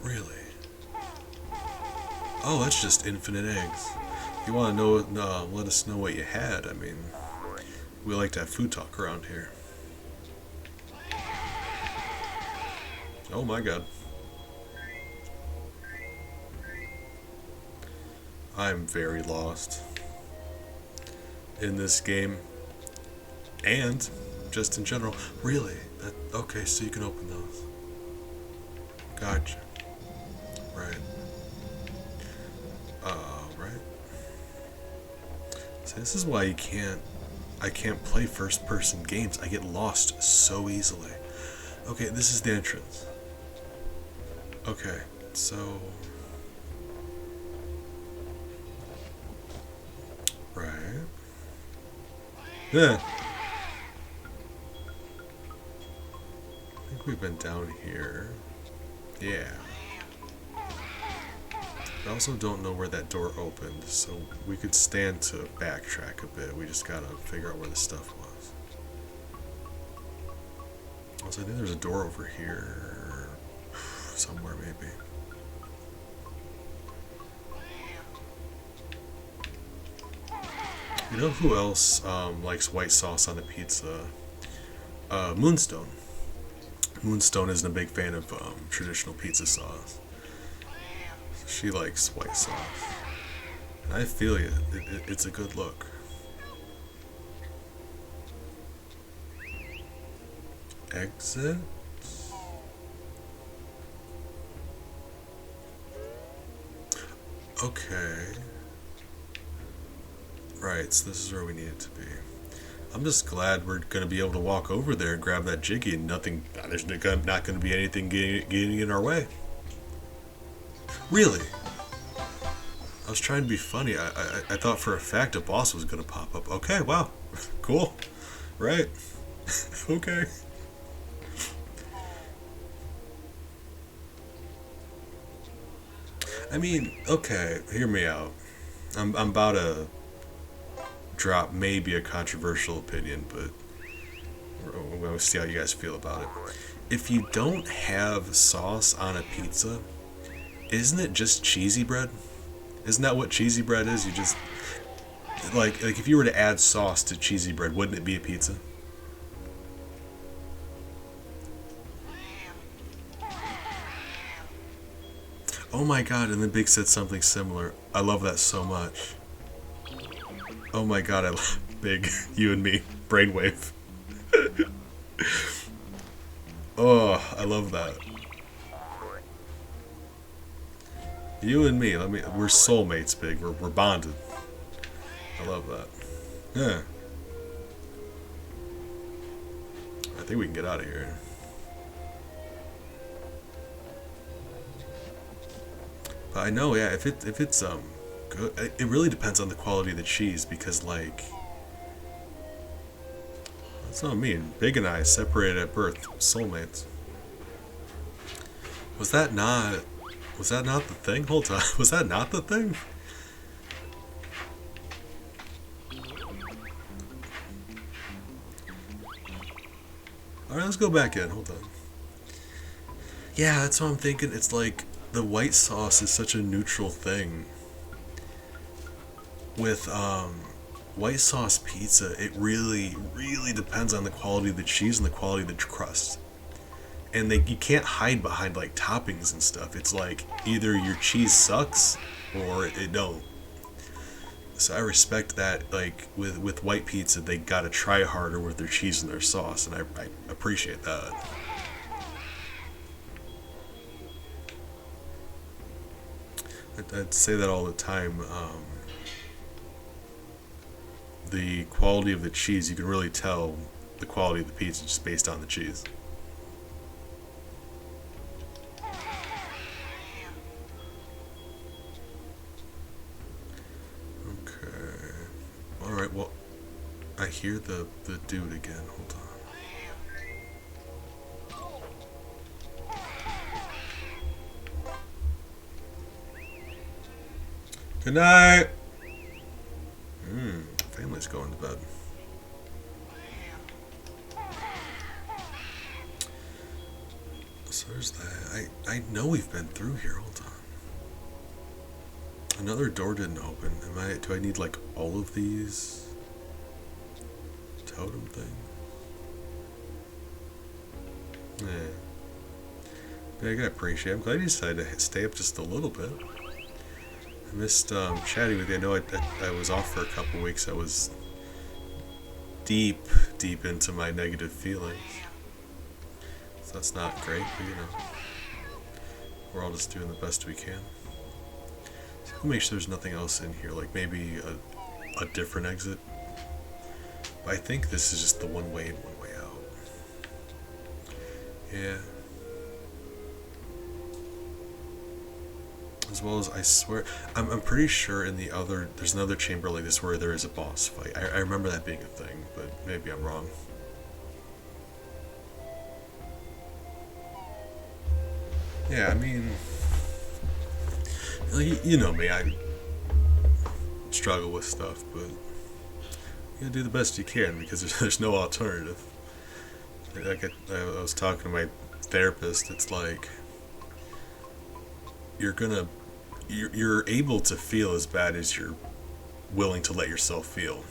Really? Oh, that's just infinite eggs. If you want to know, let us know what you had. I mean, we like to have food talk around here. Oh my god. I'm very lost in this game. And just in general. Really? Okay, so you can open those. Gotcha. Right. Right. So this is why I can't play first person games. I get lost so easily. Okay, this is the entrance. Okay, so right. Yeah. I think we've been down here. Yeah. I also don't know where that door opened, so we could stand to backtrack a bit. We just gotta figure out where the stuff was. Also, I think there's a door over here somewhere, maybe. You know who else likes white sauce on a pizza? Moonstone. Moonstone isn't a big fan of traditional pizza sauce. She likes white sauce. And I feel you. It's a good look. Exit? Okay. Right, so this is where we need it to be. I'm just glad we're going to be able to walk over there and grab that Jiggy and there's not going to be anything getting in our way. Really? I was trying to be funny. I thought for a fact a boss was going to pop up. Okay, wow. Cool. Right. Okay. I mean, okay, hear me out. I'm about to drop maybe a controversial opinion, but we're going to see how you guys feel about it. If you don't have sauce on a pizza, isn't it just cheesy bread? Isn't that what cheesy bread is? You just like if you were to add sauce to cheesy bread, wouldn't it be a pizza? Oh my god, and then Big said something similar. I love that so much. Oh my god, I love Big, you and me, brainwave. Oh, I love that. You and me, we're soulmates, Big. We're bonded. I love that. Yeah. I think we can get out of here. But I know, yeah, if it's good, it really depends on the quality of the cheese because like that's not me. Big and I separated at birth, soulmates. Was that not the thing? Hold on. Was that not the thing? Alright, let's go back in. Hold on. Yeah, that's what I'm thinking. It's like the white sauce is such a neutral thing. With white sauce pizza, it really, really depends on the quality of the cheese and the quality of the crust. And you can't hide behind like toppings and stuff. It's like either your cheese sucks or it don't. So I respect that. Like with white pizza, they gotta try harder with their cheese and their sauce, and I appreciate that. I'd say that all the time. The quality of the cheese, you can really tell the quality of the pizza just based on the cheese. Okay. Alright, well, I hear the dude again. Hold on. Good night! Family's going to bed. So there's that. I know we've been through here. Hold on. Another door didn't open. Do I need like all of these totem things? Yeah. Yeah, I appreciate it. I'm glad you decided to stay up just a little bit. I missed chatting with you. I know I was off for a couple weeks. I was deep, deep into my negative feelings. So that's not great, but you know, we're all just doing the best we can. So I'll make sure there's nothing else in here, like maybe a different exit. But I think this is just the one way in, one way out. Yeah. As well as I swear, I'm pretty sure in the other, there's another chamber like this where there is a boss fight. I remember that being a thing, but maybe I'm wrong. Yeah, I mean, you know me, I struggle with stuff, but you gotta do the best you can because there's no alternative. Like I was talking to my therapist, it's like you're able to feel as bad as you're willing to let yourself feel.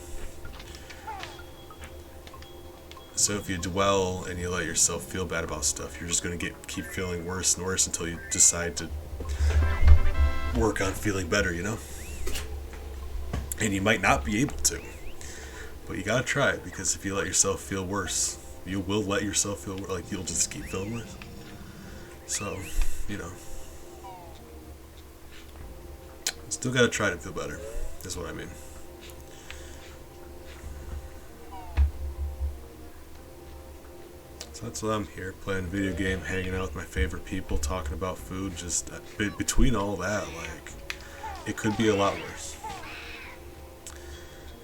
So if you dwell and you let yourself feel bad about stuff, you're just going to keep feeling worse and worse until you decide to work on feeling better, you know? And you might not be able to, but you got to try it, because if you let yourself feel worse, you will let yourself feel like you'll just keep feeling worse. So, you know, still got to try to feel better, is what I mean. So that's why I'm here, playing a video game, hanging out with my favorite people, talking about food. Just between all that, like, it could be a lot worse.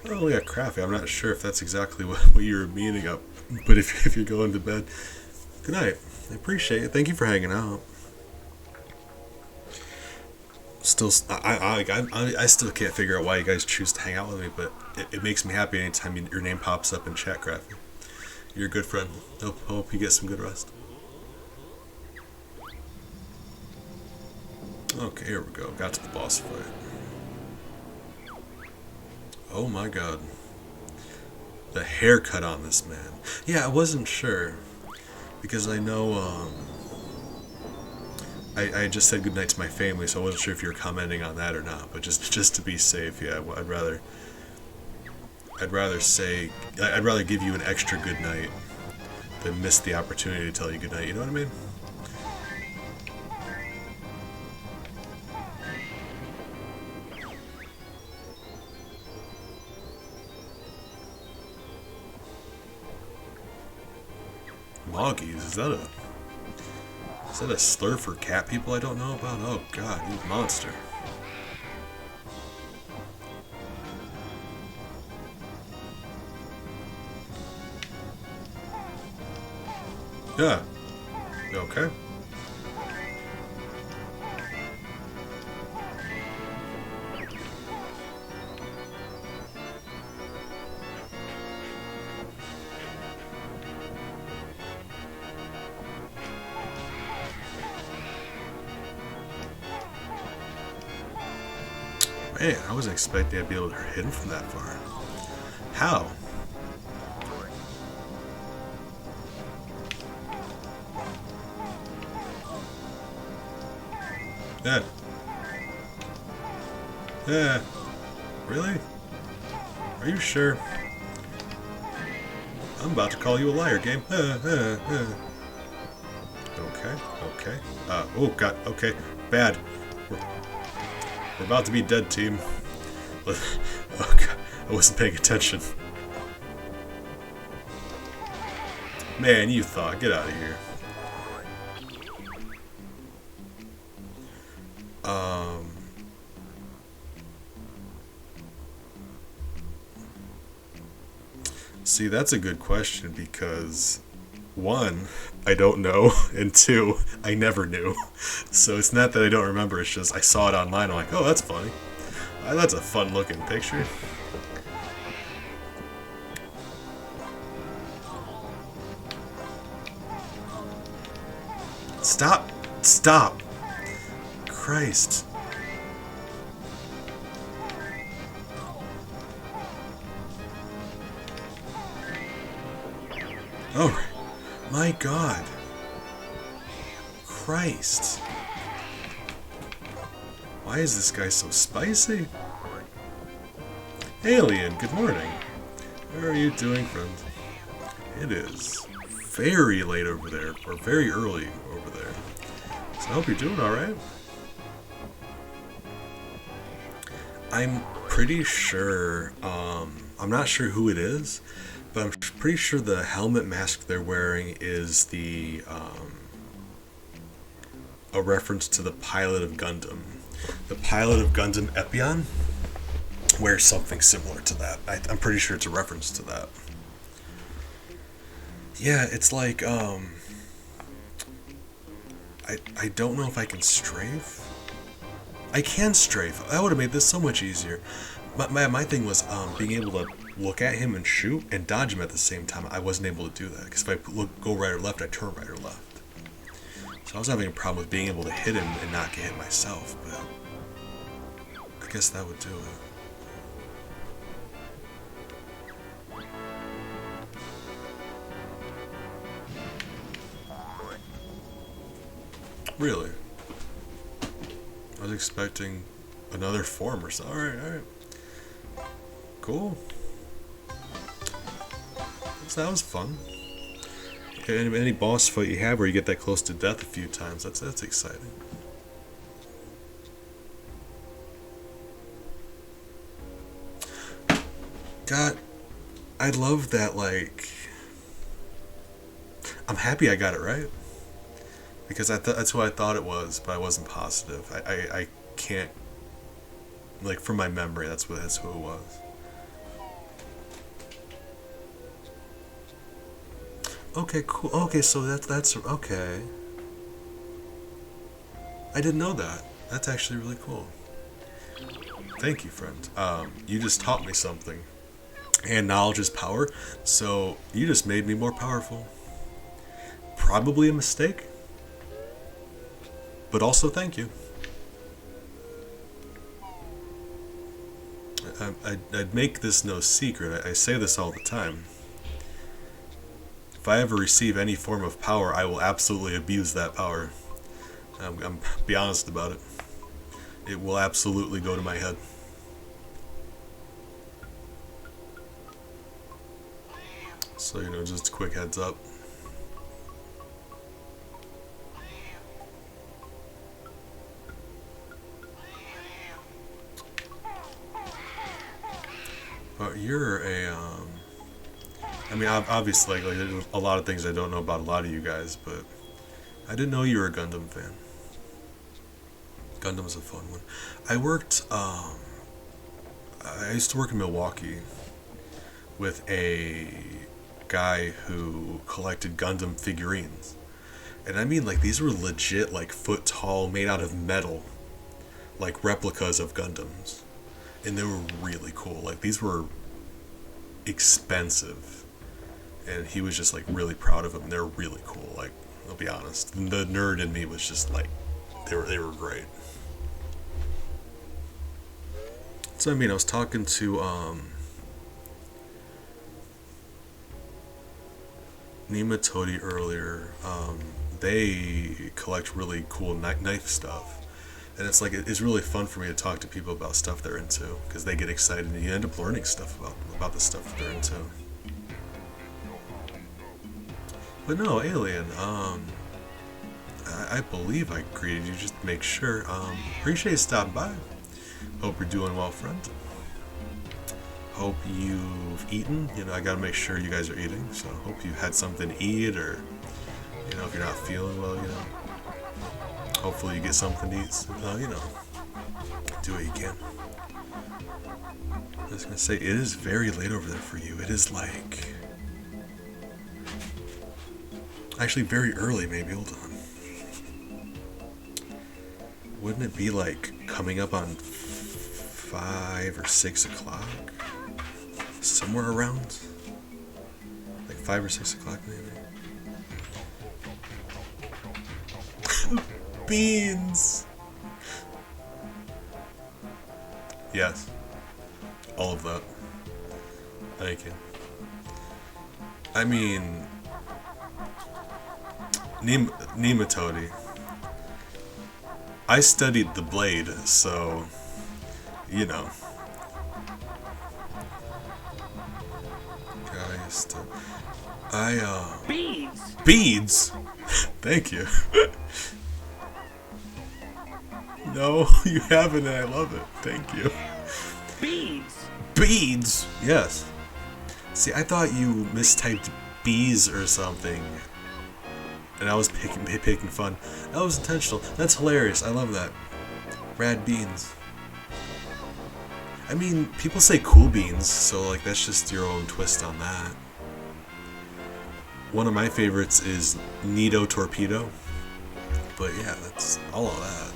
Oh yeah, Crafty, I'm not sure if that's exactly what you were meaning up, but if you're going to bed, good night. I appreciate it. Thank you for hanging out. Still, I still can't figure out why you guys choose to hang out with me, but it makes me happy anytime your name pops up in chat, Crafty. You're a good friend. Hope you get some good rest. Okay, here we go. Got to the boss fight. Oh my god. The haircut on this man. Yeah, I wasn't sure. Because I know, I just said goodnight to my family, so I wasn't sure if you were commenting on that or not. But just to be safe, yeah, I'd rather give you an extra good night than miss the opportunity to tell you good night. You know what I mean? Moggies, is that a slur for cat people I don't know about? Oh god, you monster. Yeah. You okay? Man, I wasn't expecting I'd be able to hit him from that far. How? Yeah. Yeah. Really? Are you sure? I'm about to call you a liar, game. Okay, okay. Oh god, okay. Bad. We're about to be dead, team. Oh god, I wasn't paying attention. Man, you thought. Get out of here. See, that's a good question because, one, I don't know, and two, I never knew. So it's not that I don't remember, it's just I saw it online, I'm like, oh, that's funny. That's a fun looking picture. Stop! Stop! Christ. Oh, my god. Christ. Why is this guy so spicy? Alien, good morning. How are you doing, friend? It is very late over there, or very early over there. So I hope you're doing alright. I'm pretty sure, I'm not sure who it is, but I'm pretty sure the helmet mask they're wearing is a reference to the pilot of Gundam. The pilot of Gundam Epion wears something similar to that. I'm pretty sure it's a reference to that. Yeah, it's like, I don't know if I can strafe. I can strafe. That would have made this so much easier. My thing was being able to look at him and shoot and dodge him at the same time. I wasn't able to do that because if I go right or left, I turn right or left. So I was having a problem with being able to hit him and not get hit myself, but I guess that would do it. Really? I was expecting another form or something. Alright. Cool. So that was fun. Any boss fight you have where you get that close to death a few times, that's exciting. God, I love that, like, I'm happy I got it right. Because that's who I thought it was, but I wasn't positive. I can't, like, from my memory, that's who it was. Okay, cool. Okay, so that's okay. I didn't know that. That's actually really cool. Thank you, friend. You just taught me something. And knowledge is power, so you just made me more powerful. Probably a mistake, but also thank you. I'd make this no secret. I say this all the time. If I ever receive any form of power, I will absolutely abuse that power. I'm be honest about it. It will absolutely go to my head. So, you know, just a quick heads up. But you're a, I mean, obviously, like, there's a lot of things I don't know about a lot of you guys, but I didn't know you were a Gundam fan. Gundam's a fun one. I used to work in Milwaukee with a guy who collected Gundam figurines. And I mean, like, these were legit, like, foot tall, made out of metal, like, replicas of Gundams. And they were really cool. Like, these were expensive. And he was just, like, really proud of them. They're really cool, like, I'll be honest. The nerd in me was just, like, they were great. So, I mean, I was talking to, Banjo-Tooie earlier. They collect really cool knife stuff. And it's like, it's really fun for me to talk to people about stuff they're into, because they get excited and you end up learning stuff about the stuff that they're into. But no, Alien, I believe I greeted you, just to make sure. Appreciate you stopping by. Hope you're doing well, friend. Hope you've eaten. You know, I gotta make sure you guys are eating, so hope you had something to eat, or, you know, if you're not feeling well, you know. Hopefully you get something to eat, so, you know, do what you can. I was gonna say, it is very late over there for you. It is like, actually very early maybe, hold on. Wouldn't it be like coming up on 5 or 6 o'clock? Somewhere around? Like 5 or 6 o'clock maybe? Beans! Yes. All of that. Thank you. I mean, Banjo-Tooie, I studied the blade, so you know. Guys, Beads! beads. Thank you. No, you haven't, and I love it. Thank you. Beads! Beads. Yes. See, I thought you mistyped bees or something, and I was picking fun. That was intentional. That's hilarious. I love that. Rad beans. I mean, people say cool beans, so like that's just your own twist on that. One of my favorites is Nido Torpedo, but yeah, that's all of that.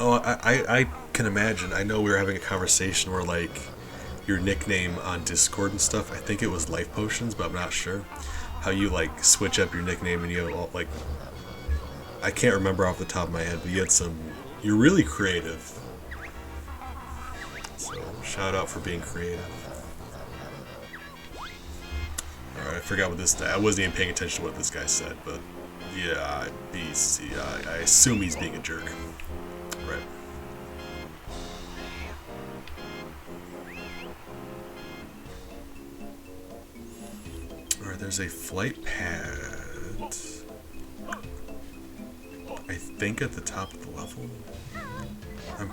Oh, I can imagine. I know we were having a conversation where, like, your nickname on Discord and stuff, I think it was Life Potions, but I'm not sure. How you, like, switch up your nickname and you have, all, like, I can't remember off the top of my head, but you had some, you're really creative. So, shout out for being creative. Alright, I forgot what this, I wasn't even paying attention to what this guy said, but yeah, I assume he's being a jerk. Right. Alright, there's a flight pad. I think at the top of the level. I'm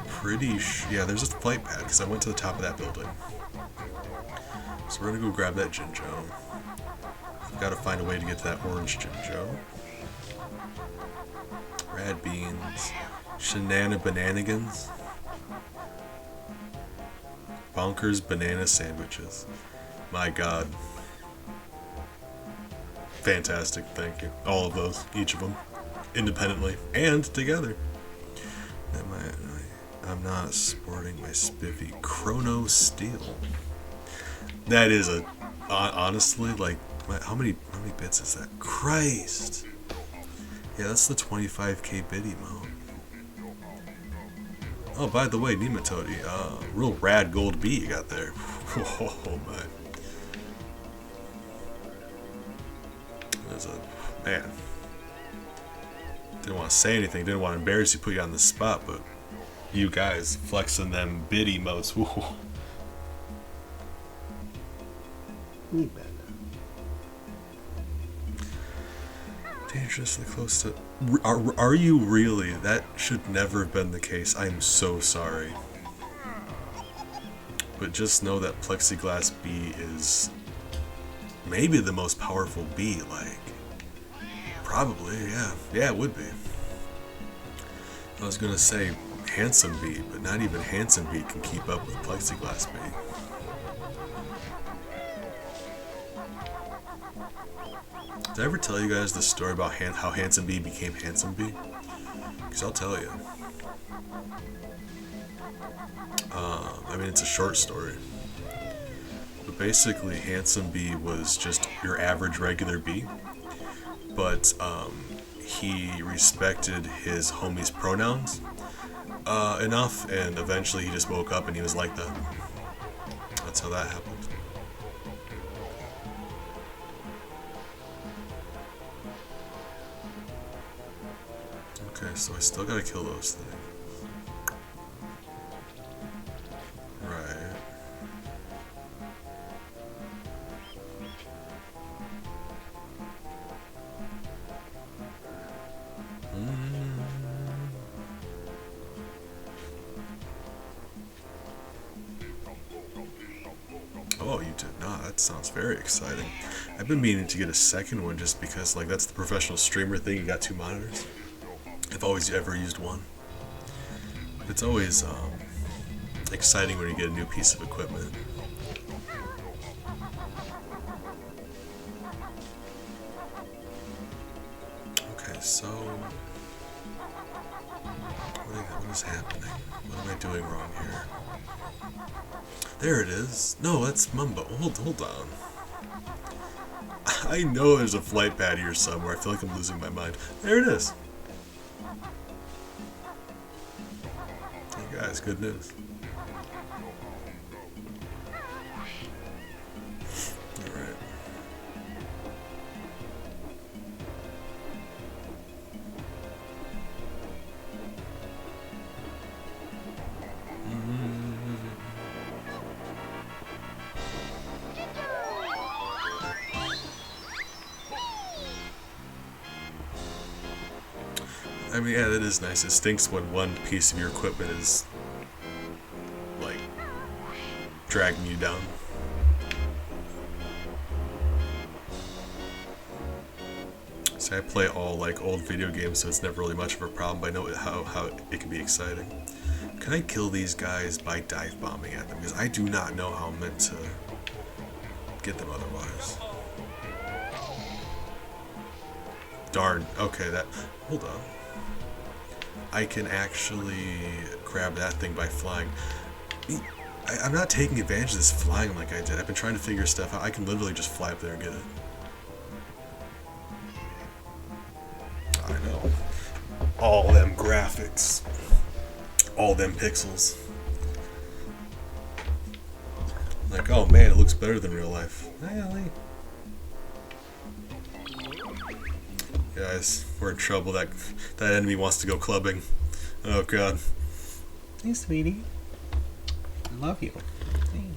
pretty sure. Yeah, there's a flight pad because I went to the top of that building. So we're gonna go grab that Jinjo. I've got to find a way to get to that orange Jinjo. Rad beans. Bananigans. Bonkers banana sandwiches. My god. Fantastic, thank you. All of those, each of them. Independently and together. I'm not sporting my spiffy Chrono Steel. That is a... honestly, like... how many bits is that? Christ! Yeah, that's the 25k bid emote. Oh, by the way, Nematode, real rad gold bee you got there. Oh my. There's a man. Didn't want to say anything, didn't want to embarrass you, put you on the spot, but you guys flexing them bid emotes. Whoa. Dangerously close to... Are you really? That should never have been the case. I'm so sorry. But just know that plexiglass bee is maybe the most powerful bee, like... Probably, yeah. Yeah, it would be. I was gonna say handsome bee, but not even handsome bee can keep up with plexiglass bee. Did I ever tell you guys the story about how Handsome Bee became Handsome Bee? Because I'll tell you. I mean, it's a short story. But basically, Handsome Bee was just your average regular bee. But he respected his homie's pronouns enough, and eventually he just woke up and he was like that. That's how that happened. Okay, so I still gotta kill those things. Right. Oh, you did not. That sounds very exciting. I've been meaning to get a second one just because, like, that's the professional streamer thing. You got two monitors. I've always ever used one. It's always exciting when you get a new piece of equipment. Okay, so what is happening? What am I doing wrong here? There it is. No, that's Mumbo. Hold on. I know there's a flight pad here somewhere. I feel like I'm losing my mind. There it is. Hey guys, good news. I mean, yeah, that is nice. It stinks when one piece of your equipment is, like, dragging you down. See, I play all, like, old video games, so it's never really much of a problem, but I know how it can be exciting. Can I kill these guys by dive bombing at them? Because I do not know how I'm meant to get them otherwise. Darn. Okay, that... Hold on. I can actually grab that thing by flying. I'm not taking advantage of this flying like I did. I've been trying to figure stuff out. I can literally just fly up there and get it. I know. All them graphics. All them pixels. Like, oh man, it looks better than real life. Really? Guys, we're in trouble. That enemy wants to go clubbing. Oh god. Hey, sweetie. I love you. Hey.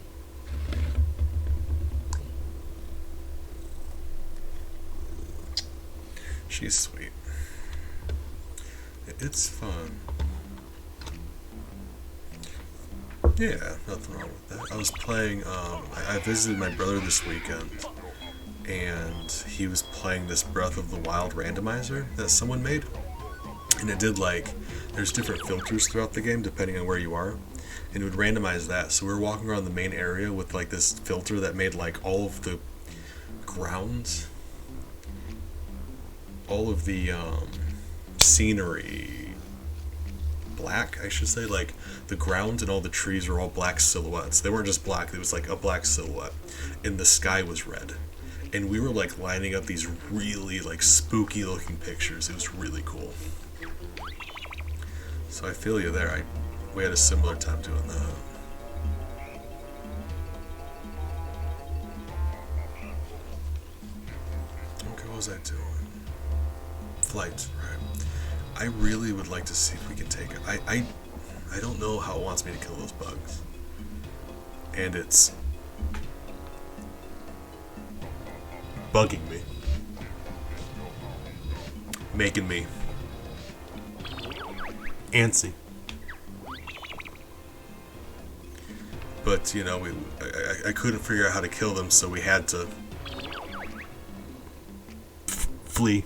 She's sweet. It's fun. Yeah, nothing wrong with that. I was playing, I visited my brother this weekend, and he was playing this Breath of the Wild randomizer that someone made. And it did, like, there's different filters throughout the game depending on where you are, and it would randomize that. So we were walking around the main area with, like, this filter that made, like, all of the grounds, all of the scenery black, I should say. Like, the ground and all the trees were all black silhouettes. They weren't just black, it was like a black silhouette, and the sky was red. And we were, like, lining up these really, like, spooky looking pictures. It was really cool. So I feel you there. We had a similar time doing that. Okay, what was I doing? Flight, right. I really would like to see if we can take it. I don't know how it wants me to kill those bugs. And it's bugging me. Making me antsy. But, you know, I couldn't figure out how to kill them, so we had to flee.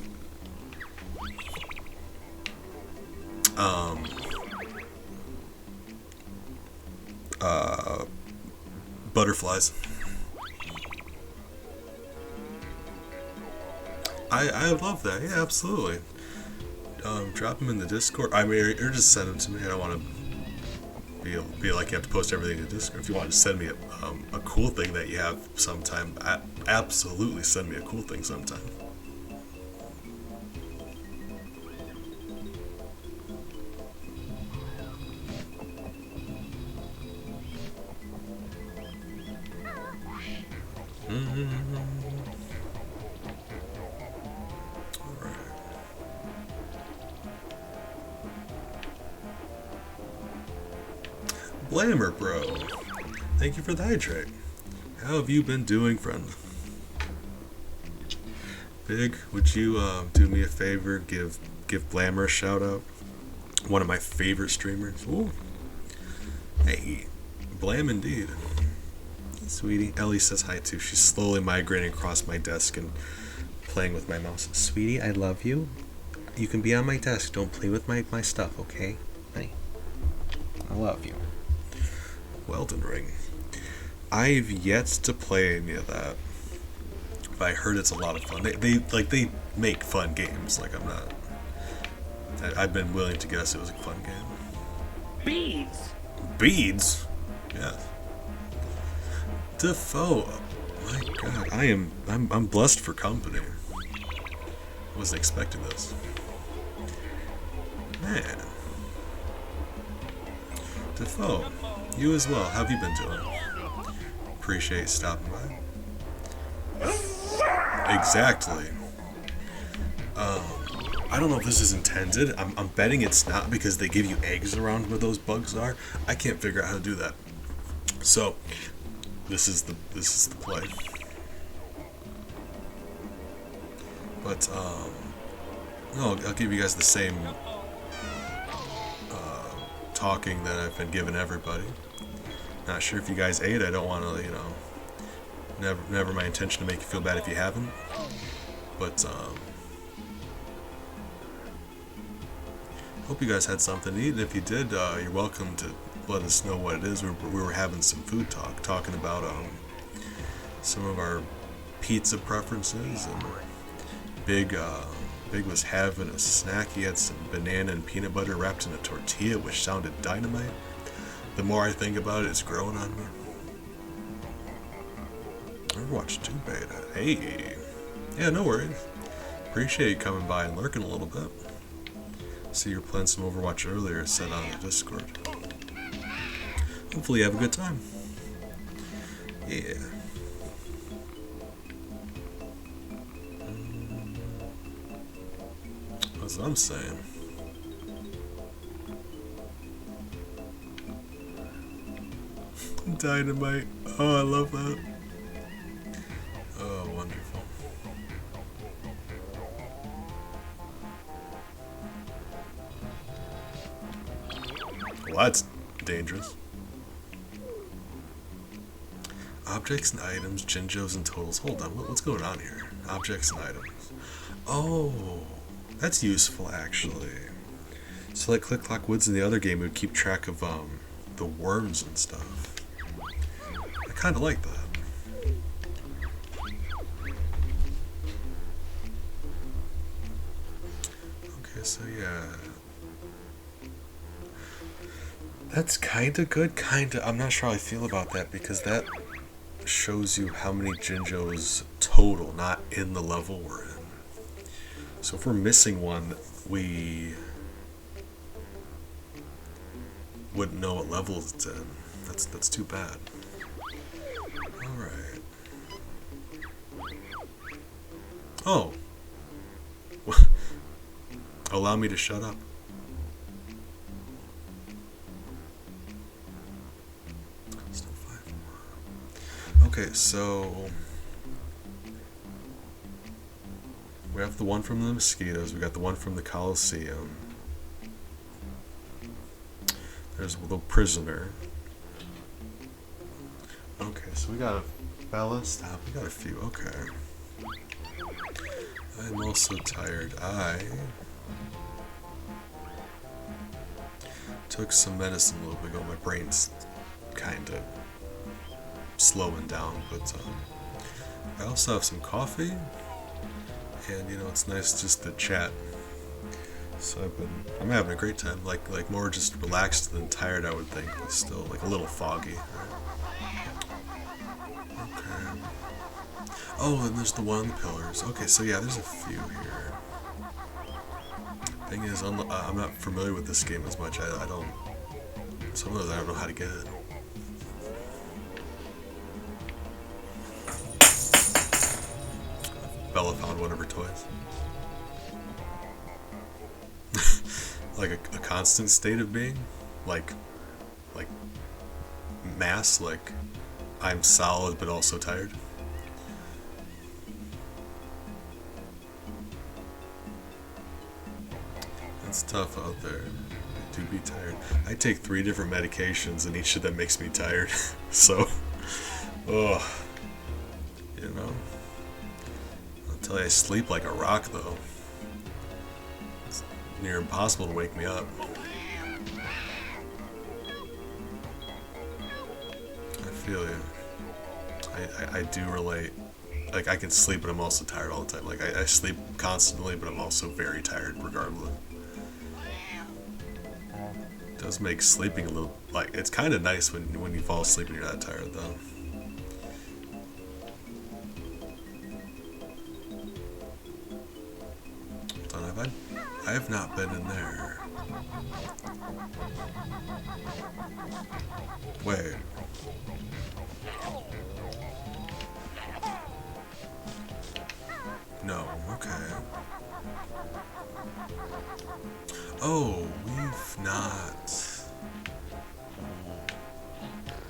Butterflies. I love that. Yeah, absolutely. Drop them in the Discord. I mean, or just send them to me. I don't want to be like you have to post everything in the Discord. If you want to send me a cool thing that you have sometime, absolutely send me a cool thing sometime. Blammer, bro. Thank you for the hydrate. How have you been doing, friend? Big, would you do me a favor? Give Blammer a shout out. One of my favorite streamers. Ooh. Hey, Blam indeed. Hey, sweetie. Ellie says hi too. She's slowly migrating across my desk and playing with my mouse. Sweetie, I love you. You can be on my desk. Don't play with my stuff, okay? Hey. I love you. Elden Ring. I've yet to play any of that, but I heard it's a lot of fun. They make fun games. Like, I'm not. I've been willing to guess it was a fun game. Beads. Beads. Yeah. Defoe. My God, I'm blessed for company. Wasn't expecting this. Man. Defoe. You as well. How have you been doing? Appreciate stopping by. Exactly. I don't know if this is intended. I'm betting it's not because they give you eggs around where those bugs are. I can't figure out how to do that. So, this is the play. But no, I'll give you guys the same talking that I've been giving everybody. Not sure if you guys ate. I don't want to, you know, never my intention to make you feel bad if you haven't. But hope you guys had something to eat. And if you did, you're welcome to let us know what it is. We were having some food talk, talking about some of our pizza preferences, and Big was having a snack. He had some banana and peanut butter wrapped in a tortilla, which sounded dynamite. The more I think about it, it's growing on me. Overwatch 2 beta. Hey. Yeah, no worries. Appreciate you coming by and lurking a little bit. See, you're playing some Overwatch earlier, said on the Discord. Hopefully you have a good time. Yeah. That's what I'm saying. Dynamite. Oh, I love that. Oh, wonderful. Well, that's dangerous. Objects and items, Jinjos and totals. Hold on, what's going on here? Objects and items. Oh, that's useful actually. So like Click Clock Woods in the other game, we would keep track of the worms and stuff. I kind of like that. Okay, so yeah. That's kind of good, I'm not sure how I feel about that, because that shows you how many Jinjos total, not in the level we're in. So if we're missing one, we wouldn't know what level it's in. That's too bad. Alright. Oh. Allow me to shut up. Still 5 more. Okay, so we have the one from the mosquitoes, we got the one from the Coliseum. There's the prisoner. Okay, so we got a Bella, stop, we got a few, okay. I'm also tired. I took some medicine a little bit ago, my brain's kinda slowing down, but I also have some coffee, and you know, it's nice just to chat. So I'm having a great time, like more just relaxed than tired, I would think, but still like a little foggy. Okay. Oh, and there's the one on the pillars. Okay, so yeah, there's a few here. Thing is, I'm not familiar with this game as much. I don't. Some of those I don't know how to get. Bella found one of her toys. Like a constant state of being, like mass, like I'm solid but also tired. It's tough out there. I do be tired. I take 3 different medications and each of them makes me tired. So, oh, you know. I'll tell you, I sleep like a rock though. It's near impossible to wake me up. I feel you. I do relate. Like, I can sleep, but I'm also tired all the time. Like, I sleep constantly, but I'm also very tired regardless. It does make sleeping a little, like, it's kind of nice when you fall asleep and you're that tired, though. Hold on, I have not been in there. Wait. No, okay. Oh, we've not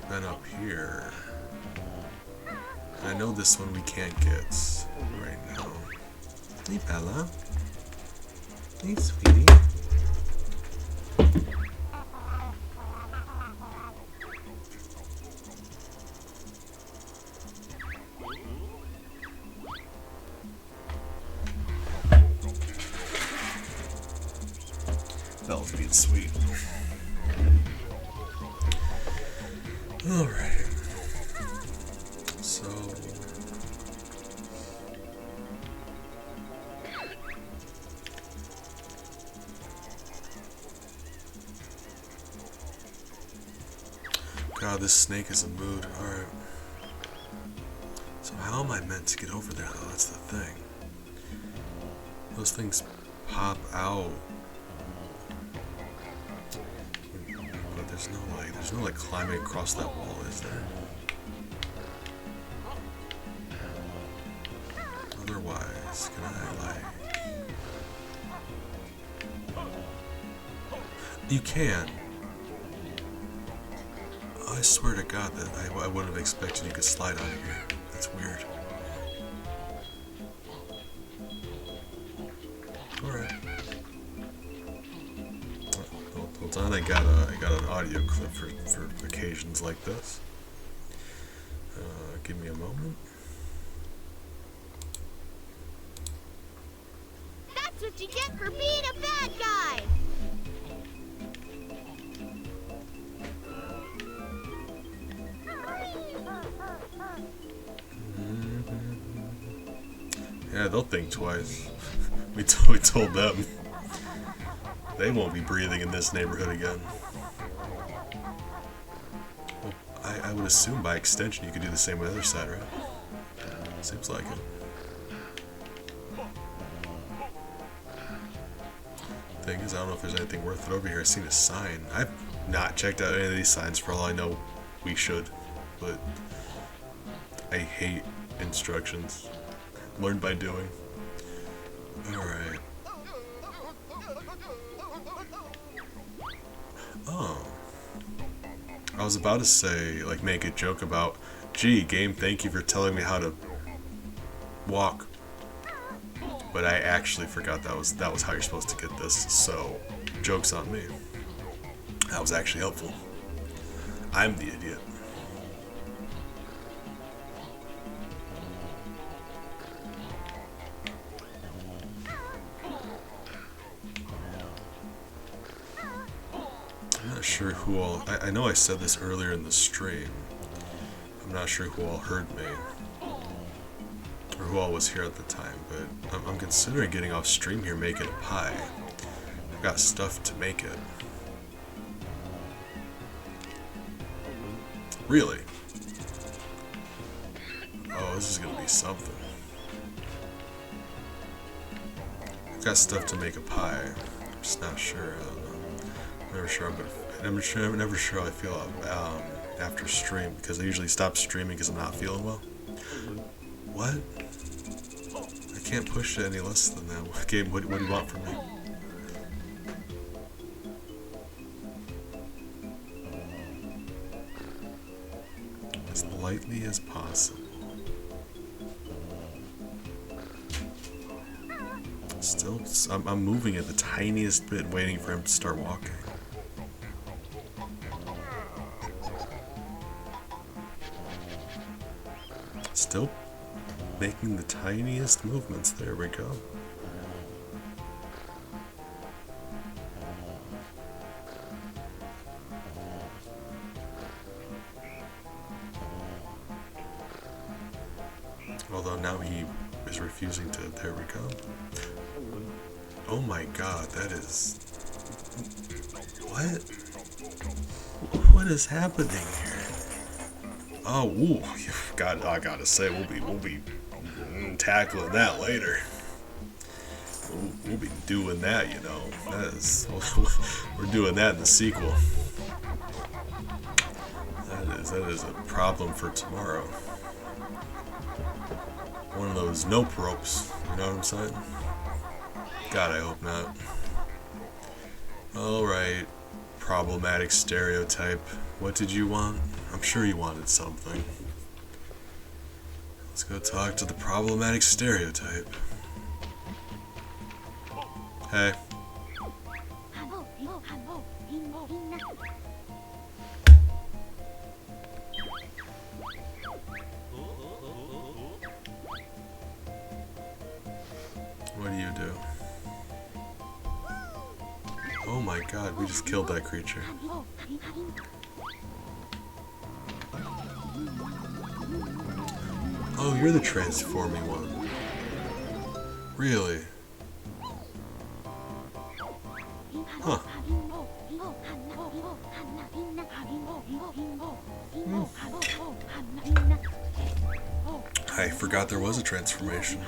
been up here. And I know this one we can't get right now. Hey, Bella. Hey, sweetie. Sweet, sweet. Alright. So... God, this snake is a mood. Alright. So how am I meant to get over there, though? That's the thing. Those things pop out. But there's no like climbing across that wall, is there? Otherwise, can I like... You can. I swear to God that I wouldn't have expected you could slide out of here. That's weird. Alright. Hold on, I got an audio clip for occasions like this. Give me a moment. That's what you get for being a bad guy! Yeah, they'll think twice. We told them. They won't be breathing in this neighborhood again. Well, I would assume by extension you could do the same with the other side, right? Seems like it. Thing is, I don't know if there's anything worth it over here. I've seen a sign. I've not checked out any of these signs. For all I know, we should. But I hate instructions. Learned by doing. Alright. Oh. I was about to say, like, make a joke about, gee, game, thank you for telling me how to walk. But I actually forgot that was how you're supposed to get this, so joke's on me. That was actually helpful. I'm the idiot. I'm not sure who all... I know I said this earlier in the stream. I'm not sure who all heard me. Or who all was here at the time, but I'm considering getting off stream here, making a pie. I've got stuff to make it. Really? Oh, this is gonna be something. I've got stuff to make a pie. I'm just not sure. I don't know. I'm never sure I'm never sure how I feel after stream, because I usually stop streaming because I'm not feeling well. What? I can't push it any less than that. Gabe, what do you want from me? As lightly as possible. Still, I'm moving at the tiniest bit, waiting for him to start walking. Still making the tiniest movements. There we go. Although now he is refusing to. There we go. Oh my God, that is... What? What is happening here? Oh, ooh, I gotta say, we'll be tackling that later. We'll be doing that, you know. We're doing that in the sequel. That is a problem for tomorrow. One of those nope ropes, you know what I'm saying? God, I hope not. Alright, problematic stereotype. What did you want? I'm sure you wanted something. Let's go talk to the problematic stereotype. Hey. What do you do? Oh my god, we just killed that creature. Oh, you're the transforming one. Really? Huh. I forgot there was a transformation.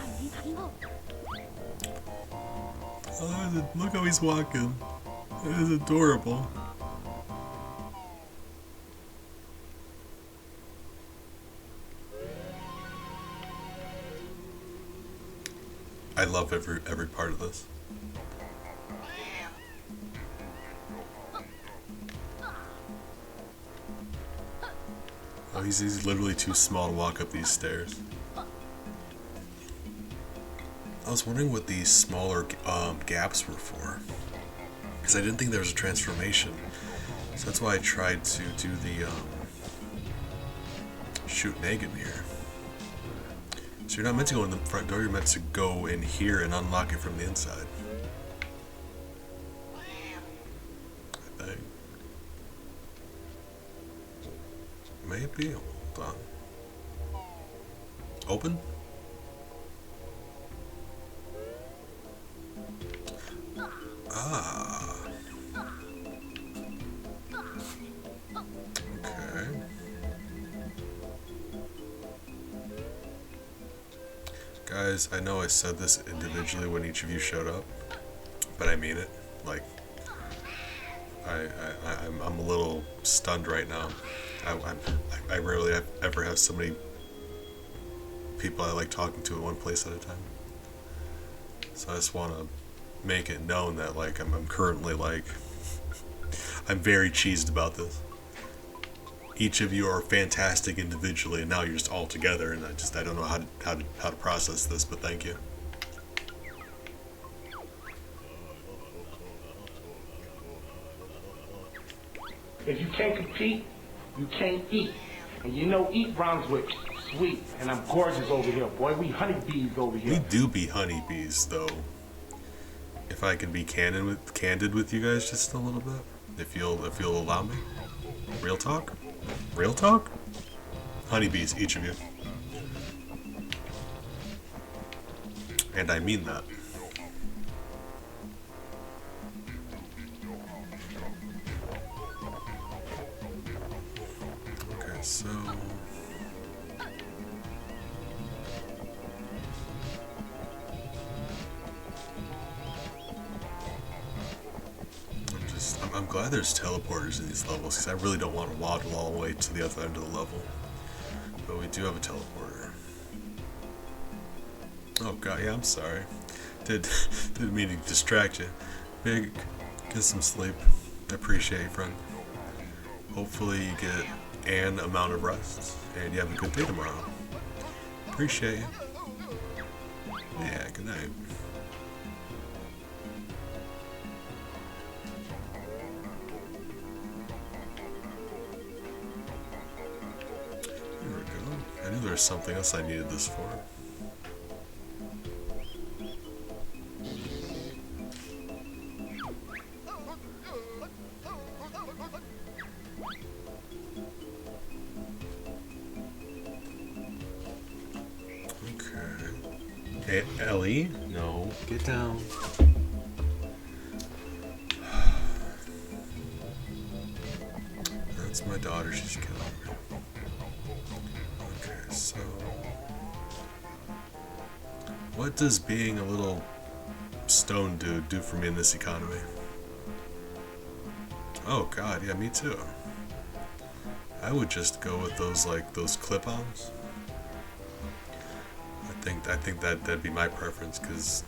Oh, look how he's walking. It is adorable. I love every part of this. Oh, he's literally too small to walk up these stairs. I was wondering what these smaller gaps were for, because I didn't think there was a transformation. So that's why I tried to do the shoot Negan here. So you're not meant to go in the front door, you're meant to go in here and unlock it from the inside. I think. Maybe? Hold on. Open? Ah. Okay. Guys, I know I said this individually when each of you showed up, but I mean it. Like, I'm a little stunned right now. I rarely ever have so many people I like talking to at one place at a time. So I just want to make it known that, like, I'm currently, like, I'm very cheesed about this. Each of you are fantastic individually, and now you're just all together, and I don't know how to process this, but thank you. If you can't compete, you can't eat. And you know eat rhymes with sweet. And I'm gorgeous over here, boy. We honeybees over here. We do be honeybees, though. If I can be candid with you guys just a little bit, if you'll allow me. Real talk? Real talk? Honeybees, each of you. And I mean that. Okay, so... I'm glad there's teleporters in these levels, because I really don't want to waddle all the way to the other end of the level. But we do have a teleporter. Oh god, yeah, I'm sorry. Didn't mean to distract you. Big, get some sleep. I appreciate you, friend. Hopefully you get an amount of rest, and you have a good day tomorrow. Appreciate you. Yeah, good night. I knew there was something else I needed this for. Okay. Hey, Ellie? No. Get down. That's my daughter. She's killing me. Okay, so... what does being a little stone dude do for me in this economy? Oh god, yeah, me too. I would just go with those, like, those clip-ons. I think that'd be my preference, because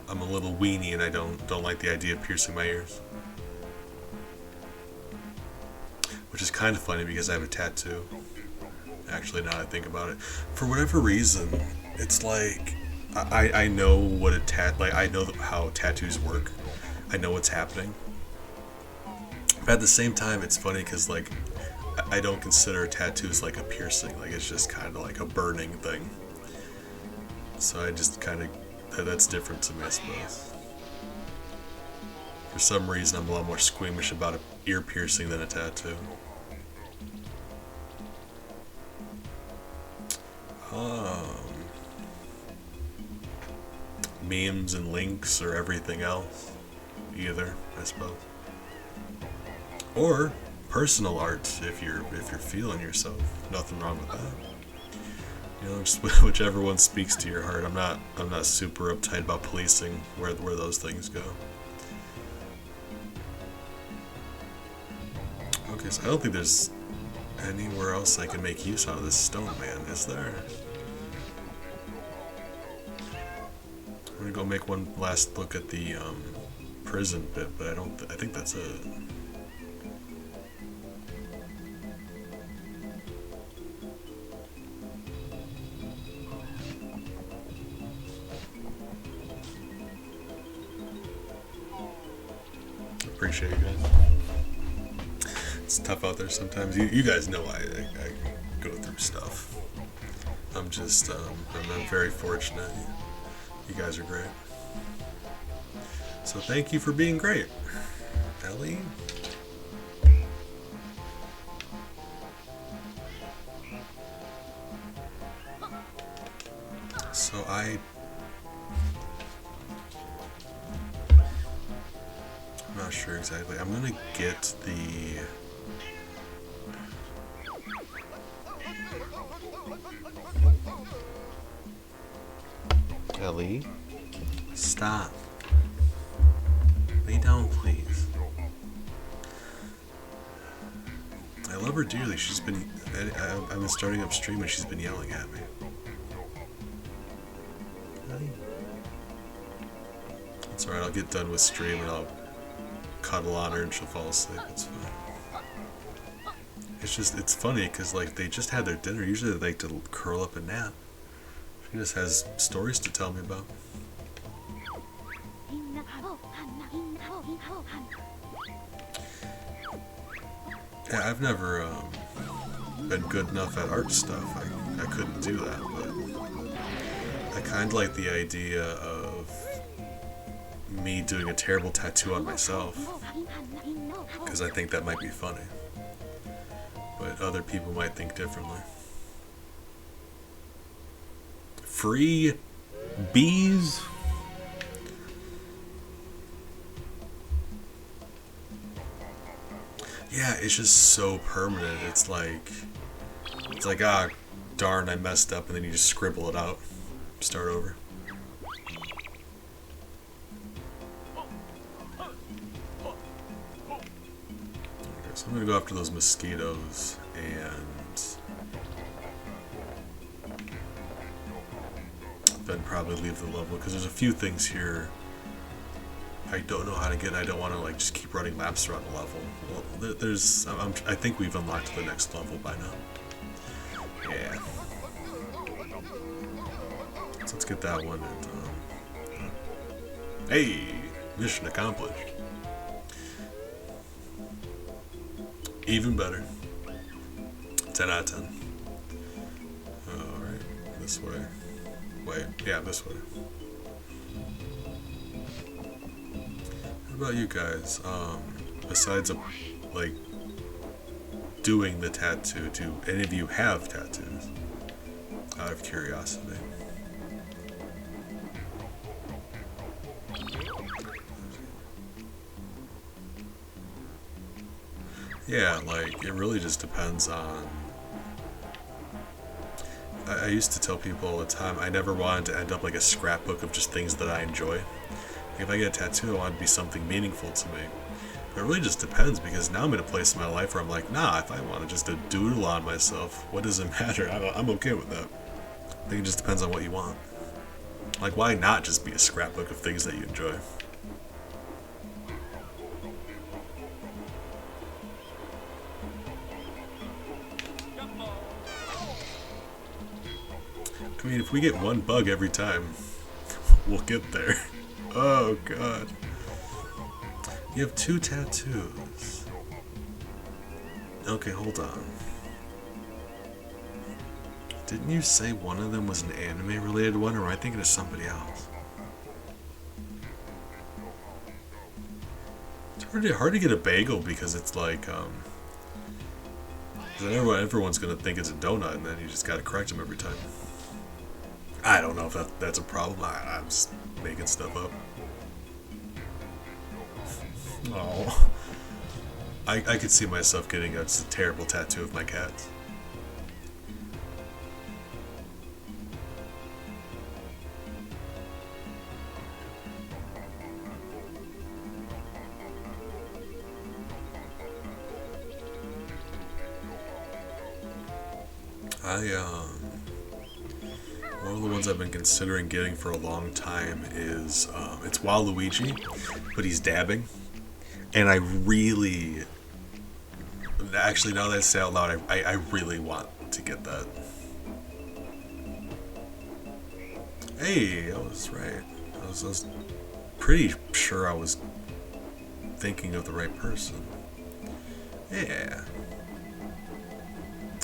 I'm a little weenie and I don't like the idea of piercing my ears. Which is kind of funny because I have a tattoo. Actually, now I think about it. For whatever reason, it's like I know what I know how tattoos work. I know what's happening. But at the same time, it's funny because, like, I don't consider tattoos like a piercing. Like, it's just kind of like a burning thing. So I just kind of, that's different to me, I suppose. For some reason, I'm a lot more squeamish about an ear piercing than a tattoo. Memes and links or everything else, either, I suppose. Or personal art if you're feeling yourself. Nothing wrong with that. You know, just whichever one speaks to your heart. I'm not super uptight about policing where those things go. Okay, so I don't think there's anywhere else I can make use out of this stone man, is there? I'm gonna go make one last look at the prison bit, but I think that's it. Appreciate you guys. It's tough out there sometimes. You guys know I go through stuff. I'm just I'm very fortunate. You guys are great. So thank you for being great, Ellie. So I'm not sure exactly. I'm gonna get the Ellie. Stop. Lay down, please. I love her dearly. She's been. I've been starting up stream and she's been yelling at me. It's alright. I'll get done with stream and I'll cuddle on her and she'll fall asleep. It's fine. It's funny because like they just had their dinner. Usually they like to curl up and nap. She just has stories to tell me about. Yeah, I've never been good enough at art stuff. I couldn't do that, but I kind of like the idea of me doing a terrible tattoo on myself because I think that might be funny. But other people might think differently. Free bees? Yeah, it's just so permanent. It's like, ah, darn, I messed up, and then you just scribble it out, start over. Okay, so I'm gonna go after those mosquitoes and then probably leave the level because there's a few things here I don't know how to get. I don't want to like just keep running laps around the level. Well, there's. I think we've unlocked the next level by now. Yeah. So let's get that one. And, hey, mission accomplished. Even better. 10 out of 10. All right, this way. Wait, yeah, this way. What about you guys? Besides like doing the tattoo, do any of you have tattoos? Out of curiosity. Yeah, like it really just depends on. I used to tell people all the time I never wanted to end up like a scrapbook of just things that I enjoy. If I get a tattoo, I want it to be something meaningful to me. But it really just depends because now I'm in a place in my life where I'm like, nah, if I want to just a doodle on myself, what does it matter? I'm okay with that. I think it just depends on what you want. Like, why not just be a scrapbook of things that you enjoy? I mean, if we get one bug every time, we'll get there. Oh, God. You have 2 tattoos. Okay, hold on. Didn't you say one of them was an anime-related one, or am I thinking of somebody else? hard to get a bagel because it's like, 'cause everyone's gonna think it's a donut, and then you just gotta correct them every time. I don't know if that's a problem. I'm just making stuff up. Oh, I could see myself getting a terrible tattoo of my cats. One of the ones I've been considering getting for a long time is, it's Waluigi, but he's dabbing. And I really, actually now that I say it out loud, I really want to get that. Hey, I was right. I was pretty sure I was thinking of the right person. Yeah.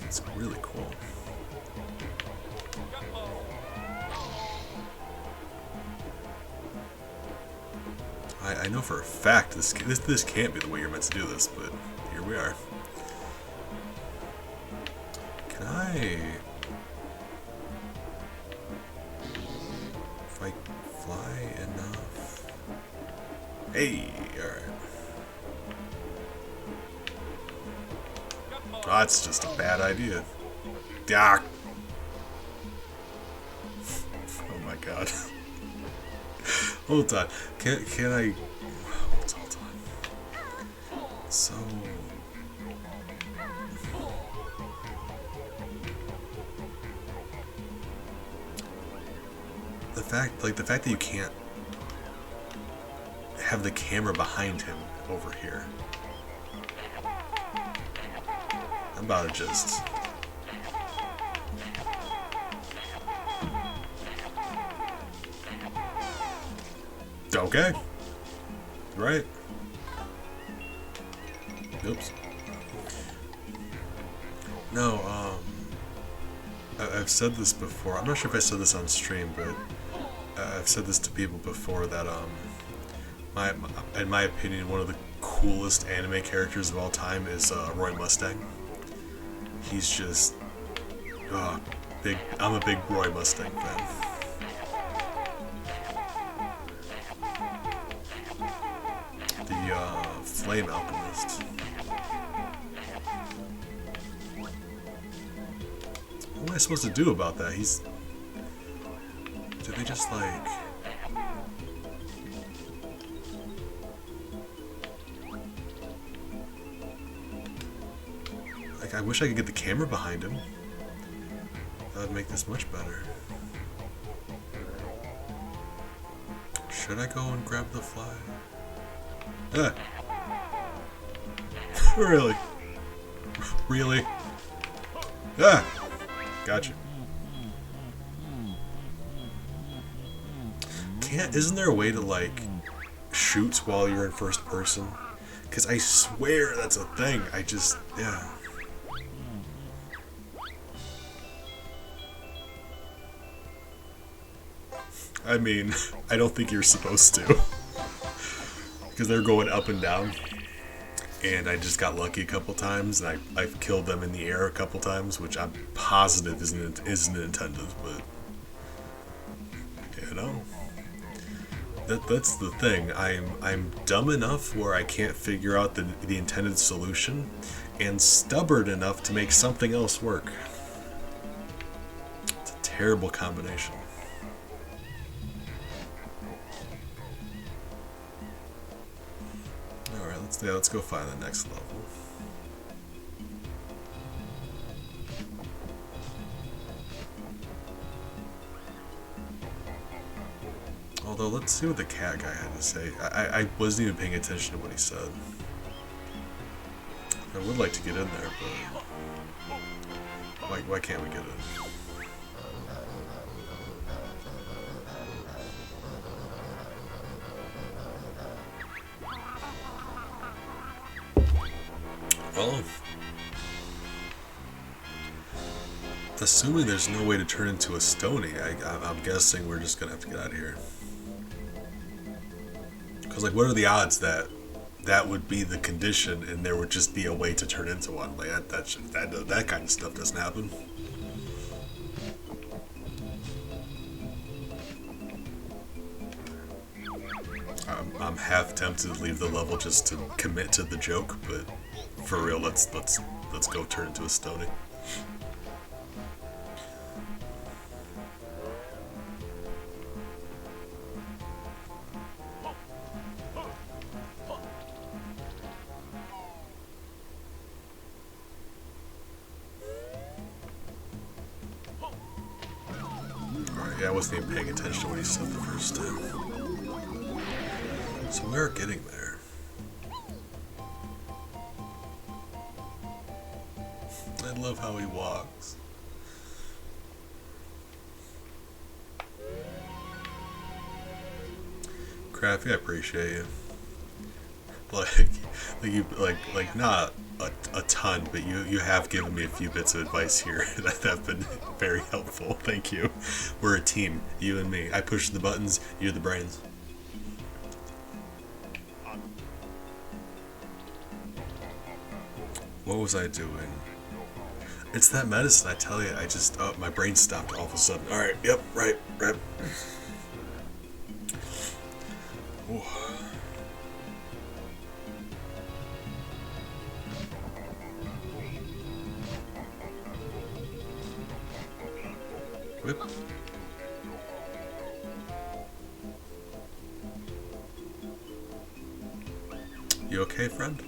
It's really cool. I know for a fact this can't be the way you're meant to do this, but here we are. Can I... If I fly enough... Hey, alright. Oh, that's just a bad idea. Ah. Oh my god. Hold on. Can I... Hold on. So... The fact that you can't have the camera behind him over here. I'm about to just... Okay. Right. Oops. No, I've said this before. I'm not sure if I said this on stream, but I've said this to people before that, in my opinion, one of the coolest anime characters of all time is Roy Mustang. He's just big. I'm a big Roy Mustang fan. The Flame Alchemist. What am I supposed to do about that? Did they just like... I wish I could get the camera behind him. That would make this much better. Should I go and grab the fly? Ah. Really? Really? Ah! Gotcha. Isn't there a way to, like, shoot while you're in first person? Because I swear that's a thing. Yeah. I mean, I don't think you're supposed to. Because they're going up and down. And I just got lucky a couple times, and I've killed them in the air a couple times, which I'm positive isn't intended, but... You know. That's the thing. I'm dumb enough where I can't figure out the intended solution, and stubborn enough to make something else work. It's a terrible combination. Alright, let's go find the next level. Although, let's see what the cat guy had to say. I wasn't even paying attention to what he said. I would like to get in there, but... Why can't we get in? Well... Assuming there's no way to turn into a Stony, I'm guessing we're just gonna have to get out of here. Because, like, what are the odds that that would be the condition, and there would just be a way to turn into one. Like that kind of stuff doesn't happen. I'm half tempted to leave the level just to commit to the joke, but for real, let's go turn into a stony. Alright, yeah, I wasn't even paying attention to what he said the first time. So we are getting there. I love how he walks. Crafty, I appreciate you. Like not a ton, but you have given me a few bits of advice here that have been very helpful. Thank you. We're a team, you and me. I push the buttons, you're the brains. What was I doing? It's that medicine, I tell you. I just, oh, my brain stopped all of a sudden. Alright, yep, right. Ooh. Whip. You okay, friend?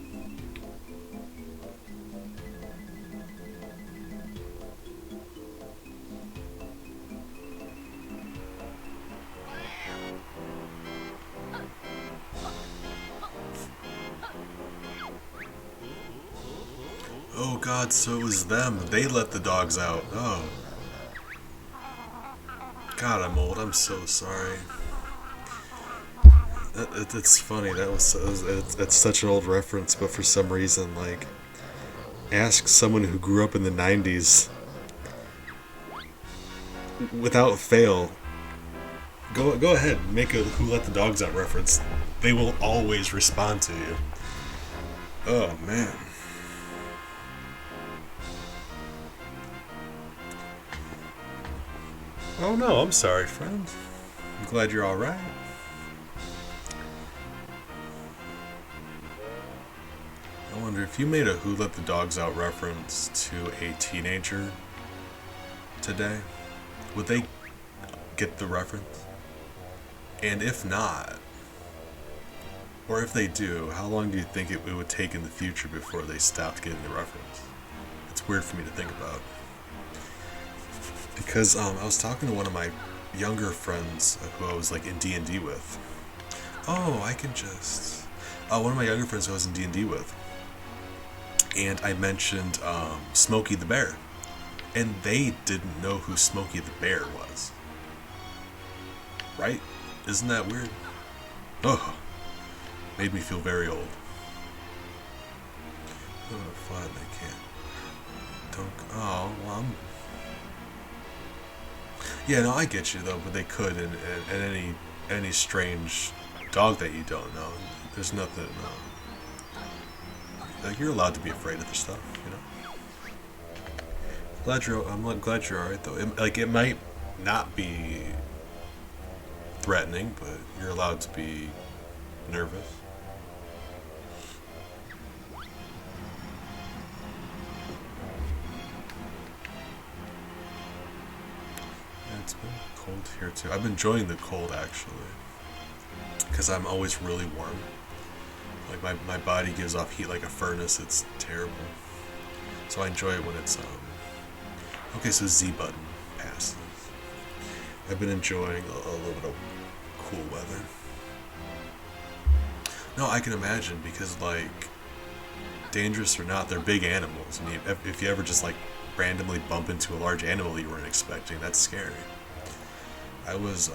Oh god, so it was them. They let the dogs out. Oh. God, I'm old. I'm so sorry. It's funny. That's such an old reference, but for some reason, like, ask someone who grew up in the 90s without fail. Go ahead, make a "Who Let the Dogs Out" reference. They will always respond to you. Oh man. Oh no, I'm sorry, friend. I'm glad you're alright. I wonder if you made a "Who Let the Dogs Out" reference to a teenager today, would they get the reference? And if not, or if they do, how long do you think it would take in the future before they stopped getting the reference? It's weird for me to think about. Because I was talking to one of my younger friends who I was like in D&D with. Oh, I can just... one of my younger friends who I was in D&D with. And I mentioned Smokey the Bear. And they didn't know who Smokey the Bear was. Right? Isn't that weird? Oh, made me feel very old. Oh, fun, they can't. Don't... Oh, well, yeah, no, I get you though, but they could, and any strange dog that you don't know. There's nothing. Like, you're allowed to be afraid of the stuff, you know. I'm glad you're alright though. It might not be threatening, but you're allowed to be nervous. It's been cold here too. I've been enjoying the cold actually, because I'm always really warm. Like my body gives off heat like a furnace. It's terrible. So I enjoy it when it's okay. So Z button passes. I've been enjoying a little bit of cool weather. No, I can imagine, because like, dangerous or not, they're big animals. I mean, if you ever just like randomly bump into a large animal you weren't expecting, that's scary. I was,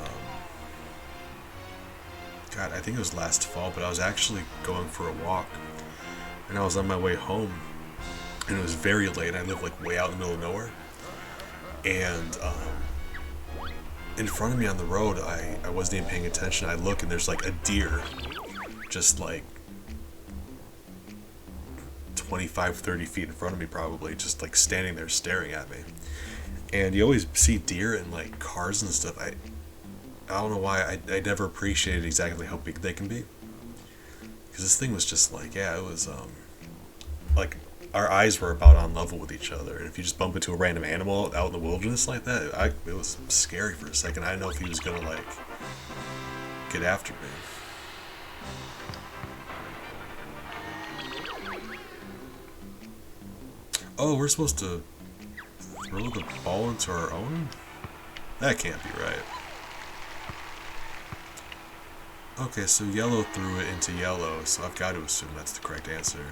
God, I think it was last fall, but I was actually going for a walk, and I was on my way home, and it was very late. I live like way out in the middle of nowhere, and in front of me on the road, I wasn't even paying attention. I look, and there's like a deer just like 25, 30 feet in front of me probably, just like standing there staring at me. And you always see deer in like cars and stuff. I don't know why I never appreciated exactly how big they can be. Because this thing was just like, yeah, it was like our eyes were about on level with each other. And if you just bump into a random animal out in the wilderness like that, it was scary for a second. I didn't know if he was gonna like get after me. Oh, we're supposed to throw the ball into our own? That can't be right. Okay, so yellow threw it into yellow, so I've got to assume that's the correct answer.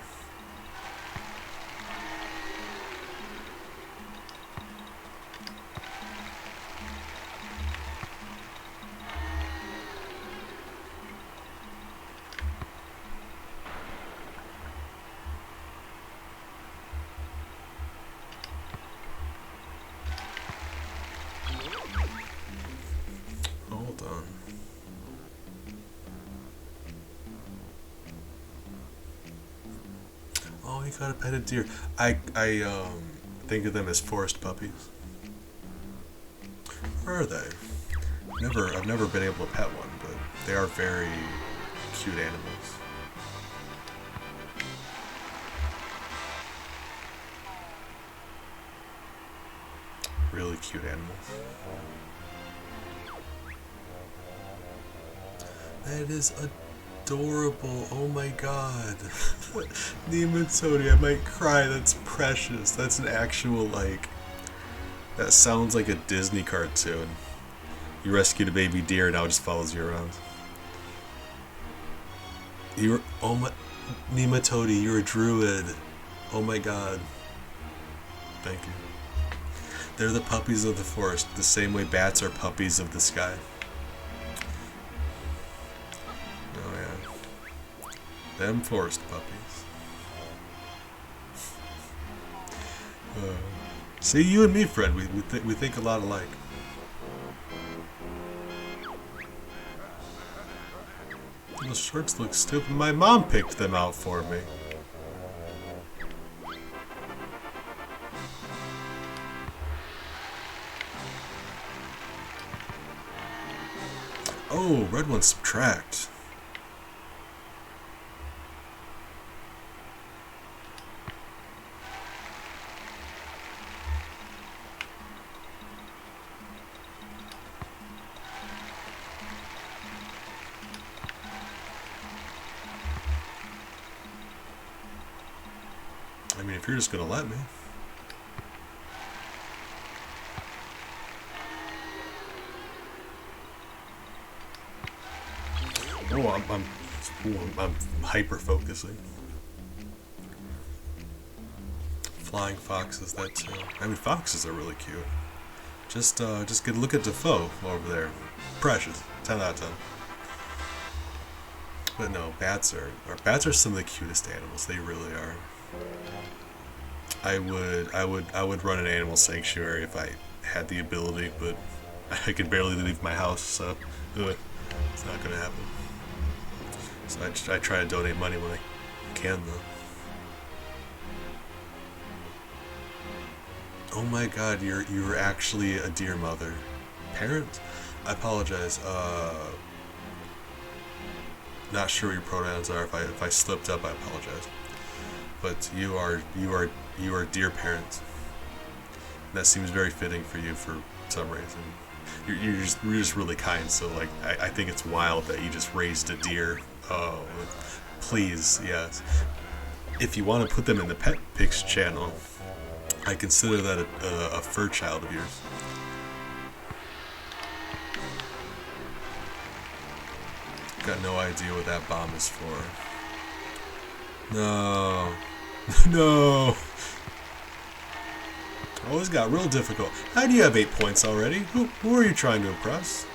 Hold on. Oh, you got a pet a deer. I think of them as forest puppies. Where are they? I've never been able to pet one, but they are very cute animals. Really cute animals. That is adorable. Oh my god. Nematode, I might cry. That's precious. That's an actual, like... That sounds like a Disney cartoon. You rescued a baby deer, now it just follows you around. Oh my... Nematode, you're a druid. Oh my god. Thank you. They're the puppies of the forest, the same way bats are puppies of the sky. Oh yeah. Them forest puppies. See, you and me, Fred, we think a lot alike. Those shorts look stupid. My mom picked them out for me. Oh, red ones subtract. I mean, if you're just gonna let me. Oh, I'm hyper focusing. Flying foxes, that too. I mean, foxes are really cute. Just get a look at Defoe over there. Precious. 10 out of 10. But no, bats are some of the cutest animals. They really are. I would run an animal sanctuary if I had the ability, but I can barely leave my house, so it's not gonna happen. So I try to donate money when I can, though. Oh my god, you're actually a deer mother. Parent? I apologize. Not sure what your pronouns are. If I slipped up, I apologize. But you are deer parents. And that seems very fitting for you for some reason. You're just really kind. So like I think it's wild that you just raised a deer. Oh, please, yes. If you want to put them in the Pet Pics channel, I consider that a fur child of yours. Got no idea what that bomb is for. No. No. Oh, this got real difficult. How do you have 8 points already? Who are you trying to impress?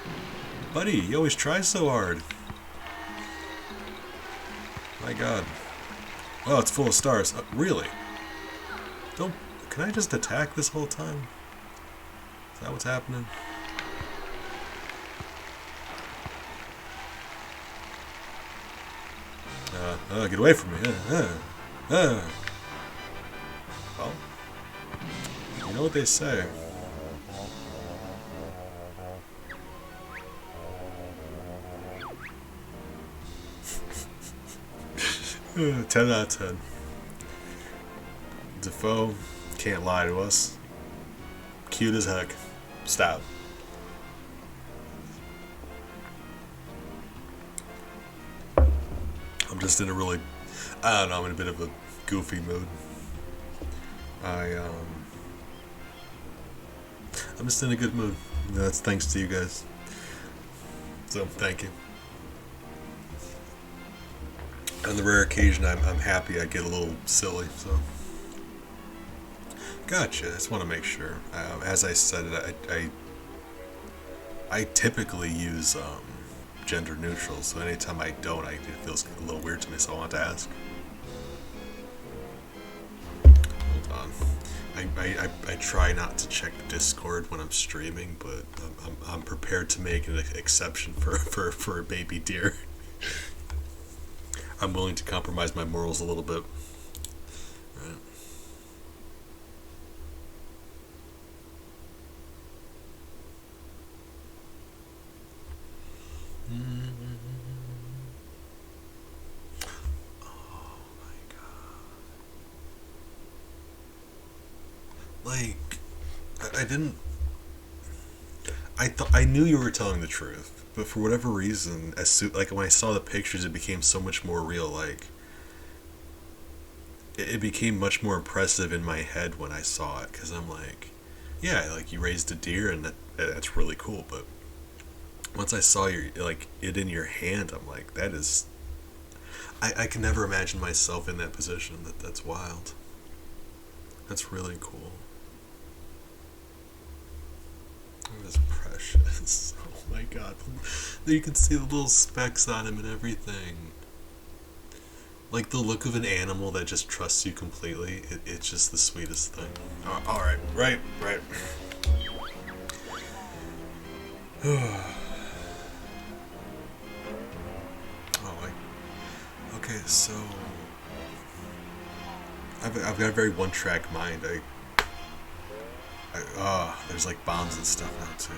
Buddy, you always try so hard. My god. Oh, it's full of stars. Really? Can I just attack this whole time? Is that what's happening? Get away from me. Well, you know what they say. Uh, 10 out of 10. Defoe can't lie to us. Cute as heck. Stop. I'm just in a really, I don't know, I'm in a bit of a goofy mood. I'm just in a good mood. That's thanks to you guys. So thank you. On the rare occasion I'm happy, I get a little silly. So gotcha. I just want to make sure. As I said, I typically use gender neutral. So anytime I don't, it feels a little weird to me. So I want to ask. Hold on. I try not to check Discord when I'm streaming, but I'm prepared to make an exception for a baby deer. I'm willing to compromise my morals a little bit. Right. Oh my god. Like, I didn't. I knew you were telling the truth, but for whatever reason, like when I saw the pictures, it became so much more real. Like, it became much more impressive in my head when I saw it, because I'm like, yeah, like you raised a deer, and that's really cool. But once I saw it in your hand, I'm like, that is. I can never imagine myself in that position. That's wild. That's really cool. That is precious. Oh my god. You can see the little specks on him and everything. Like the look of an animal that just trusts you completely. It's just the sweetest thing. Alright, right. Okay, so I've got a very one-track mind. There's like bombs and stuff now too.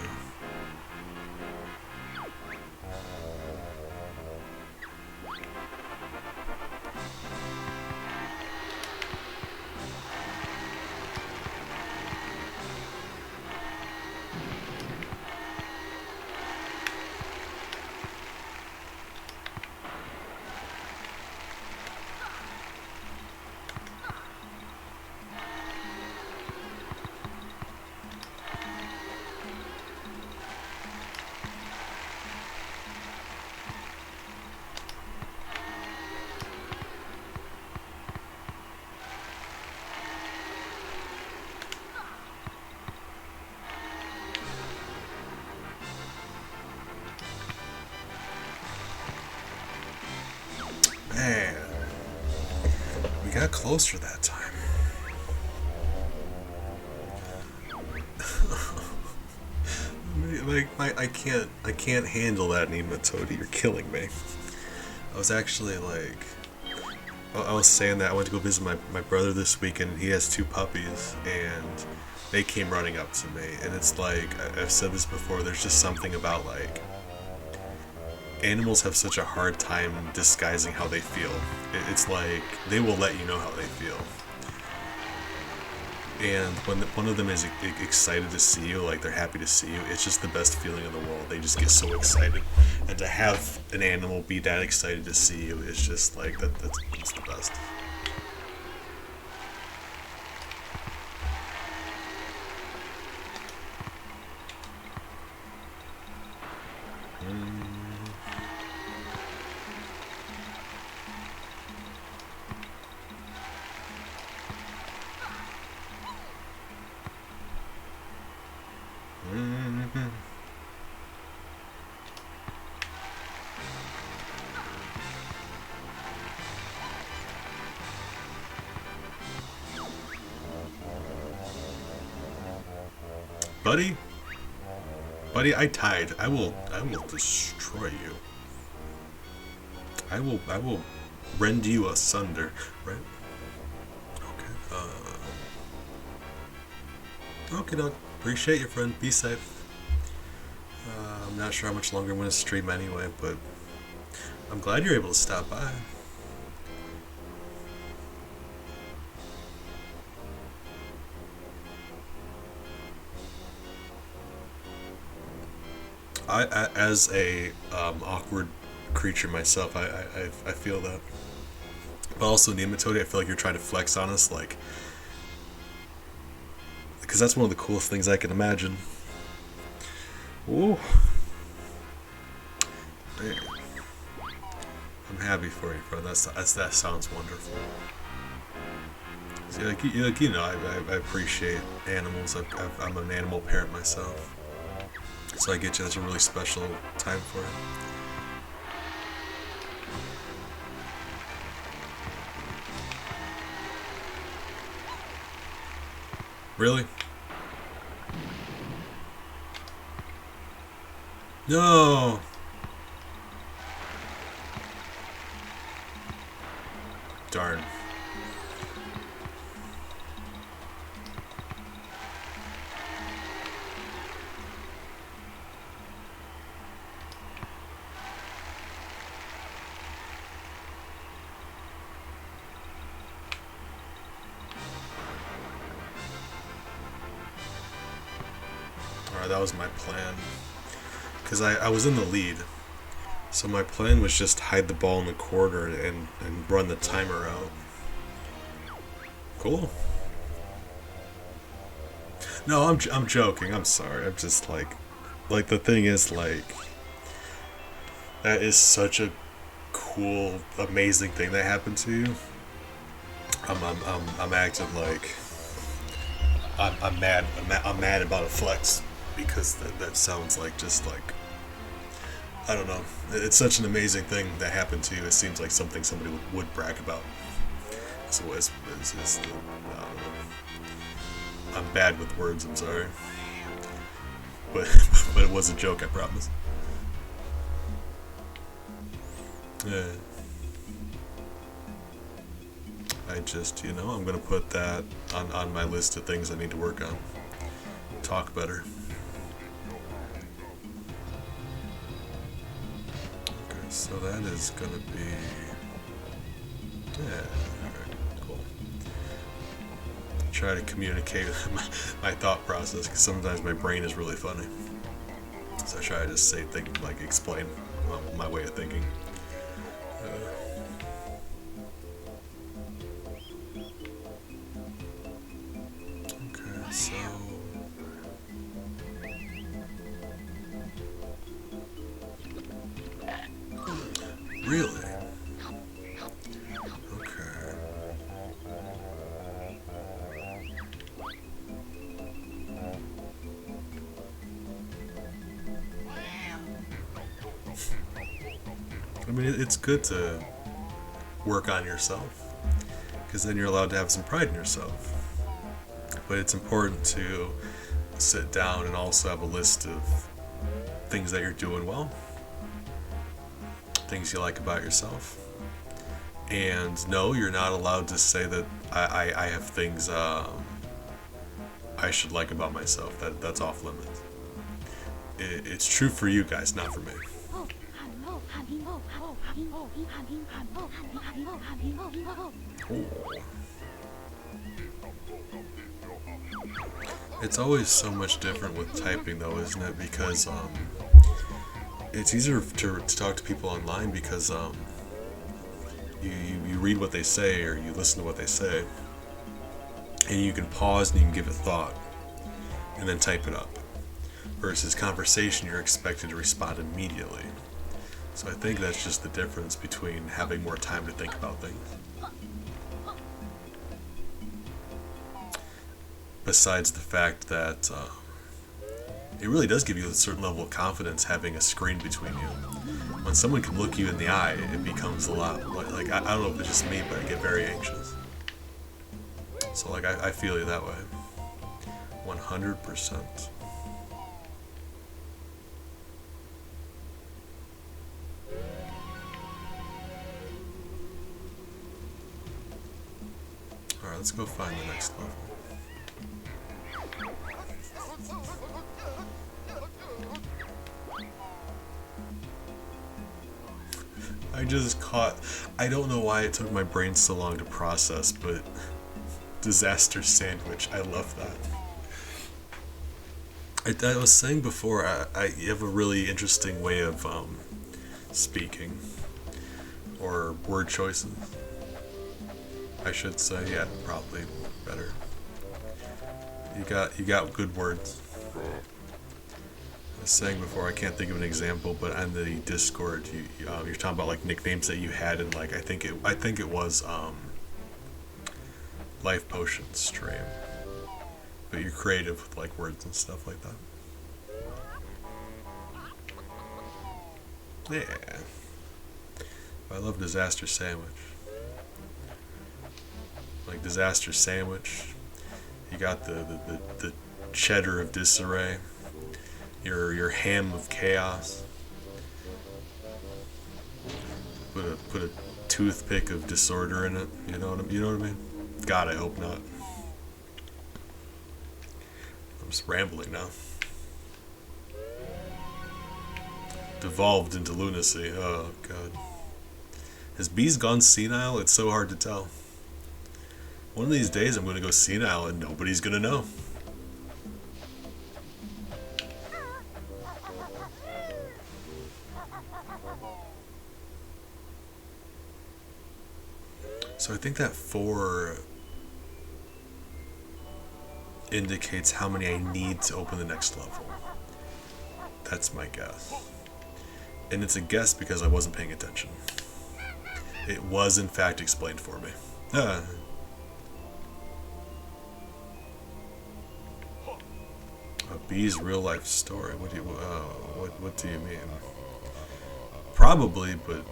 Man, we got closer that time. I can't handle that nematode. You're killing me. I was actually like, I was saying that I went to go visit my brother this weekend. He has 2 puppies, and they came running up to me, and it's like, I've said this before, there's just something about like, animals have such a hard time disguising how they feel. It's like, they will let you know how they feel. And when one of them is excited to see you, like they're happy to see you, it's just the best feeling in the world. They just get so excited. And to have an animal be that excited to see you is just like, that's the best. Buddy, I tied. I will destroy you. I will rend you asunder, right? Okay. Okay, dog. Appreciate you, friend. Be safe. I'm not sure how much longer I'm going to stream anyway, but I'm glad you're able to stop by. As a awkward creature myself, I feel that. But also, Nematode, I feel like you're trying to flex on us, like, because that's one of the coolest things I can imagine. Ooh. Man. I'm happy for you, friend. That sounds wonderful. See, like you know, I appreciate animals. I'm an animal parent myself, so I get you. That's a really special time for it. Really? No. Darn. Alright, that was my plan. Because I was in the lead. So my plan was just hide the ball in the corner and run the timer out. Cool. No, I'm joking. I'm sorry. I'm just like the thing is, like, that is such a cool, amazing thing that happened to you. I'm acting like I'm mad. I'm mad about a flex because that sounds like just like, I don't know. It's such an amazing thing that happened to you. It seems like something somebody would brag about. So I don't know. I'm bad with words. I'm sorry, but but it was a joke. I promise. Yeah. I just, I'm gonna put that on my list of things I need to work on. Talk better. Okay, so that is gonna be, yeah, alright, cool. Try to communicate my thought process, because sometimes my brain is really funny. So I try to just explain my way of thinking. So really? Okay. I mean, it's good to work on yourself, because then you're allowed to have some pride in yourself. But it's important to sit down and also have a list of things that you're doing well, things you like about yourself. And no, you're not allowed to say that I have things I should like about myself. That's off limits. It's true for you guys, not for me. Ooh. It's always so much different with typing, though, isn't it? Because it's easier to talk to people online because you read what they say or you listen to what they say, and you can pause and you can give it thought and then type it up. Versus conversation, you're expected to respond immediately. So I think that's just the difference between having more time to think about things. Besides the fact that it really does give you a certain level of confidence having a screen between you. When someone can look you in the eye, it becomes a lot like I don't know if it's just me, but I get very anxious. So I feel you that way. 100%. Alright, let's go find the next level. I just caught. I don't know why it took my brain so long to process, but disaster sandwich. I love that. I was saying before, I have a really interesting way of speaking or word choices. I should say, yeah, probably better. You got good words. I was saying before, I can't think of an example, but on the Discord, you're talking about like nicknames that you had, and like I think it was Life Potion stream, but you're creative with like words and stuff like that. Yeah, I love disaster sandwich. Like disaster sandwich, you got the cheddar of disarray. Your ham of chaos. Put a toothpick of disorder in it. You know what I mean? God, I hope not. I'm just rambling now. Devolved into lunacy. Oh God. Has Bees gone senile? It's so hard to tell. One of these days I'm gonna go senile and nobody's gonna know. So I think that 4 indicates how many I need to open the next level. That's my guess. And it's a guess because I wasn't paying attention. It was in fact explained for me. A Bee's real life story. What do you mean? Probably, but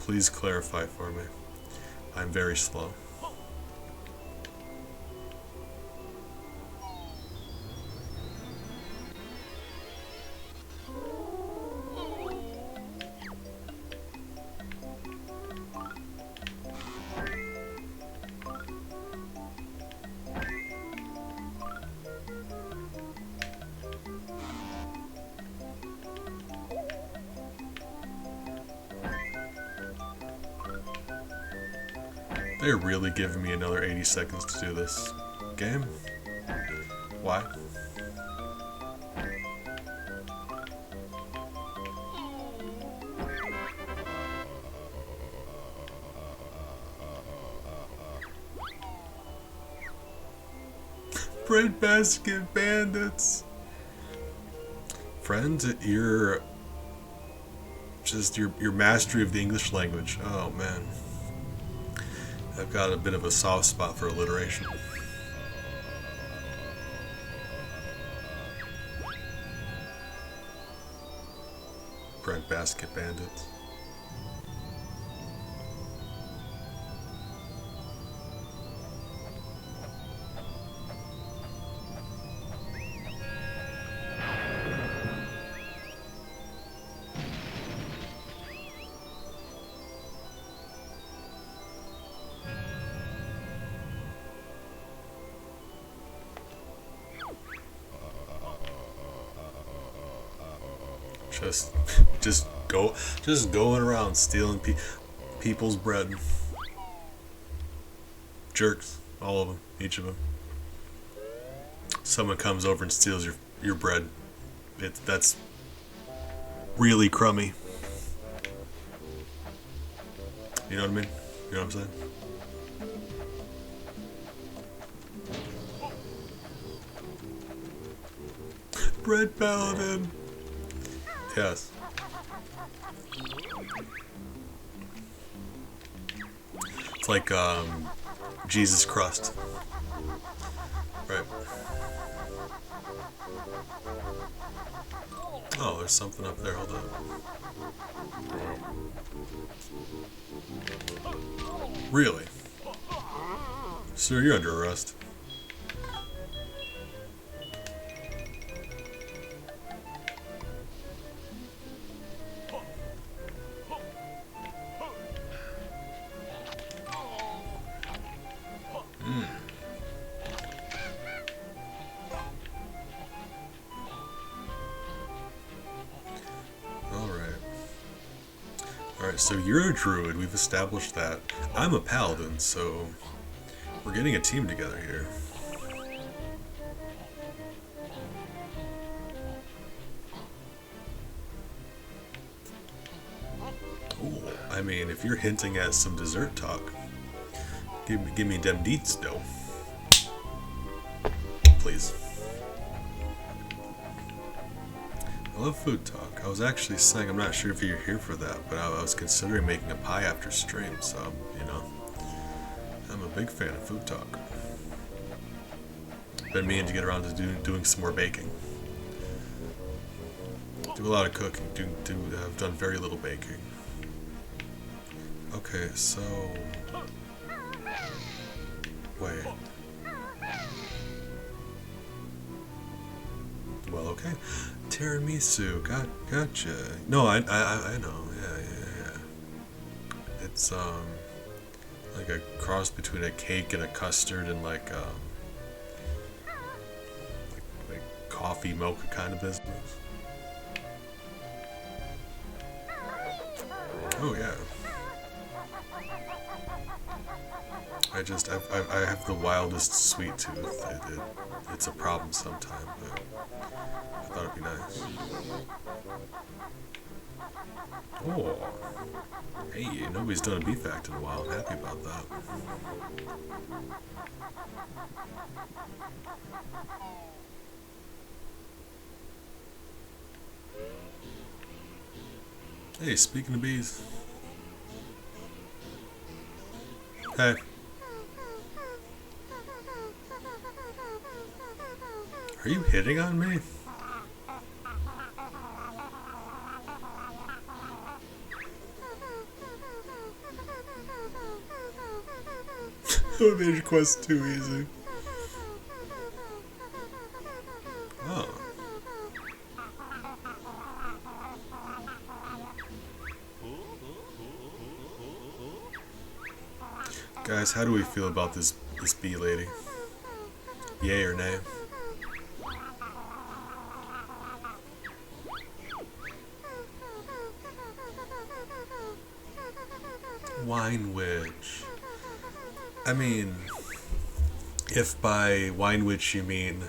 please clarify for me. I'm very slow. They're really giving me another 80 seconds to do this game? Why? Breadbasket bandits! Friend, your mastery of the English language. Oh man. I've got a bit of a soft spot for alliteration. Breadbasket bandits. Just going around stealing people's bread. Jerks, all of them, each of them. Someone comes over and steals your bread. That's really crummy. You know what I mean? You know what I'm saying? Bread paladin. Yes. It's like Jesus crust. Right. Oh, there's something up there. Hold up. Really? Sir, you're under arrest. so you're a druid. We've established that. I'm a paladin, so we're getting a team together here. Ooh, I mean, if you're hinting at some dessert talk, give me them deets, though. Please. I love food talk. I was actually saying, I'm not sure if you're here for that, but I was considering making a pie after stream, so, you know, I'm a big fan of food talk. Been meaning to get around to doing some more baking. Do a lot of cooking, I've done very little baking. Okay, so... Wait. Well, okay. Tiramisu, gotcha. No, I know. Yeah. It's like a cross between a cake and a custard and like coffee mocha kind of business. Oh yeah. I have the wildest sweet tooth. It's a problem sometimes, but I thought it'd be nice. Oh, hey, nobody's done a beef act in a while. I'm happy about that. Hey, speaking of bees. Hey. Are you hitting on me? Oh, made your quest too easy. Oh. Guys, how do we feel about this bee lady? Yay or nay? Wine witch. I mean, if by wine witch you mean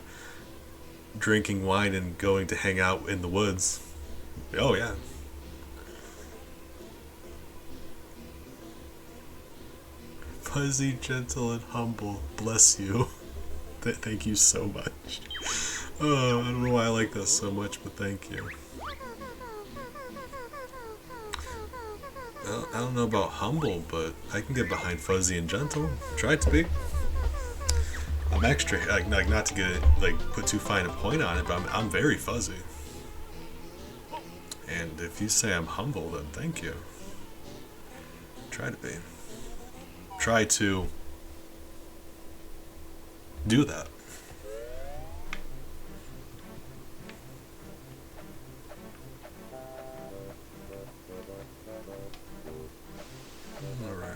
drinking wine and going to hang out in the woods, oh yeah. Fuzzy, gentle, and humble. Bless you. Thank you so much. Oh, I don't know why I like that so much, but thank you. Well, I don't know about humble, but I can get behind fuzzy and gentle. Try to be. I'm extra, like not to get put too fine a point on it, but I'm very fuzzy. And if you say I'm humble, then thank you. Try to be. Try to do that. Alright.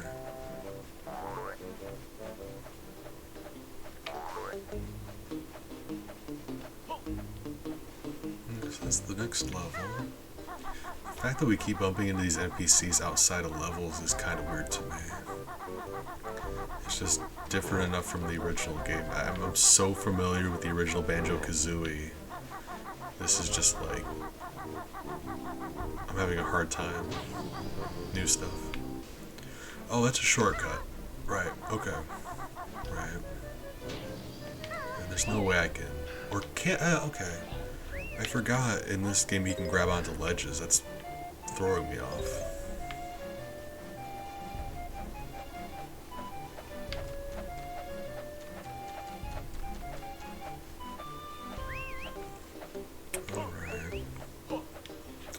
That's the next level. The fact that we keep bumping into these NPCs outside of levels is kind of weird to me. It's just different enough from the original game. I'm so familiar with the original Banjo-Kazooie. This is just like... I'm having a hard time. New stuff. Oh, that's a shortcut. Right, okay. Right. And there's no way I can... Or can't... okay. I forgot in this game you can grab onto ledges. That's throwing me off.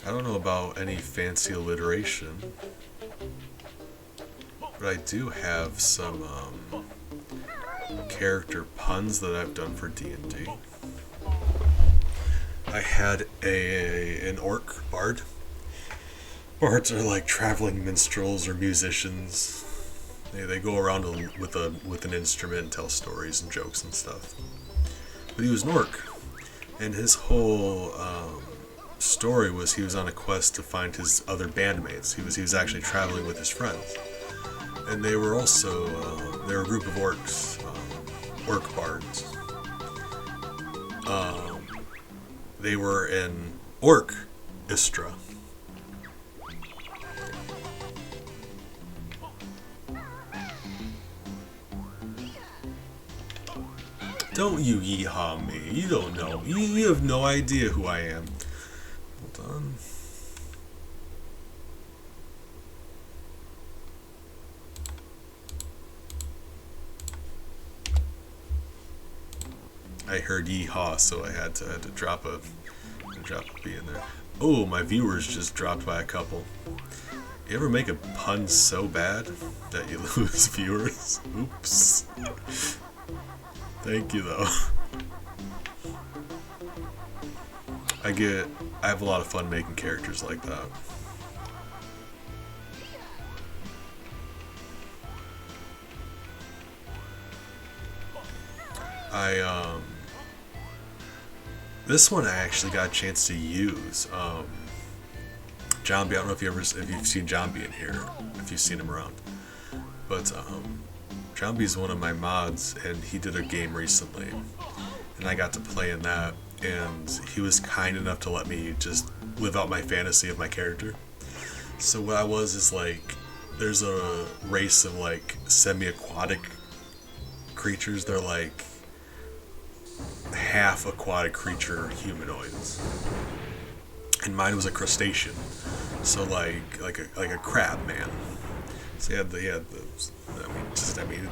I don't know about any fancy alliteration, but I do have some character puns that I've done for D&D. I had an orc bard. Bards are like traveling minstrels or musicians. They go around with an instrument and tell stories and jokes and stuff. But he was an orc, and his whole story was he was on a quest to find his other bandmates. He was actually traveling with his friends, and they were also they were a group of orcs, orc bards. They were an orchestra. Don't you yeehaw me. You don't know me. You have no idea who I am. Hold on. I heard yeehaw, so I had to drop a B in there. Oh, my viewers just dropped by a couple. You ever make a pun so bad that you lose viewers? Oops. Thank you, though. I have a lot of fun making characters like that. This one I actually got a chance to use. Jombie, I don't know if you've seen Jombie in here, if you've seen him around, but Jombie's one of my mods, and he did a game recently, and I got to play in that, and he was kind enough to let me just live out my fantasy of my character. So what I was is like, there's a race of like semi-aquatic creatures. They're like half aquatic creature humanoids, and mine was a crustacean, so like a crab man. So he had the I mean,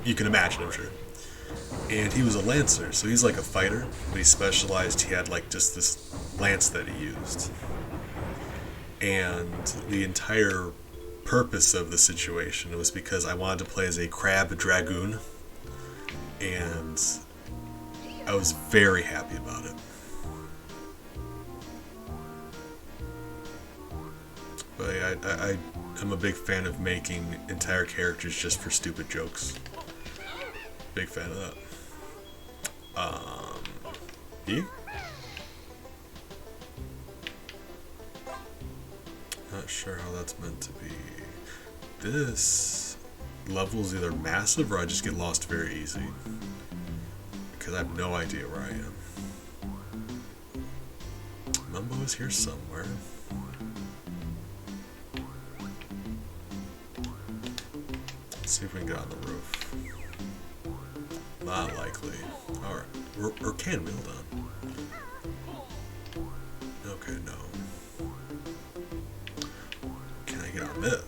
you can imagine, I'm sure. And he was a lancer, so he's like a fighter, but he specialized. He had like just this lance that he used, and the entire purpose of the situation was because I wanted to play as a crab dragoon, and I was very happy about it. But I'm a big fan of making entire characters just for stupid jokes. Big fan of that. You? Not sure how that's meant to be. This level is either massive or I just get lost very easy, because I have no idea where I am. Mumbo is here somewhere. Let's see if we can get on the roof. Not likely. Alright. Or can we? Hold on. Okay, no. Can I get on this?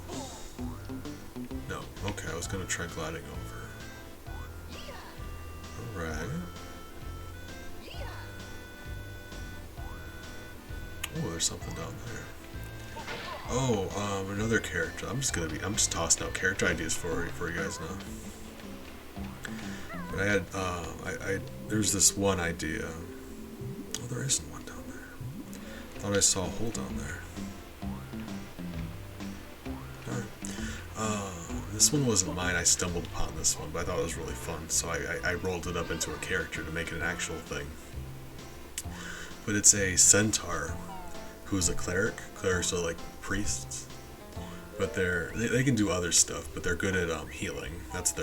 No. Okay, I was gonna try gliding over. Alright. Oh, there's something down there. Oh, another character. I'm just tossing out character ideas for you guys now. But I had, there's this one idea. Oh, there isn't one down there. Thought I saw a hole down there. Alright. This one wasn't mine. I stumbled upon this one, but I thought it was really fun, so I rolled it up into a character to make it an actual thing. But it's a centaur who's a cleric. Clerics are like priests, but they can do other stuff, but they're good at healing. That's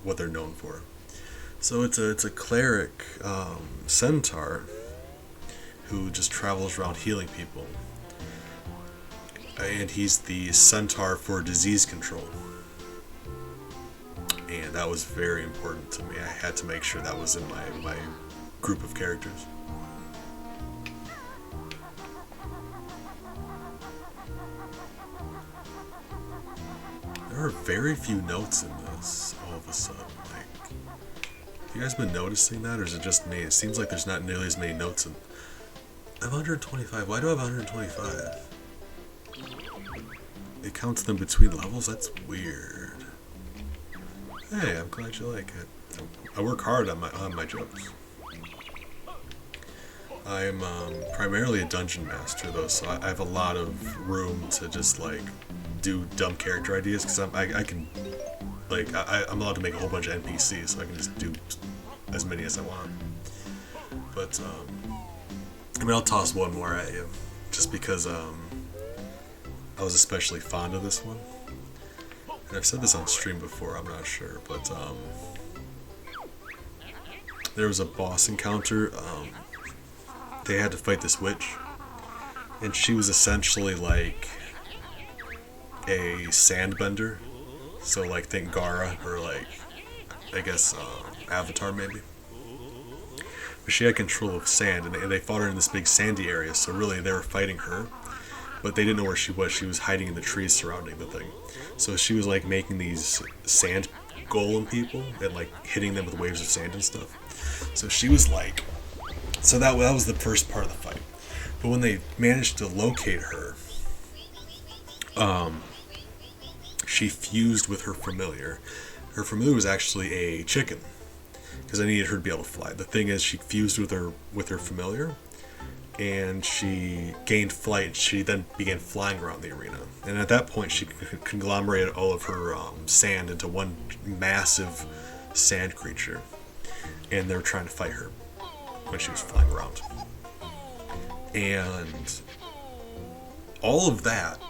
what they're known for. So it's a cleric centaur who just travels around healing people, and he's the centaur for disease control. And that was very important to me. I had to make sure that was in my group of characters. There are very few notes in this all of a sudden. Like, have you guys been noticing that, or is it just me? It seems like there's not nearly as many notes in. I have 125. Why do I have 125? It counts them between levels? That's weird. Hey, I'm glad you like it. I work hard on my jokes. I'm primarily a dungeon master though, so I have a lot of room to just like do dumb character ideas, because I can, like, I'm allowed to make a whole bunch of NPCs, so I can just do as many as I want. But I mean, I'll toss one more at you, just because I was especially fond of this one. And I've said this on stream before, I'm not sure, but there was a boss encounter. They had to fight this witch, and she was essentially like a sandbender. So like think Gara, or like I guess Avatar maybe. But she had control of sand, and they fought her in this big sandy area. So really, they were fighting her, but they didn't know where she was. She was hiding in the trees surrounding the thing. So she was like making these sand golem people and like hitting them with waves of sand and stuff. So she was like, so that was the first part of the fight. But when they managed to locate her, she fused with her familiar. Her familiar was actually a chicken, because I needed her to be able to fly. The thing is, she fused with her familiar, and she gained flight. She then began flying around the arena, and at that point, she conglomerated all of her sand into one massive sand creature, and they were trying to fight her when she was flying around. And all of that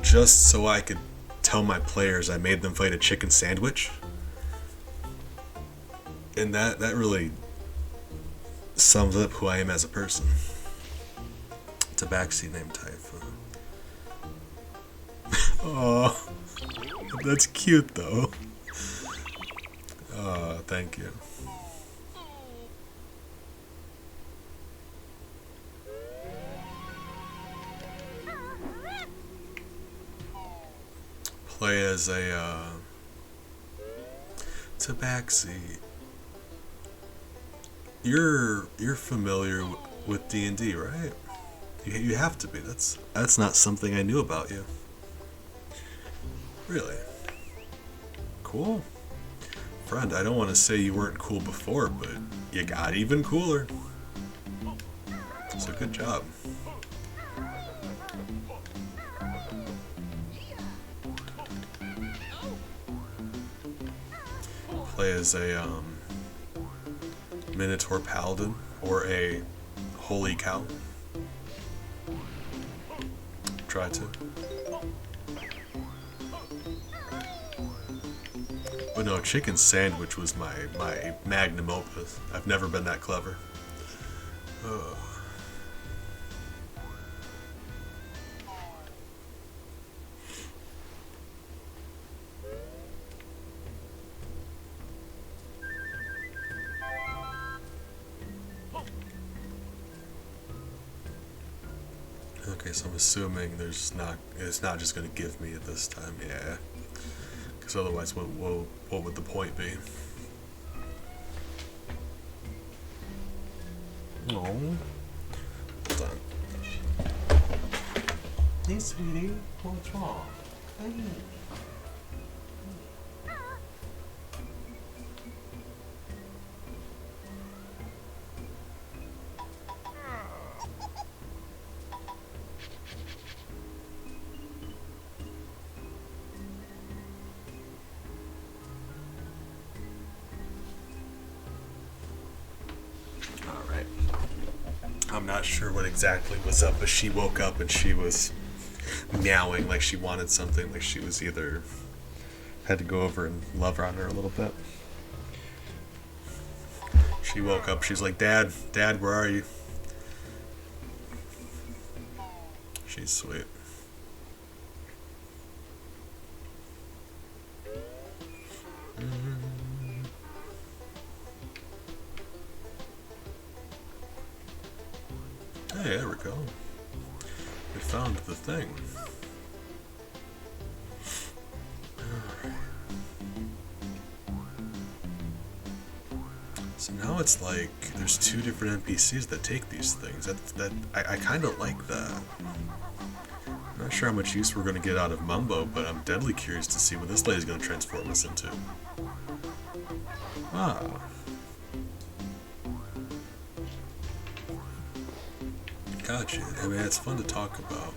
just so I could tell my players I made them fight a chicken sandwich. And that really sums up who I am as a person. Tabaxi named Typhoon. Oh, that's cute though. Thank you. Play as a Tabaxi. You're familiar with D&D, right? You have to be. That's not something I knew about you. Really? Cool. Friend, I don't want to say you weren't cool before, but you got even cooler. So good job. Play as a Minotaur Paladin or a Holy Cow. Try to. But no, chicken sandwich was my magnum opus. I've never been that clever. Ugh. Okay, so I'm assuming it's not just going to give me at this time, yeah. Because otherwise, what would the point be? Oh. Hold on. Hey, sweetie. What's wrong? Hey. I'm not sure what exactly was up, but she woke up and she was meowing like she wanted something, like she was either had to go over and love on her a little bit. She woke up, she's like, Dad, where are you? She's sweet. Hey, there we go. We found the thing. So now it's like there's two different NPCs that take these things. I kind of like that. I'm not sure how much use we're going to get out of Mumbo, but I'm deadly curious to see what this lady's going to transform us into. Ah. Gotcha. I mean, it's fun to talk about.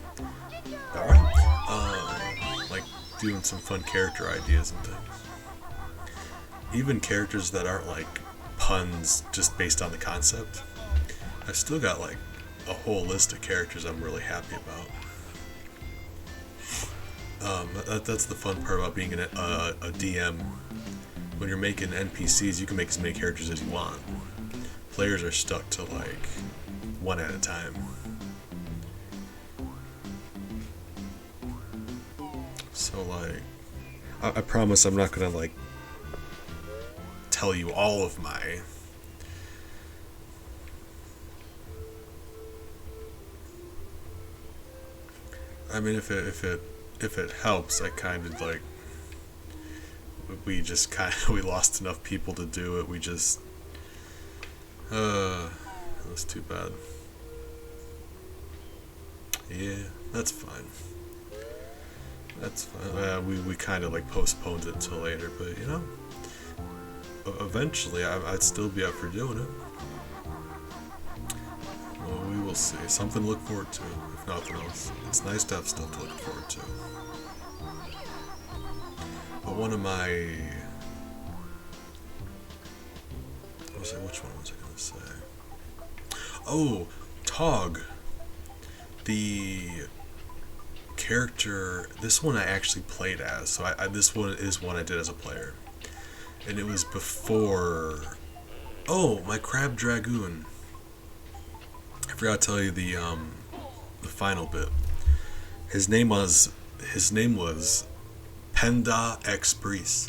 Alright. Like doing some fun character ideas and things. Even characters that aren't like puns just based on the concept. I've still got like a whole list of characters I'm really happy about. That's the fun part about being a DM. When you're making NPCs, you can make as many characters as you want. Players are stuck to like one at a time. So like, I promise I'm not gonna like tell you all of my I mean, if it helps, I kind of like we lost enough people to do it. We just that was too bad. Yeah, that's fine. That's fine. We kind of like postponed it until later, but you know, eventually I'd still be up for doing it. Well, we will see. Something to look forward to, if nothing else. It's nice to have stuff to look forward to. But one of my... which one was I going to say? Oh, Tog. The character... This one I actually played as. So this one is one I did as a player. And it was before... Oh, my Crab Dragoon. I forgot to tell you the final bit. His name was Penda Express,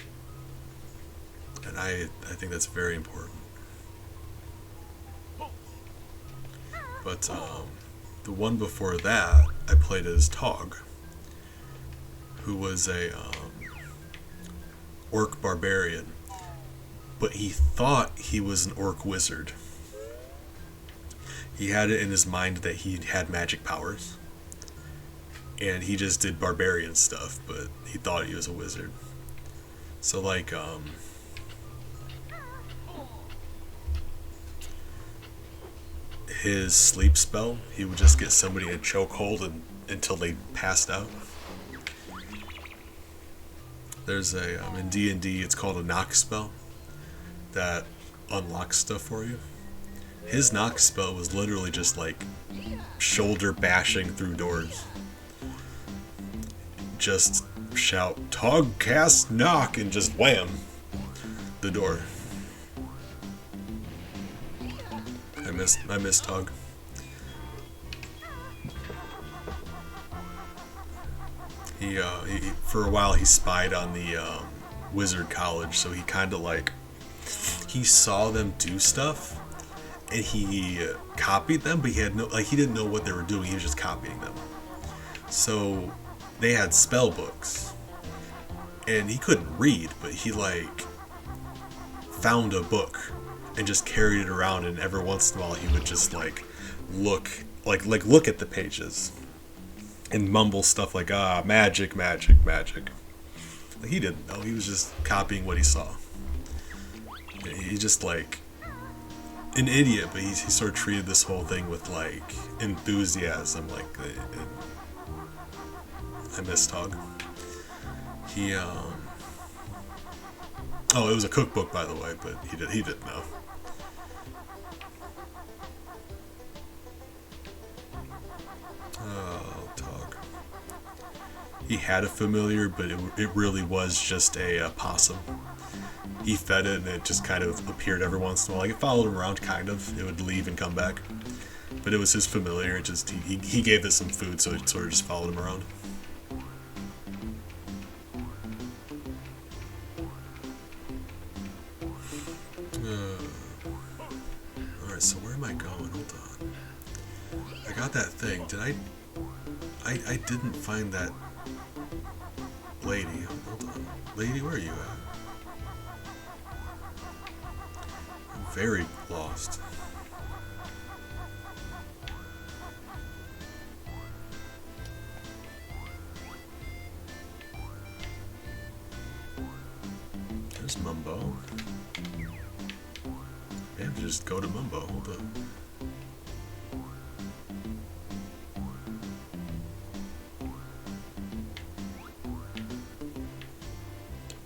and I think that's very important. But the one before that, I played as Tog, who was a orc barbarian, but he thought he was an orc wizard. He had it in his mind that he had magic powers, and he just did barbarian stuff, but he thought he was a wizard. So like his sleep spell, he would just get somebody in a chokehold until they passed out. There's a in D&D it's called a knock spell that unlocks stuff for you. His knock spell was literally just like shoulder bashing through doors. Just shout, Tog cast knock, and just wham, the door. I miss Tog. He for a while he spied on the wizard college, so he kind of like he saw them do stuff. And he copied them, but he didn't know what they were doing. He was just copying them. So they had spell books, and he couldn't read, but he like found a book and just carried it around. And every once in a while, he would just like look at the pages and mumble stuff like magic, magic, magic. Like, he didn't know. He was just copying what he saw. He just like. An idiot, but he sort of treated this whole thing with like enthusiasm. Like I miss Tog. He oh, it was a cookbook, by the way, but he didn't know. Oh, Tog. He had a familiar, but it really was just a possum. He fed it and it just kind of appeared every once in a while. Like it followed him around, kind of. It would leave and come back. But it was his familiar. It just he gave it some food, so it sort of just followed him around. Alright, so where am I going? Hold on. I got that thing. Did I didn't find that lady. Hold on. Lady, where are you at? Very lost. There's Mumbo. I have to just go to Mumbo. Hold up.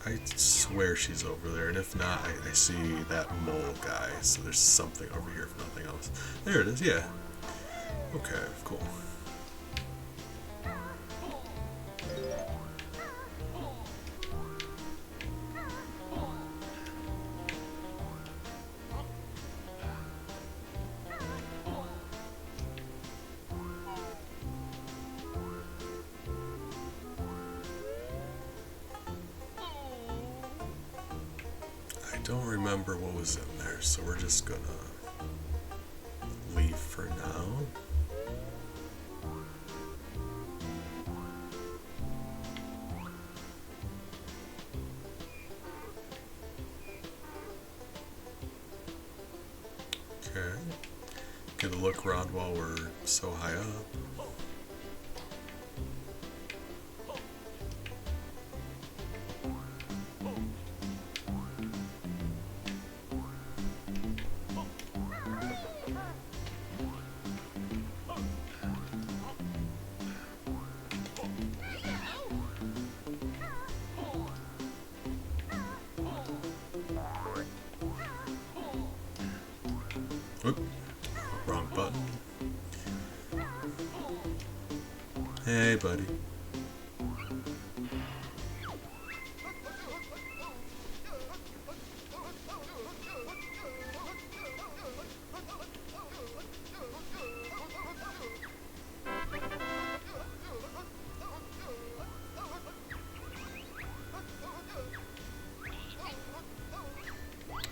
I swear she's over there, and if not, I see that mole guy, so there's something over here if nothing else. There it is, yeah. Okay, cool. I don't remember what was in there, so we're just gonna leave for now. Okay. Get a look around while we're so high up. Whoop. Wrong button. Hey, buddy.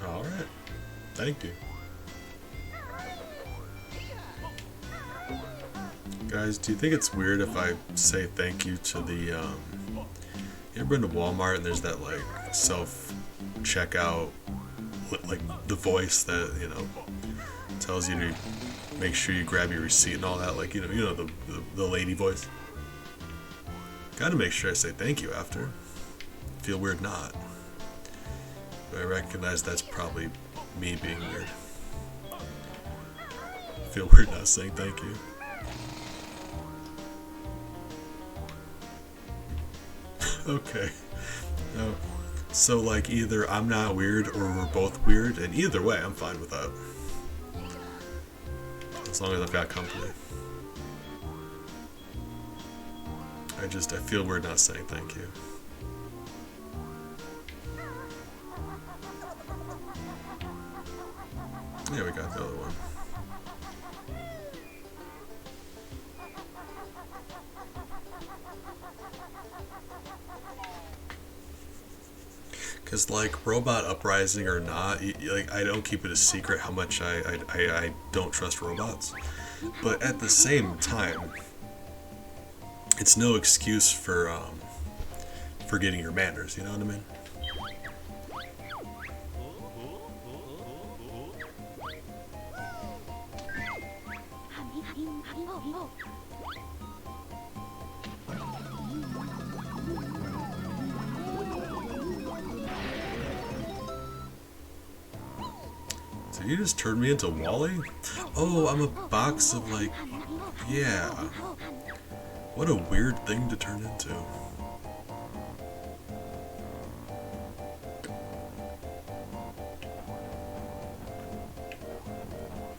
All right. Thank you. Guys, do you think it's weird if I say thank you to the, you ever been to Walmart and there's that, like, self-checkout, like, the voice that, you know, tells you to make sure you grab your receipt and all that, like, you know, the lady voice? Gotta make sure I say thank you after. Feel weird not. But I recognize that's probably me being weird. Feel weird not saying thank you. Okay. No. So, like, either I'm not weird or we're both weird, and either way, I'm fine with that. As long as I've got company. I feel weird not saying thank you. Yeah, we got the other one. Because, like, Robot Uprising or not, like, I don't keep it a secret how much I don't trust robots. But at the same time, it's no excuse for forgetting your manners, you know what I mean? Did you just turn me into Wally? Oh, I'm a box of, like, yeah. What a weird thing to turn into.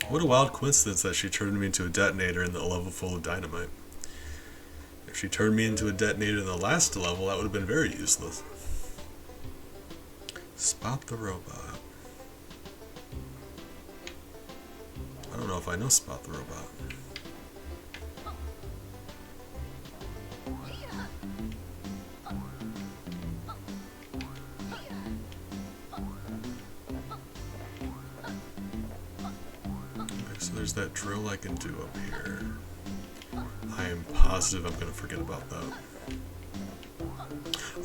What a wild coincidence that she turned me into a detonator in the level full of dynamite. If she turned me into a detonator in the last level, that would have been very useless. Spot the robot. I don't know if I know Spot the robot. Okay, so there's that drill I can do up here. I am positive I'm gonna forget about that.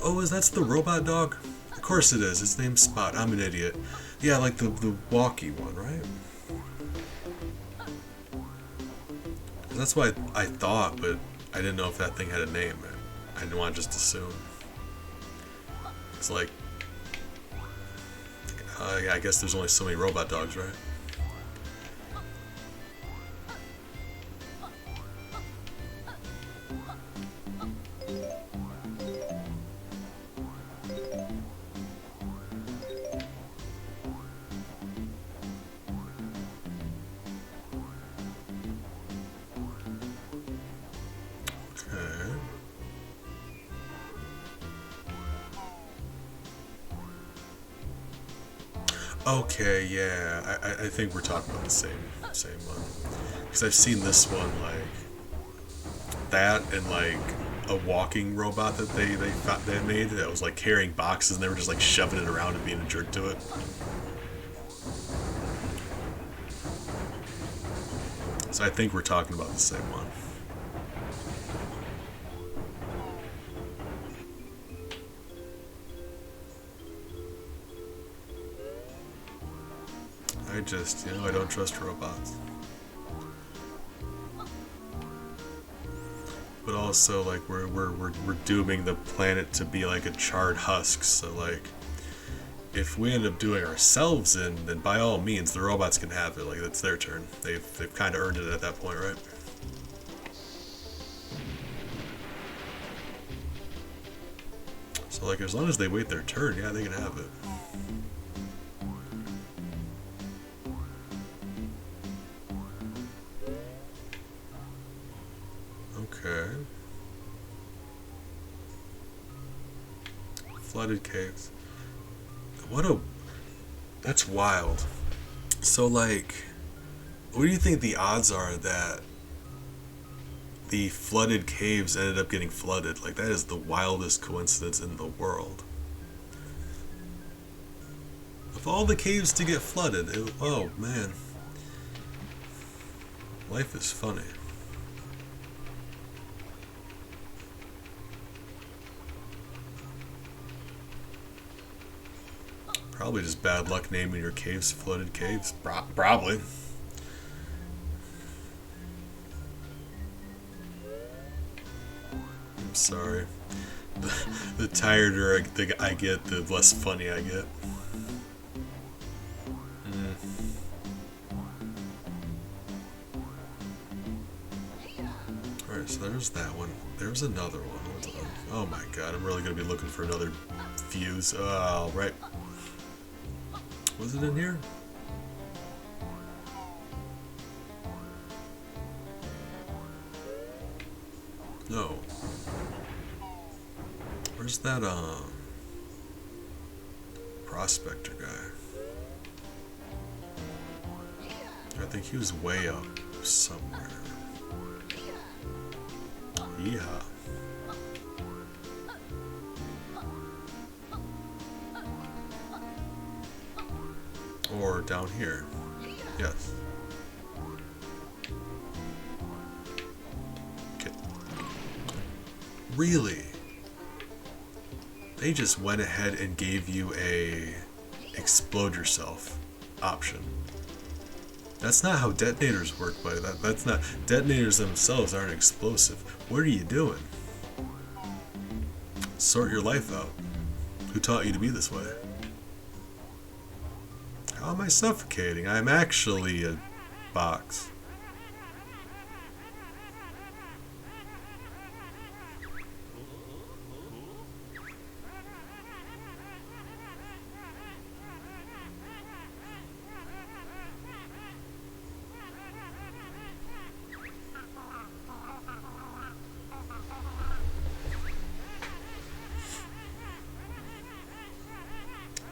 Oh, that's the robot dog? Of course it is. Its name's Spot. I'm an idiot. Yeah, like the walkie one, right? That's what I thought, but I didn't know if that thing had a name. I didn't want to just assume. It's like, I guess there's only so many robot dogs, right? Okay, yeah, I think we're talking about the same one. Because I've seen this one like that and like a walking robot that they made that was like carrying boxes and they were just like shoving it around and being a jerk to it. So I think we're talking about the same one. I just, I don't trust robots. But also, like, we're dooming the planet to be like a charred husk. So, like, if we end up doing ourselves in, then by all means, the robots can have it. Like, it's their turn. They've kind of earned it at that point, right? So, like, as long as they wait their turn, yeah, they can have it. Okay. Flooded caves. That's wild. So, like, what do you think the odds are that the flooded caves ended up getting flooded? Like, that is the wildest coincidence in the world. Of all the caves to get flooded, oh man. Life is funny. Probably just bad luck naming your caves flooded caves. Probably. I'm sorry. The tireder I get, the less funny I get. Alright, so there's that one. There's another one. Oh my god, I'm really gonna be looking for another fuse. Oh, right. Was it in here? No. Where's that prospector guy? I think he was way up somewhere. Yeah. Or down here. Yes. Okay. Really? They just went ahead and gave you a explode yourself option. That's not how detonators work, buddy. That's not. Detonators themselves aren't explosive. What are you doing? Sort your life out. Who taught you to be this way? How am I suffocating? I'm actually a box.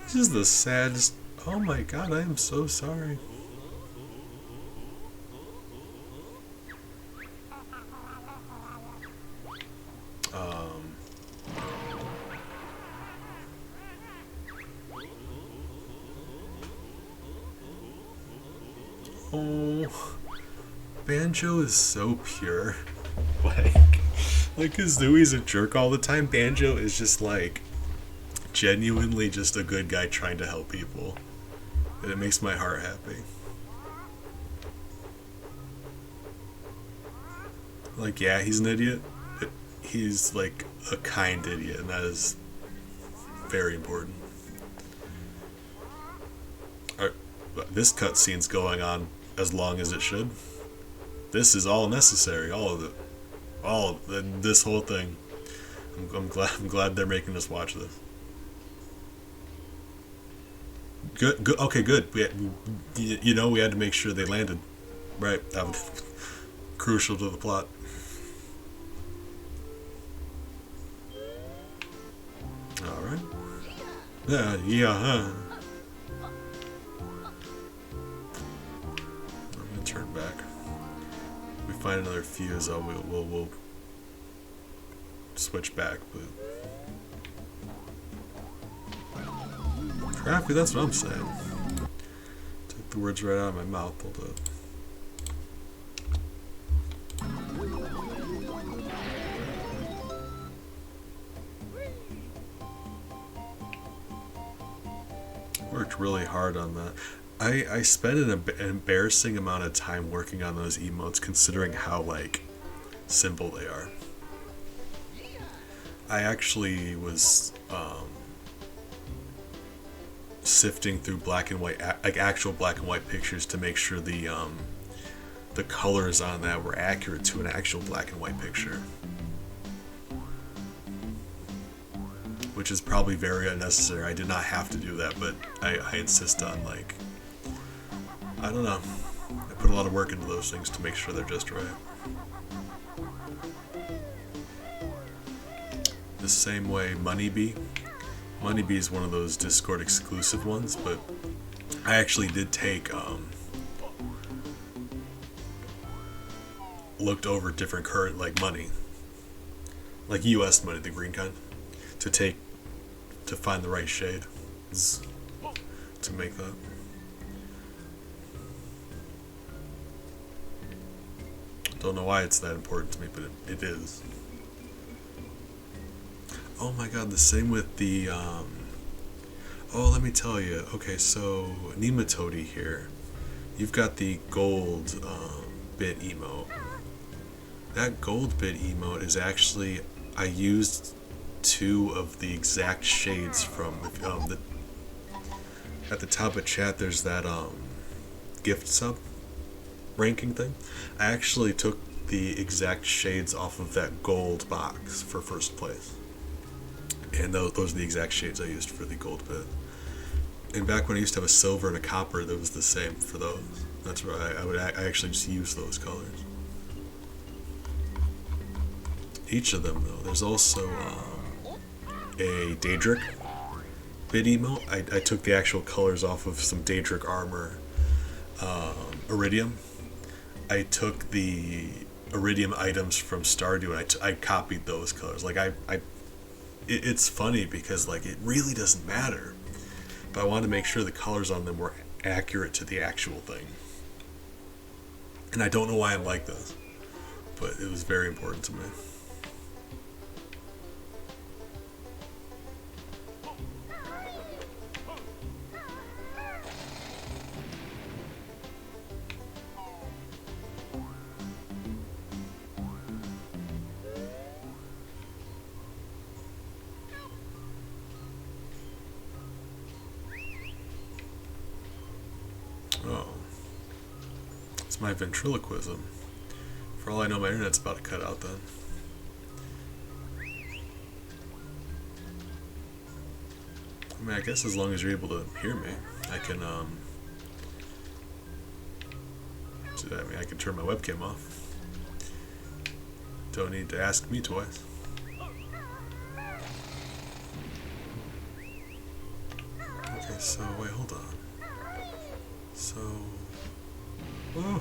This is the saddest. Oh my god, I am so sorry. Oh, Banjo is so pure. Like, cause Dewey's a jerk all the time. Banjo is just like genuinely just a good guy trying to help people. And it makes my heart happy. Like, yeah, he's an idiot, but he's like a kind idiot, and that is very important. Alright, this cutscene's going on as long as it should. This is all necessary, all of it. This whole thing. I'm glad they're making us watch this. Good. Okay, good. We had to make sure they landed. Right. That was crucial to the plot. Alright. Yeah, huh? back. If we find another fuse, we'll switch back. But crafty, that's what I'm saying. Took the words right out of my mouth. Hold up. Worked really hard on that. I spent an embarrassing amount of time working on those emotes, considering how like simple they are. I actually was sifting through black and white, like actual black and white pictures, to make sure the colors on that were accurate to an actual black and white picture. Which is probably very unnecessary. I did not have to do that, but I insist on, like, I don't know. I put a lot of work into those things to make sure they're just right. The same way Moneybee. Moneybee is one of those Discord exclusive ones, but I actually did take, looked over different current, like, money. Like US money, the green kind. To find the right shade to make that. Don't know why it's that important to me, but it is. Oh my god, the same with the oh, let me tell you. Okay, so Nematode here, you've got the gold bit emote. That gold bit emote is actually, I used 2 of the exact shades from the at the top of chat. There's that gift sub ranking thing. I actually took the exact shades off of that gold box for first place, and those are the exact shades I used for the gold bit. And back when I used to have a silver and a copper, that was the same for those. That's right. I actually just use those colors. Each of them though. There's also a Daedric bit emote. I took the actual colors off of some Daedric armor, Iridium. I took the Iridium items from Stardew and I copied those colors. Like it's funny because like it really doesn't matter, but I wanted to make sure the colors on them were accurate to the actual thing. And I don't know why I'm like this, but it was very important to me. Oh. It's my ventriloquism. For all I know, my internet's about to cut out then. I mean, I guess as long as you're able to hear me, I can, I can turn my webcam off. Don't need to ask me twice. Okay, so, wait, hold on. So, whoa.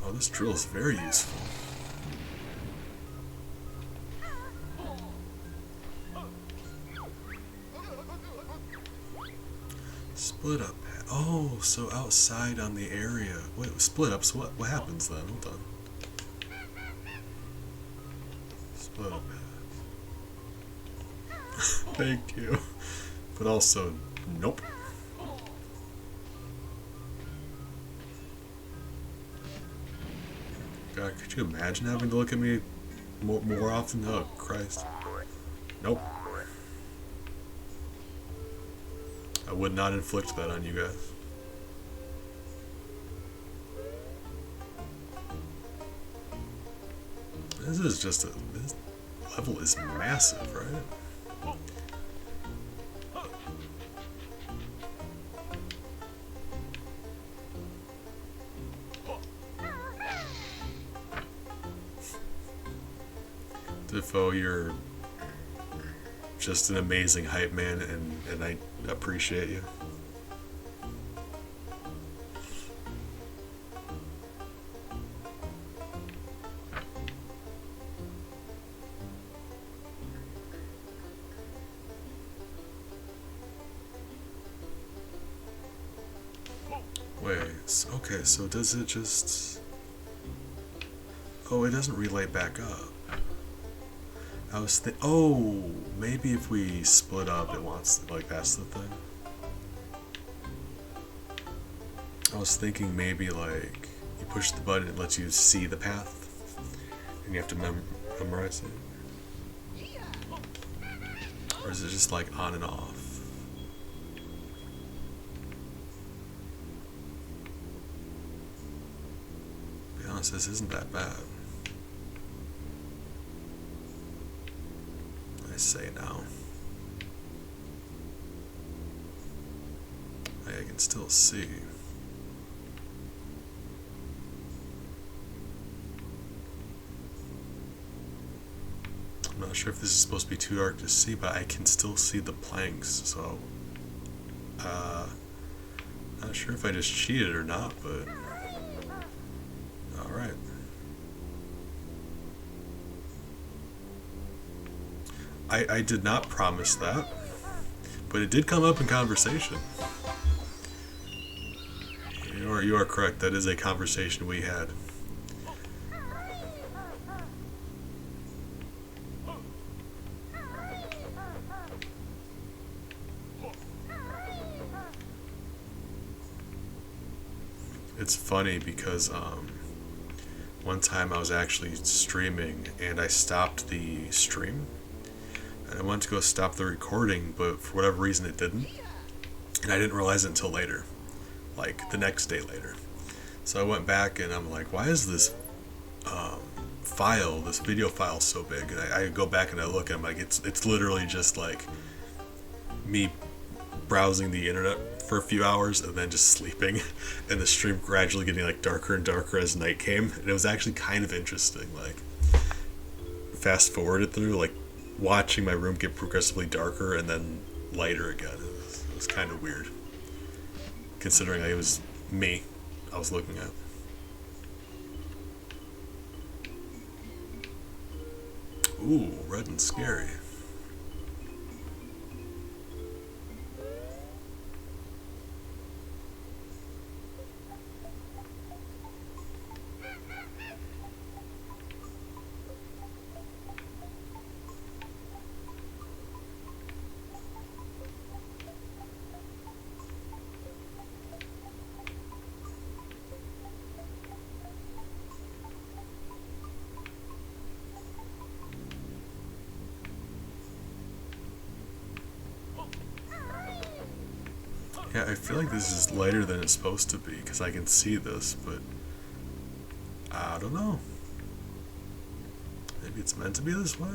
Oh, this drill is very useful. Split up. Oh, so outside on the area. Wait, split up. So what happens then? Hold on. Split up. Thank you. But also, nope. God, could you imagine having to look at me more often? Oh, Christ. Nope. I would not inflict that on you guys. This level is massive, right? Defoe, you're just an amazing hype man, and I appreciate you. Okay, so does it just... Oh, it doesn't relay back up. I was oh, maybe if we split up it wants, like, that's the thing. I was thinking maybe, like, you push the button, it lets you see the path, and you have to memorize it. Or is it just, like, on and off? To be honest, this isn't that bad. I say now. I can still see. I'm not sure if this is supposed to be too dark to see, but I can still see the planks, so not sure if I just cheated or not, but alright. I did not promise that, but it did come up in conversation. You are correct, that is a conversation we had. It's funny because one time I was actually streaming and I stopped the stream and I went to go stop the recording, but for whatever reason it didn't, and I didn't realize it until later, like the next day later. So I went back and I'm like, why is this file, this video file so big? And I go back and I look and I'm like, it's literally just like me browsing the internet for a few hours and then just sleeping, and the stream gradually getting like darker and darker as night came. And it was actually kind of interesting, like fast forwarded through, like watching my room get progressively darker and then lighter again. It was kind of weird, considering it was me I was looking at. Ooh, red and scary. Yeah, I feel like this is lighter than it's supposed to be because I can see this, but I don't know. Maybe it's meant to be this way.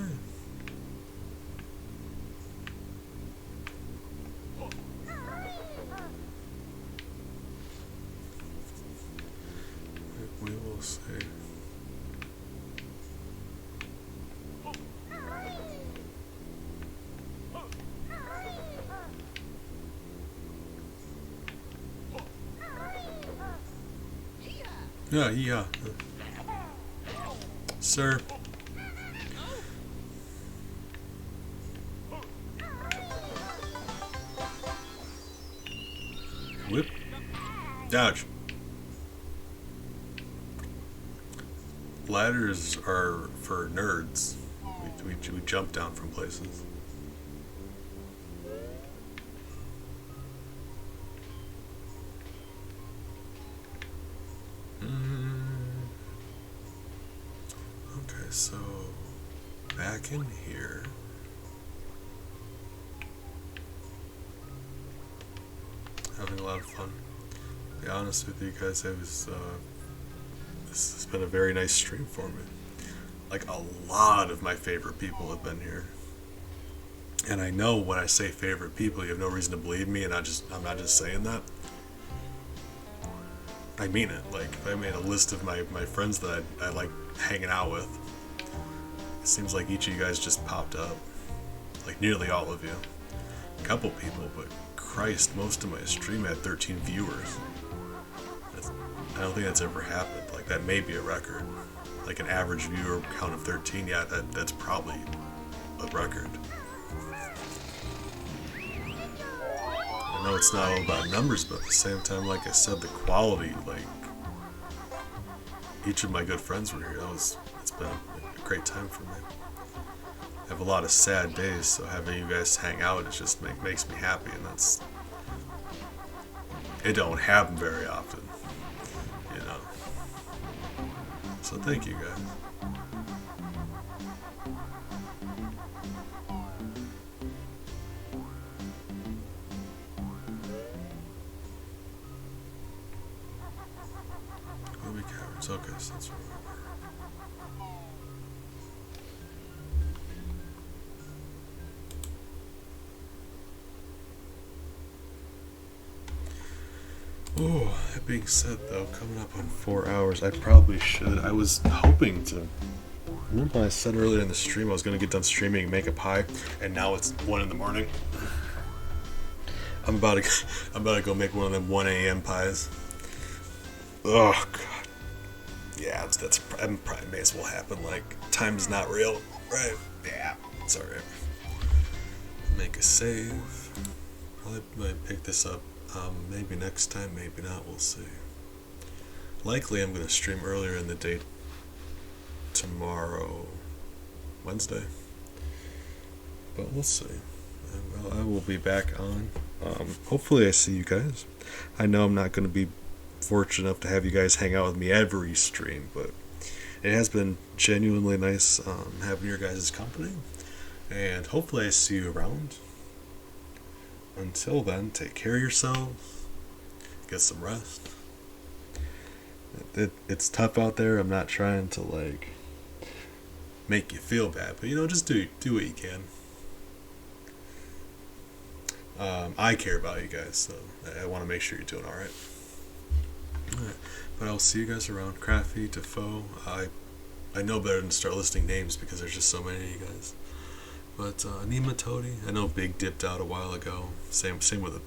We will see. Yeah. Sir. Whip. Dodge. Ladders are for nerds. We jump down from places. Okay, so back in here. Having a lot of fun. To be honest with you guys, this has been a very nice stream for me. Like, a lot of my favorite people have been here. And I know when I say favorite people, you have no reason to believe me, and I'm not just saying that. I mean it. Like, if I made a list of my friends that I like hanging out with, it seems like each of you guys just popped up. Like, nearly all of you. A couple people, but Christ, most of my stream had 13 viewers. I don't think that's ever happened. Like, that may be a record. Like, an average viewer count of 13, yeah, that's probably a record. I know it's not all about numbers, but at the same time, like I said, the quality, like each of my good friends were here. It's been a great time for me. I have a lot of sad days, so having you guys hang out, it just makes me happy, and it don't happen very often, you know. So thank you guys. Movie cameras, okay, so that's where we were. Oh, that being said, though, coming up on 4 hours, I probably should. I was hoping to. Remember, I said earlier in the stream I was going to get done streaming and make a pie, and now it's 1 in the morning. I'm about to go make one of them 1 a.m. pies. Oh God. Yeah, that probably may as well happen. Like, time's not real, right? Yeah, it's alright. Make a save. Probably might pick this up. Maybe next time, maybe not, we'll see. Likely I'm going to stream earlier in the day tomorrow, Wednesday. But we'll see. I will be back on. Hopefully I see you guys. I know I'm not going to be fortunate enough to have you guys hang out with me every stream, but it has been genuinely nice having your guys' company. And hopefully I see you around. Until then, take care of yourselves. Get some rest. It's tough out there. I'm not trying to like make you feel bad, but just do what you can. I care about you guys, so I want to make sure you're doing all right. But I'll see you guys around. Crafty, Defoe. I know better than to start listing names because there's just so many of you guys. But Nima Todi, I know Big dipped out a while ago. Same with a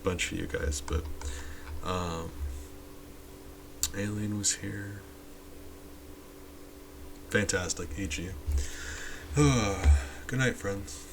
bunch of you guys. But Alien was here. Fantastic, EG. Good night, friends.